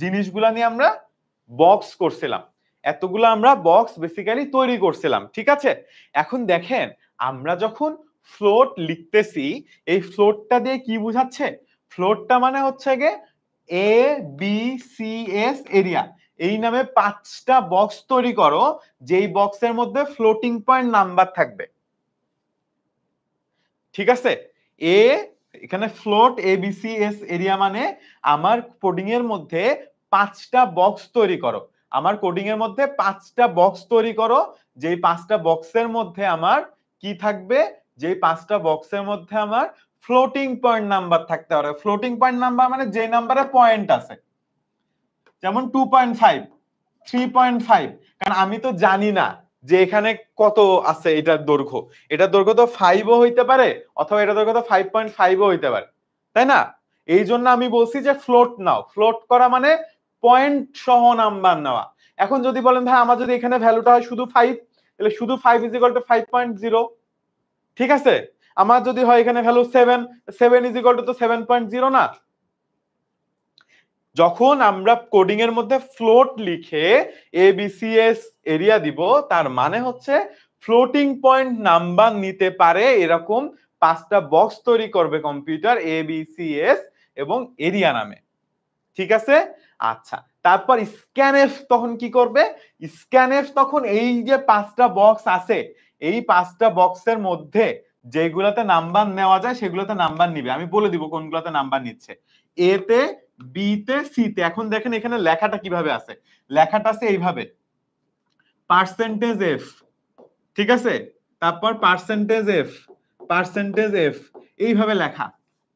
জিনিসগুলা নিয়ে আমরা বক্স করছিলাম, এতগুলো আমরা বক্স বেসিক্যালি তৈরি করছিলাম। ঠিক আছে, এখন দেখেন আমরা যখন ফ্লোট লিখতেছি, এই ফ্লোটটা দিয়ে কি বুঝাচ্ছে, ফ্লোটটা মানে হচ্ছে গিয়ে A B C S area, এই নামে 5টা বক্স তৈরি করো, যেই বক্সের মধ্যে ফ্লোটিং পয়েন্ট নাম্বার থাকবে। ঠিক আছে, এ এখানে float A B C S area মানে আমার কোডিং এর মধ্যে 5টা বক্স তৈরি করো, আমার কোডিং এর মধ্যে 5টা বক্স তৈরি করো, যেই 5টা বক্সের মধ্যে আমার কি থাকবে, যেই 5টা বক্সের মধ্যে আমার ফ্লোটিং পয়েন্ট নাম্বার থাকতে পারে। ফ্লোটিং পয়েন্ট নাম্বার মানে যে নাম্বারে পয়েন্ট আছে, যেমন 2.5, 3.5, কারণ আমি তো জানি না যে এখানে কত আছে, এটার দৈর্ঘ্য, এটার দৈর্ঘ্য তো 5ও হইতে পারে অথবা এটার দৈর্ঘ্য তো 5.5ও হইতে পারে, তাই না? এই জন্য আমি বলছি যে ফ্লোট নাও, ফ্লোট করা মানে পয়েন্ট সহ নাম্বার নেওয়া। এখন যদি বলেন ভাই আমার যদি এখানে ভ্যালুটা হয় শুধু 5, তাহলে শুধু 5 = 5.0। ঠিক আছে, আমার যদি হয় এখানে ভ্যালু 7, 7 = 7.0 না। যখন আমরা কোডিং এর মধ্যে ফ্লোট লিখে এবিসিএস এরিয়া দিব, তার মানে হচ্ছে ফ্লোটিং পয়েন্ট নাম্বার নিতে পারে এরকম 5টা বক্স তৈরি করবে কম্পিউটার এবিসিএস এবং এরিয়া নামে। ঠিক আছে, আচ্ছা, তারপর স্ক্যানএফ তখন কি করবে, স্ক্যানএফ তখন এই যে 5টা বক্স আছে, এই 5টা বক্সের মধ্যে যেগুলাতে নাম্বার নেওয়া যায় সেগুলোতে নাম্বার নিবে। আমি বলে দিব কোনগুলোতে নাম্বার নিচ্ছে, এ তে, বি তে, সি তে। এখন দেখেন এখানে লেখাটা কিভাবে আছে, লেখাটা আছে এইভাবে পার্সেন্টেজ এফ, ঠিক আছে, তারপর পার্সেন্টেজ এফ, পার্সেন্টেজ এফ, এইভাবে লেখা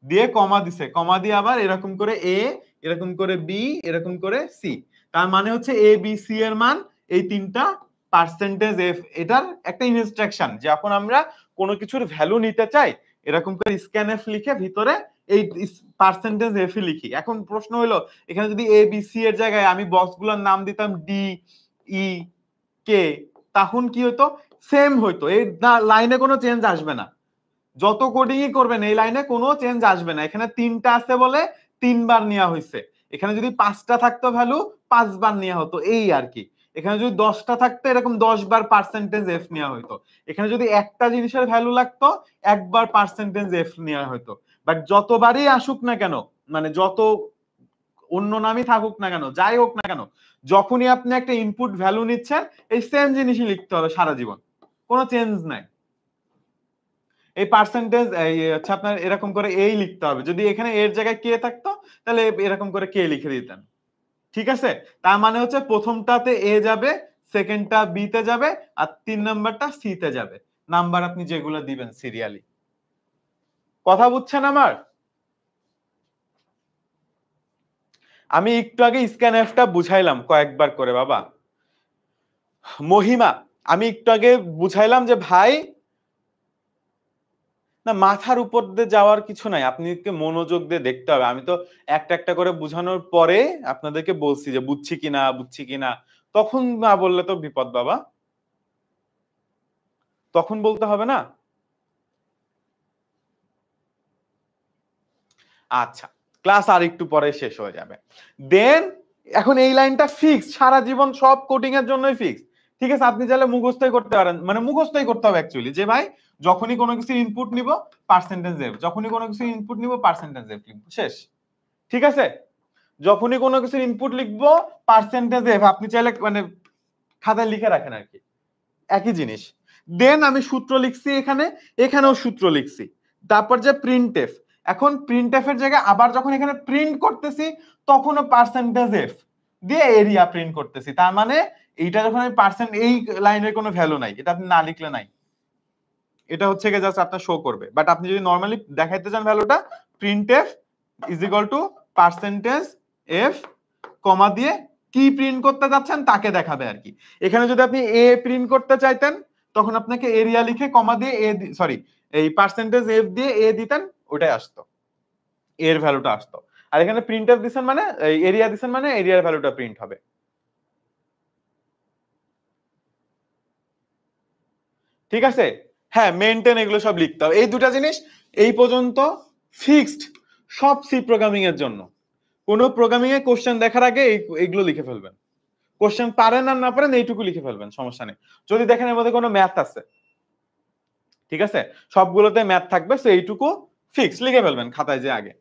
দিয়ে কমা দিছে, কমা দিয়ে আবার এরকম করে এ, এরকম করে বি, এরকম করে সি। তার মানে হচ্ছে এ বি সি এর মান এই 3টা পার্সেন্টেজ এফ। এটার একটা ইনস্ট্রাকশন, যখন আমরা কোনো কিছুর ভ্যালু নিতে চাই এরকম করে স্ক্যানএফ লিখে ভিতরে এই পার্সেন্টেজ এফ লিখি। এখন প্রশ্ন হলো এখানে যদি এ বি সি এর জায়গায় আমি বক্সগুলোর নাম দিতাম ডি ই কে, তখন কি হতো, সেম হইতো, এই লাইনে কোনো চেঞ্জ আসবে না। যত কোডিংই করবেন এই লাইনে কোনো চেঞ্জ আসবে না। এখানে 3টা আছে বলে 3বার নেওয়া হয়েছে, এখানে যদি 5টা থাকতো ভ্যালু 5বার নেওয়া হতো, এই আর কি। এখানে যদি 10টা থাকতো এরকম 10বার পার্সেন্টেজ এফ নেওয়া হইতো। এখানে যদি একটা জিনিসের ভ্যালু লাগতো একবার পার্সেন্টেজ এফ নেওয়া হইতো। বাট যতবারই আসুক না কেন, মানে যত অন্য নামই থাকুক না কেন, যাই হোক না কেন, যখনই আপনি একটা ইনপুট ভ্যালু নিচ্ছেন এই সেম জিনিসই লিখতে হবে সারা জীবন, কোনো চেঞ্জ নাই। এই পার্সেন্টেজ এই হচ্ছে আপনার এরকম করে এই লিখতে হবে। যদি এখানে এর জায়গায় কে থাকতো তাহলে এরকম করে কে লিখে দিতেন। ঠিক আছে? তার মানে হচ্ছে প্রথমটাতে এ যাবে, সেকেন্ডটা বি তে যাবে, আর ৩ নাম্বারটা সি তে যাবে। নাম্বার আপনি যেগুলো দিবেন সিরিয়ালি। কথা বুঝছেন আমার? আমি একটু আগে স্ক্যানএফ টা বুঝাইলাম কয়েকবার করে বাবা। মহিমা, আমি একটু আগে বুঝাইলাম যে ভাই না, মাথার উপর দিয়ে যাওয়ার কিছু নাই, আপনাকে মনোযোগ দিয়ে দেখতে হবে। আমি তো একটা একটা করে বুঝানোর পরে আপনাদেরকে বলছি যে বুঝছি কিনা বুঝছি কিনা। তখন না বললে তো বিপদ বাবা, তখন বলতে হবে না। আচ্ছা, ক্লাস আর একটু পরে শেষ হয়ে যাবে। দেন এখন এই লাইনটা ফিক্স, সারা জীবন সব কোডিং এর জন্যই ফিক্স। ঠিক আছে, আপনি চাইলে মুখস্থই করতে পারেন, মানে মুখস্থই করতে হবে অ্যাকচুয়ালি, যে ভাই যখনই কোনো কিছু ইনপুট নিব পার্সেন্টেজ এফ, যখনই কোনো কিছু ইনপুট নিব পার্সেন্টেজ এফ লিখব, শেষ। ঠিক আছে, যখনই কোনো কিছু ইনপুট লিখবো পার্সেন্টেজ এফ, আপনি চাইলে মানে খাতায় লিখে রাখেন আর কি, একই জিনিস। দেন আমি সূত্র লিখছি এখানে, এখানেও সূত্র লিখছি। তারপর যে প্রিন্ট এফ, এখন প্রিন্ট এফ এর জায়গায় আবার যখন এখানে প্রিন্ট করতেছি তখনও পার্সেন্টেজ এফ দিয়ে এরিয়া প্রিন্ট করতেছি। তার মানে এইটা যখন আমি পার্সেন্ট, এই লাইনের কোনো ভ্যালু নাই, এটা আপনি না লিখলে নাই, এটা হচ্ছে গিয়ে জাস্ট আপনার শো করবে। বাট আপনি যদি নরমালি দেখাইতে চান ভ্যালুটা, print F is equal to percentage F comma দিয়ে কি প্রিন্ট করতে যাচ্ছেন তাকে দেখাবে আর কি। এখানে যদি আপনি এ প্রিন্ট করতে চাইতেন তখন আপনাকে এরিয়া লিখে কমা দিয়ে এ, সরি এই পার্সেন্টেজ এফ দিয়ে এ দিতেন, ওটাই আসতো, এর ভ্যালুটা আসতো। আর এখানে প্রিন্ট এফ দিছেন মানে এরিয়া দিছেন মানে এরিয়ার ভ্যালুটা প্রিন্ট হবে। ঠিক আছে, হ্যাঁ মেইনটেইন এগুলো সব লিখতে হবে। এই দুটা জিনিস এই পর্যন্ত ফিক্সড সব সি প্রোগ্রামিং এর জন্য। কোনো প্রোগ্রামিং এ কোশ্চেন দেখার আগে এইগুলো লিখে ফেলবেন। কোশ্চেন পারেন আর না পারেন এইটুকু লিখে ফেলবেন, সমস্যা নেই। যদি দেখেন এর মধ্যে কোনো ম্যাথ আছে, ঠিক আছে, সবগুলোতে ম্যাথ থাকবে, সো এইটুকু ফিক্স লিখে ফেলবেন খাতায় যে আগে।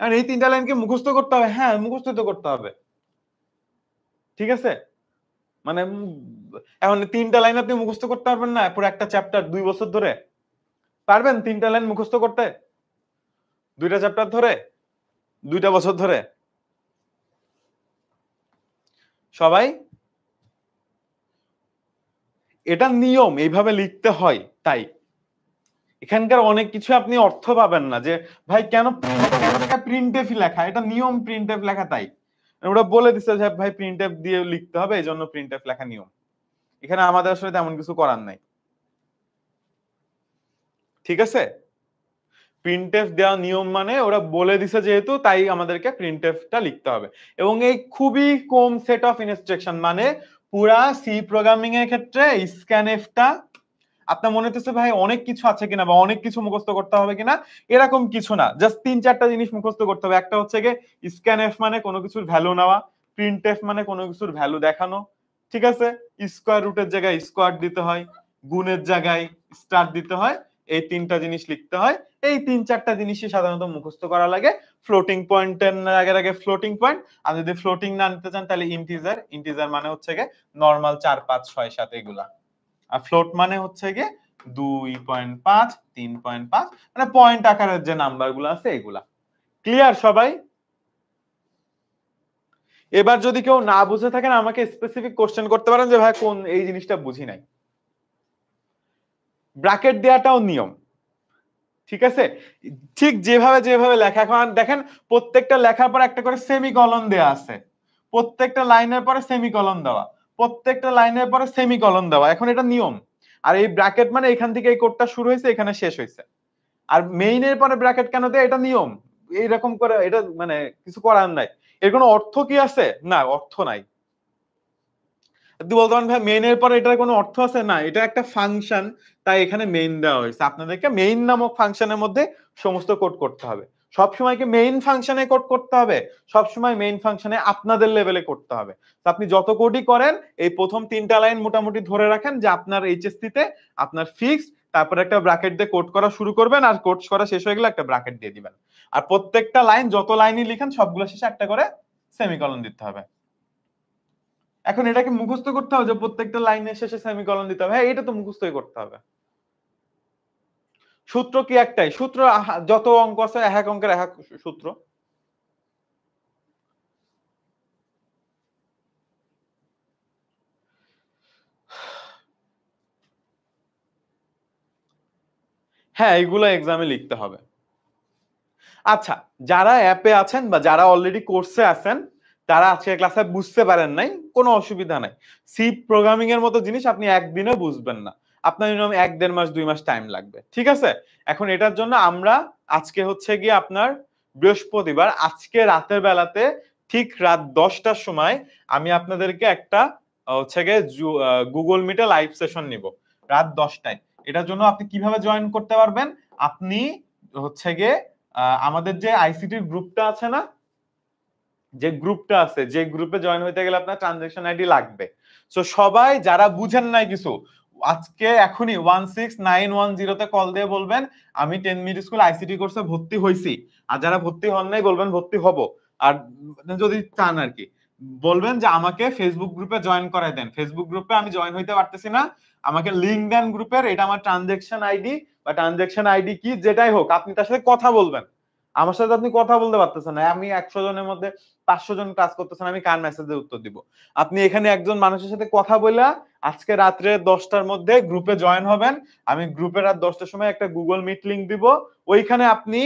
আর এই 3টা লাইনকে মুখস্থ করতে হবে, হ্যাঁ মুখস্থ তো করতে হবে। ঠিক আছে, মানে এখন 3টা লাইন আপনি মুখস্থ করতে পারবেন না পুরো একটা চ্যাপ্টার 2 বছর ধরে? পারবেন 3টা লাইন মুখস্থ করতে 2টা চ্যাপ্টার ধরে, 2টা বছর ধরে? সবাই এটা নিয়ম, এইভাবে লিখতে হয়। তাই এখানকার অনেক কিছু আপনি অর্থ পাবেন না, যে ভাই কেন প্রিন্ট এফ লেখা, এটা নিয়ম প্রিন্ট এফ লেখা, তাই ওরা বলে দিচ্ছে যে ভাই প্রিন্ট এফ দিয়ে লিখতে হবে, এই জন্য প্রিন্ট এফ লেখা নিয়ম। এখানে আমাদের আসলে তেমন কিছু করার নাই। ঠিক আছে, প্রিন্ট এফ দেওয়া নিয়ম মানে ওরা বলে দিছে যেহেতু, তাই আমাদেরকে প্রিন্ট এফ টা লিখতে হবে। এবং এই খুবই কম সেট অফ ইনস্ট্রাকশন, মানে পুরা সি প্রোগ্রামিং এর ক্ষেত্রে স্ক্যানএফ টা আপনার মনে হচ্ছে ভাই অনেক কিছু আছে কিনা বা অনেক কিছু মুখস্থ করতে হবে কিনা, এরকম কিছু না। জাস্ট 3-4টা জিনিস মুখস্থ করতে হবে। একটা হচ্ছে গিয়ে স্ক্যানএফ মানে কোনো কিছুর ভ্যালু নেওয়া, প্রিন্ট এফ মানে কোনো কিছুর ভ্যালু দেখানো, ঠিক আছে, স্কোয়ার রুটের জায়গায় স্কোয়ার দিতে হয়, গুণের জায়গায় স্টার দিতে হয়, এই 3টা জিনিস লিখতে হয়। এই 3-4টা জিনিসই সাধারণত মুখস্থ করা লাগে। ফ্লোটিং পয়েন্টের আগে আগে ফ্লোটিং পয়েন্ট, আর যদি ফ্লোটিং না নিতে চান তাহলে ইন্টিজার, ইন্টিজার মানে হচ্ছে গিয়ে নরমাল 4, 5, 6, 7 এগুলা। আর ফ্লোট মানে হচ্ছে গিয়ে 2.5, 3.5, মানে পয়েন্ট আকারের যে নাম্বার গুলো আছে এগুলা। ক্লিয়ার সবাই? এবার যদি কেউ না বুঝে থাকেন আমাকে স্পেসিফিক কোশ্চেন করতে পারেন যে ভাই কোন এই জিনিসটা বুঝি নাই। ব্র্যাকেট দেওয়াটাও নিয়ম, ঠিক আছে, ঠিক যেভাবে যেভাবে লেখা। এখন দেখেন প্রত্যেকটা লেখার পর একটা করে সেমিকলন দেওয়া আছে, প্রত্যেকটা লাইনের পরে সেমিকলন দেওয়া, প্রত্যেকটা লাইনের পরে সেমিকলন দেওয়া, এখন এটা নিয়ম। আর এই ব্র্যাকেট মানে এখান থেকে এই কোডটা শুরু হয়েছে এখানে শেষ হয়েছে। আর মেইনের পরে ব্র্যাকেট কেন দেয়, এটা নিয়ম। এইরকম করে এটা মানে কিছু করার নাই। এর কোনো অর্থ কি আছে? না, অর্থ নাই। তুই বলতে পারেন ভাই মেইনের পরে এটার কোনো অর্থ আছে? না, এটা একটা ফাংশন, তাই এখানে মেইন দেওয়া হয়েছে। আপনাদেরকে মেইন নামক ফাংশনের মধ্যে সমস্ত কোড করতে হবে। সবসময় কি মেইন ফাংশনে কোড করতে হবে? সবসময় মেইন ফাংশনে আপনাদের লেভেলে করতে হবে। তো আপনি যত কোডই করেন এই প্রথম 3টা লাইন মোটামুটি ধরে রাখেন যে আপনার এইচএসসি তে আপনার ফিক্সড, তারপরে একটা ব্র্যাকেট দিয়ে কোড করা শুরু করবেন, আর কোড করা শেষ হয়ে গেলে একটা ব্র্যাকেট দিয়ে দিবেন। আর প্রত্যেকটা লাইন যত লাইনই লিখেন সবগুলো শেষে একটা করে সেমিকলন দিতে হবে। এখন এটাকে মুখস্থ করতে হবে যে প্রত্যেকটা লাইনের শেষে সেমিকলন দিতে হবে? হ্যাঁ, এটা তো মুখস্থই করতে হবে। সূত্র কি একটাই, সূত্র যত অঙ্ক আছে এক অঙ্কের এক সূত্র। হ্যাঁ, এগুলো এক্সামে লিখতে হবে। আচ্ছা, যারা অ্যাপে আছেন বা যারা অলরেডি কোর্সে আছেন, তারা আজকের ক্লাসে বুঝতে পারেন নাই, কোনো অসুবিধা নাই। সি প্রোগ্রামিং এর মতো জিনিস আপনি একদিনে বুঝবেন না, আপনার মিনিমাম ১-১.৫ মাস ২ মাস টাইম লাগবে, ঠিক আছে? এখন এটার জন্য আমরা আজকে হচ্ছে গিয়ে আপনার বৃহস্পতিবার, আজকে রাতের বেলাতে ঠিক রাত ১০টার সময় আমি আপনাদেরকে একটা হচ্ছে গিয়ে গুগল মিটে লাইভ সেশন নিব রাত ১০টায়। এটার জন্য আপনি কিভাবে জয়েন করতে পারবেন? আপনি হচ্ছে গিয়ে আমাদের যে আইসিটির গ্রুপটা আছে না, যে গ্রুপটা আছে, যে গ্রুপে জয়েন হইতে গেলে আপনার ট্রানজাকশন আইডি লাগবে। সো সবাই যারা বুঝেন নাই কিছু, আজকে এখনই 16910 তে কল দিয়ে বলবেন আমি 10 মিনিট স্কুল আইসিটি কোর্সে ভর্তি হইছি। আর যারা ভর্তি হন নাই বলবেন ভর্তি হব। আর যদি চান আর কি, বলবেন যে আমাকে ফেসবুক গ্রুপে জয়েন করাই দেন, ফেসবুক গ্রুপে আমি জয়েন হইতে পারতেছি না, আমাকে লিংক দেন গ্রুপের, এটা আমার ট্রানজাকশন আইডি বা ট্রানজাকশন আইডি কি যেটাই হোক, আপনি তার সাথে কথা বলবেন। আমার সাথে আপনি কথা বলতে পারতেছেন না, আমি ১০০ জনের মধ্যে ৫০০ জন কাজ করতেছেন, আমি কার মেসেজের উত্তর দিব? আপনি এখানে একজন মানুষের সাথে কথা বলে আজকে রাত্রে ১০টার মধ্যে গ্রুপে জয়েন হবেন। আমি গ্রুপে রাত ১০টার সময় একটা গুগল মিট লিংক দিব, ওইখানে আপনি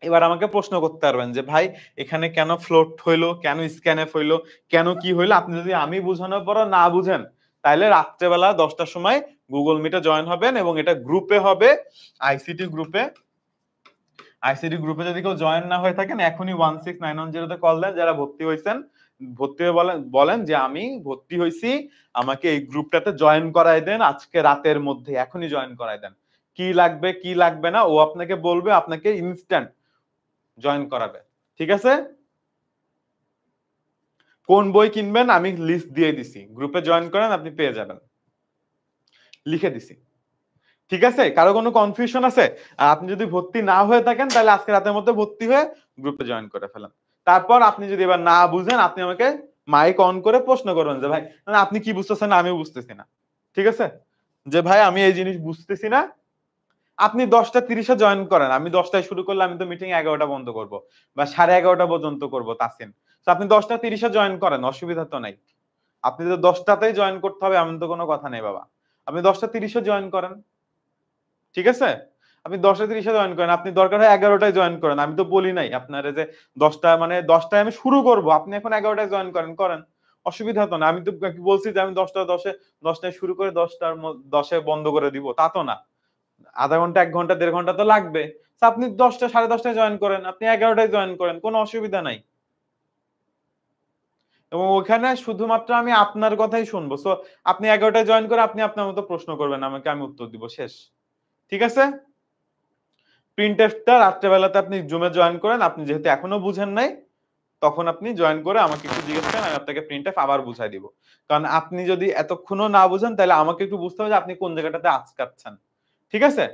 এবার আমাকে প্রশ্ন করতে পারবেন যে ভাই এখানে কেন ফ্লোট হইলো, কেন স্ক্যানএফ হইলো, কেন কি হইলো। আপনি যদি আমি বুঝানোর পরও না বুঝেন, তাহলে রাত্রেবেলা ১০টার সময় গুগল মিটে জয়েন হবেন এবং এটা গ্রুপে হবে, আইসিটি গ্রুপে। আইসিটি গ্রুপে যদি কেউ জয়েন না হয়ে থাকেন, এখনই 16910 তে কল দেন যারা ভর্তি হয়েছেন, ভর্তি হয়ে বলেন বলেন যে আমি ভর্তি হয়েছি, আমাকে এই গ্রুপটাতে জয়েন করায় দেন আজকে রাতের মধ্যে, এখনই জয়েন করায় দেন। কি লাগবে কি লাগবে না ও আপনাকে বলবে, আপনাকে ইনস্ট্যান্ট জয়েন করাবে, ঠিক আছে? কোন বই কিনবেন আমি লিস্ট দিয়ে দিছি, গ্রুপে জয়েন করেন আপনি পেয়ে যাবেন, লিখে দিছি, ঠিক আছে? কারো কোনো কনফিউশন আছে? আর আপনি যদি ভর্তি না হয়ে থাকেন তাহলে আজকে রাতের মধ্যে ভর্তি হয়ে গ্রুপে জয়েন করে ফেলেন। তারপর আপনি যদি এবার না বুঝেন, আপনি আমাকে মাইক অন করে প্রশ্ন করবেন যে ভাই না আপনি কি বুঝতেছেন না, আমিও বুঝতেছি না, ঠিক আছে? যে ভাই আমি এই জিনিস বুঝতেছি না। আপনি ১০টা ৩০-এ জয়েন করেন, আমি ১০টায় শুরু করলে আমি তো মিটিং ১১টা বন্ধ করব বা 11:30 পর্যন্ত করব তাসিন। তো আপনি ১০টা ৩০-এ জয়েন করেন, অসুবিধা তো নাই। আপনি তো ১০টাতেই জয়েন করতে হবে এমন তো কোনো কথা নেই বাবা। আপনি ১০টা ৩০-এ জয়েন করেন, ঠিক আছে? আপনি ১০টা ৩০-এ জয়েন করেন, আপনি দরকার হয় ১১টায় জয়েন করেন। আমি তো বলি নাই আপনারে যে ১০টা মানে ১০টায় আমি শুরু করব, আপনি এখন ১১টায় জয়েন করেন, করেন। অসুবিধা তো না। আমি তো বলছি যে আমি ১০টায় শুরু করে ১০:১০ বন্ধ করে দিব, তা তো না। আধা ঘন্টা ১ ঘন্টা ১.৫ ঘন্টা তো লাগবে। তো আপনি ১০টা ১০:৩০ জয়েন করেন, আপনি ১১টায় জয়েন করেন, কোনো অসুবিধা নাই। এবং ওখানে শুধুমাত্র আমি আপনার কথাই শুনবো। সো আপনি ১১টায় জয়েন করে আপনি আপনার মতো প্রশ্ন করবেন আমাকে, আমি উত্তর দিব, শেষ। ঠিক আছে? প্রিন্টএফটা রাত্রেবেলাতে আপনি জুমে জয়েন করেন। আপনি যেহেতু এখনো বুঝেন নাই, তখন আপনি জয়েন করে আমাকে একটু জিজ্ঞেস করেন, আমি আপনাকে প্রিন্টএফ আবার বুঝাই দিব। কারণ আপনি যদি এতক্ষণও না বুঝেন তাহলে আমাকে একটু বুঝতে হবে যে আপনি কোন জায়গাটাতে আটকাচ্ছেন। ঠিক আছে?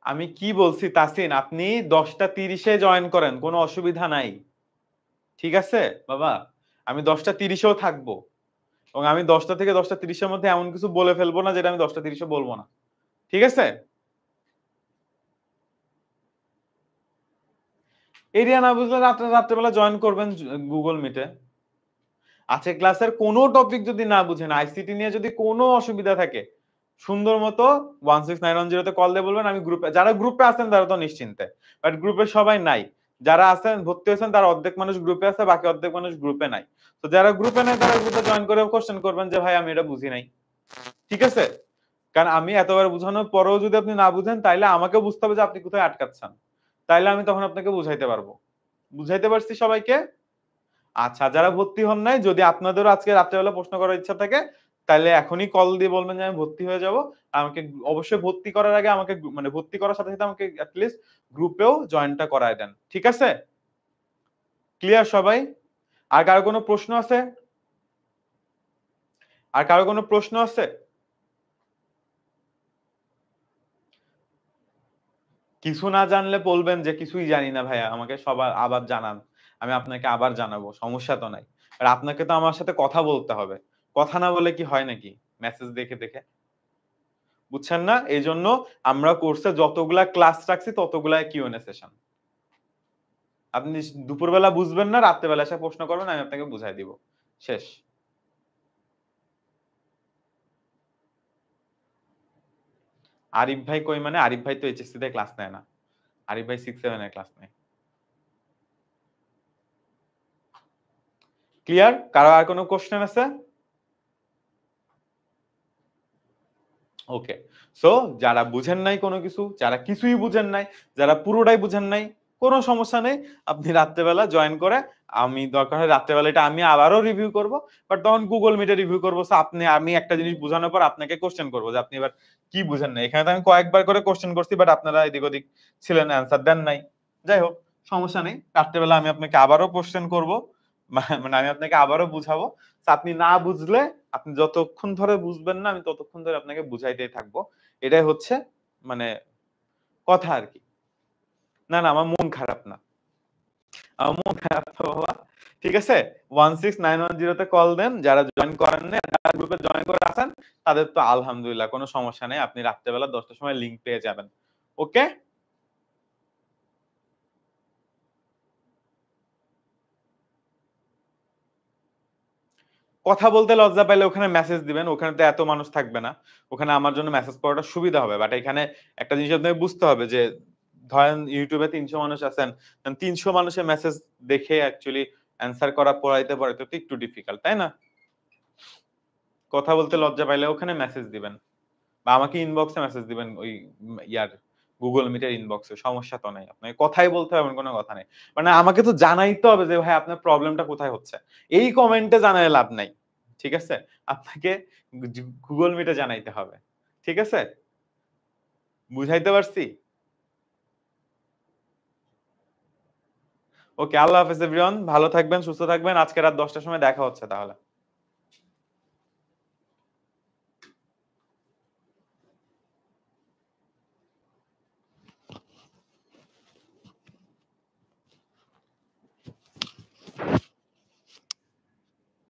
আমি কি বলছি তাসিন, আপনি ১০টা ৩০-এ জয়েন করেন, কোনো অসুবিধা নাই। ঠিক আছে বাবা? আমি ১০টা ৩০-এও থাকবো। এবং আমি ১০টা থেকে ১০টা ৩০-এর মধ্যে এমন কিছু বলে ফেলবো না যেটা আমি ১০টা ৩০-এ বলবো না। ঠিক আছে? এরিয়া না বুঝলে রাত্রেবেলা জয়েন করবেন গুগল মিটে। আজকে ক্লাসের কোনো টপিক যদি না বুঝেন, আইসিটি নিয়ে যদি কোনো অসুবিধা থাকে, সুন্দর মতো 16910 তে কল দিয়ে বলবেন, আমি গ্রুপে, যারা গ্রুপে আছেন তারা তো নিশ্চিন্তে। বাট গ্রুপে সবাই নাই। যারা আছেন ভর্তি হয়েছেন তার অর্ধেক মানুষ গ্রুপে আছে, বাকি অর্ধেক মানুষ গ্রুপে নাই। তো যারা গ্রুপে নাই তারা গ্রুপে জয়েন করে কোশ্চেন করবেন যে ভাই আমি এটা বুঝি নাই। ঠিক আছে? কারণ আমি এতবার বুঝানোর পরেও যদি আপনি না বুঝেন তাইলে আমাকেও বুঝতে হবে যে আপনি কোথায় আটকাচ্ছেন। তাইলে আমি তখন আপনাকে বুঝাইতে পারবো। বুঝাইতে পারছি সবাইকে? আচ্ছা, যারা ভর্তি হন নাই, যদি আপনাদেরও আজকে রাত্রেবেলা প্রশ্ন করার ইচ্ছা থাকে, তাহলে এখনই কল দিয়ে বলবেন যে আমি ভর্তি হয়ে যাব। আমাকে অবশ্যই ভর্তি করার আগে আমাকে মানে ভর্তি করার সাথে, সাথে আমাকে এট লিস্ট গ্রুপেও জয়েনটা করায় দেন। ঠিক আছে? ক্লিয়ার সবাই? আর কারো কোনো প্রশ্ন আছে? আর কারো কোনো প্রশ্ন আছে? কিছু না জানলে বলবেন যে কিছুই জানি না ভাইয়া, আমাকে সবার আবার জানান। আমি আপনাকে আবার জানাবো। সমস্যা তো নাই। আর আপনাকে তো আমার সাথে কথা বলতে হবে। কথা না বলে কি হয় নাকি? মেসেজ দেখে, দেখে? বুঝছেন না? এইজন্য আমরা কোর্সে যতগুলা ক্লাস রাখছি ততগুলাই কিউএনএ সেশন। আপনি দুপুরবেলা বুঝবেন না, রাত্রেবেলা এসে প্রশ্ন করবেন, আমি আপনাকে বুঝায় দিব। শেষ। আরিফ ভাই কই মানে? আরিফ ভাই তো এইচএসসি তে ক্লাস নেয় না। আরিফ ভাই 6-7 এর ক্লাস নেয়। ক্লিয়ার? কারো আর কোনো কোয়েশ্চেন আছে? ওকে। সো যারা বুঝেন নাই কোনো কিছু, যারা কিছুই বুঝেন নাই, যারা পুরোটাই বুঝেন নাই, কোনো সমস্যা নেই। আপনি রাত্রেবেলা জয়েন করে আমি দরকার হয় রাত্রেবেলা এটা আমি আবারও রিভিউ করব। বাট তখন Google Meet এ রিভিউ করব। সো আমি একটা জিনিস বুঝানোর পর আপনাকে কোয়েশ্চেন করব যে আপনি এবার কি বুঝেন নাই। এখানে তো আমি কয়েকবার করে কোয়েশ্চেন করছি বাট আপনারা এদিক ওদিক ছিলেন, অ্যানসার দেন নাই। যাই হোক, সমস্যা নেই। রাত্রেবেলা আমি আপনাকে আবারও কোয়েশ্চেন করব। মানে আমি আপনাকে আবারও বুঝাবো। সো আপনি না বুঝলে আপনি যতক্ষণ ধরে বুঝবেন না আমি ততক্ষণ ধরে আপনাকে বুঝাইতেই থাকবো। এটাই হচ্ছে মানে কথা আরকি। না, না আমার মন খারাপ না। আমার মন খারাপ না বাবা। ঠিক আছে? 16910 তে কল দেন। যারা জয়েন করেন নাই, যারা গ্রুপে জয়েন করে আছেন তাদের তো আলহামদুলিল্লাহ কোনো সমস্যা নেই। আপনি রাত্রেবেলা ১০ টার সময় লিংক পেয়ে যাবেন। ওকে? কথা বলতে লজ্জা পাইলে ওখানে মেসেজ দিবেন। ওখানে তো এত মানুষ থাকবে না। ওখানে আমার জন্য মেসেজ করাটা সুবিধা হবে। বাট এখানে একটা জিনিস আপনাকে বুঝতে হবে যে ধরেন YouTube এ ৩০০ মানুষ আছেন। ৩০০ মানুষের মেসেজ দেখে অ্যাকচুয়ালি অ্যান্সার করা পড়াইতে তো একটু ডিফিকাল্ট, তাই না? কথা বলতে লজ্জা পাইলে ওখানে মেসেজ দিবেন। বা আমাকে ইনবক্সে মেসেজ দিবেন ওই ইয়ার Google Meet এর ইনবক্সে। সমস্যা তো নাই। আপনাকে কথাই বলতে হবে এমন কোনো কথা নেই। মানে আমাকে তো জানাইতে হবে যে ভাই আপনার প্রবলেমটা কোথায় হচ্ছে। এই কমেন্টে জানায় লাভ নাই। ঠিক আছে? আপনাকে Google Meet এ জানাইতে হবে। ঠিক আছে? বুঝাইতে পারছি? ওকে, আল্লাহ হাফেজ এভরিওয়ান। ভালো থাকবেন, সুস্থ থাকবেন। আজকে রাত ১০ টার সময় দেখা হচ্ছে তাহলে।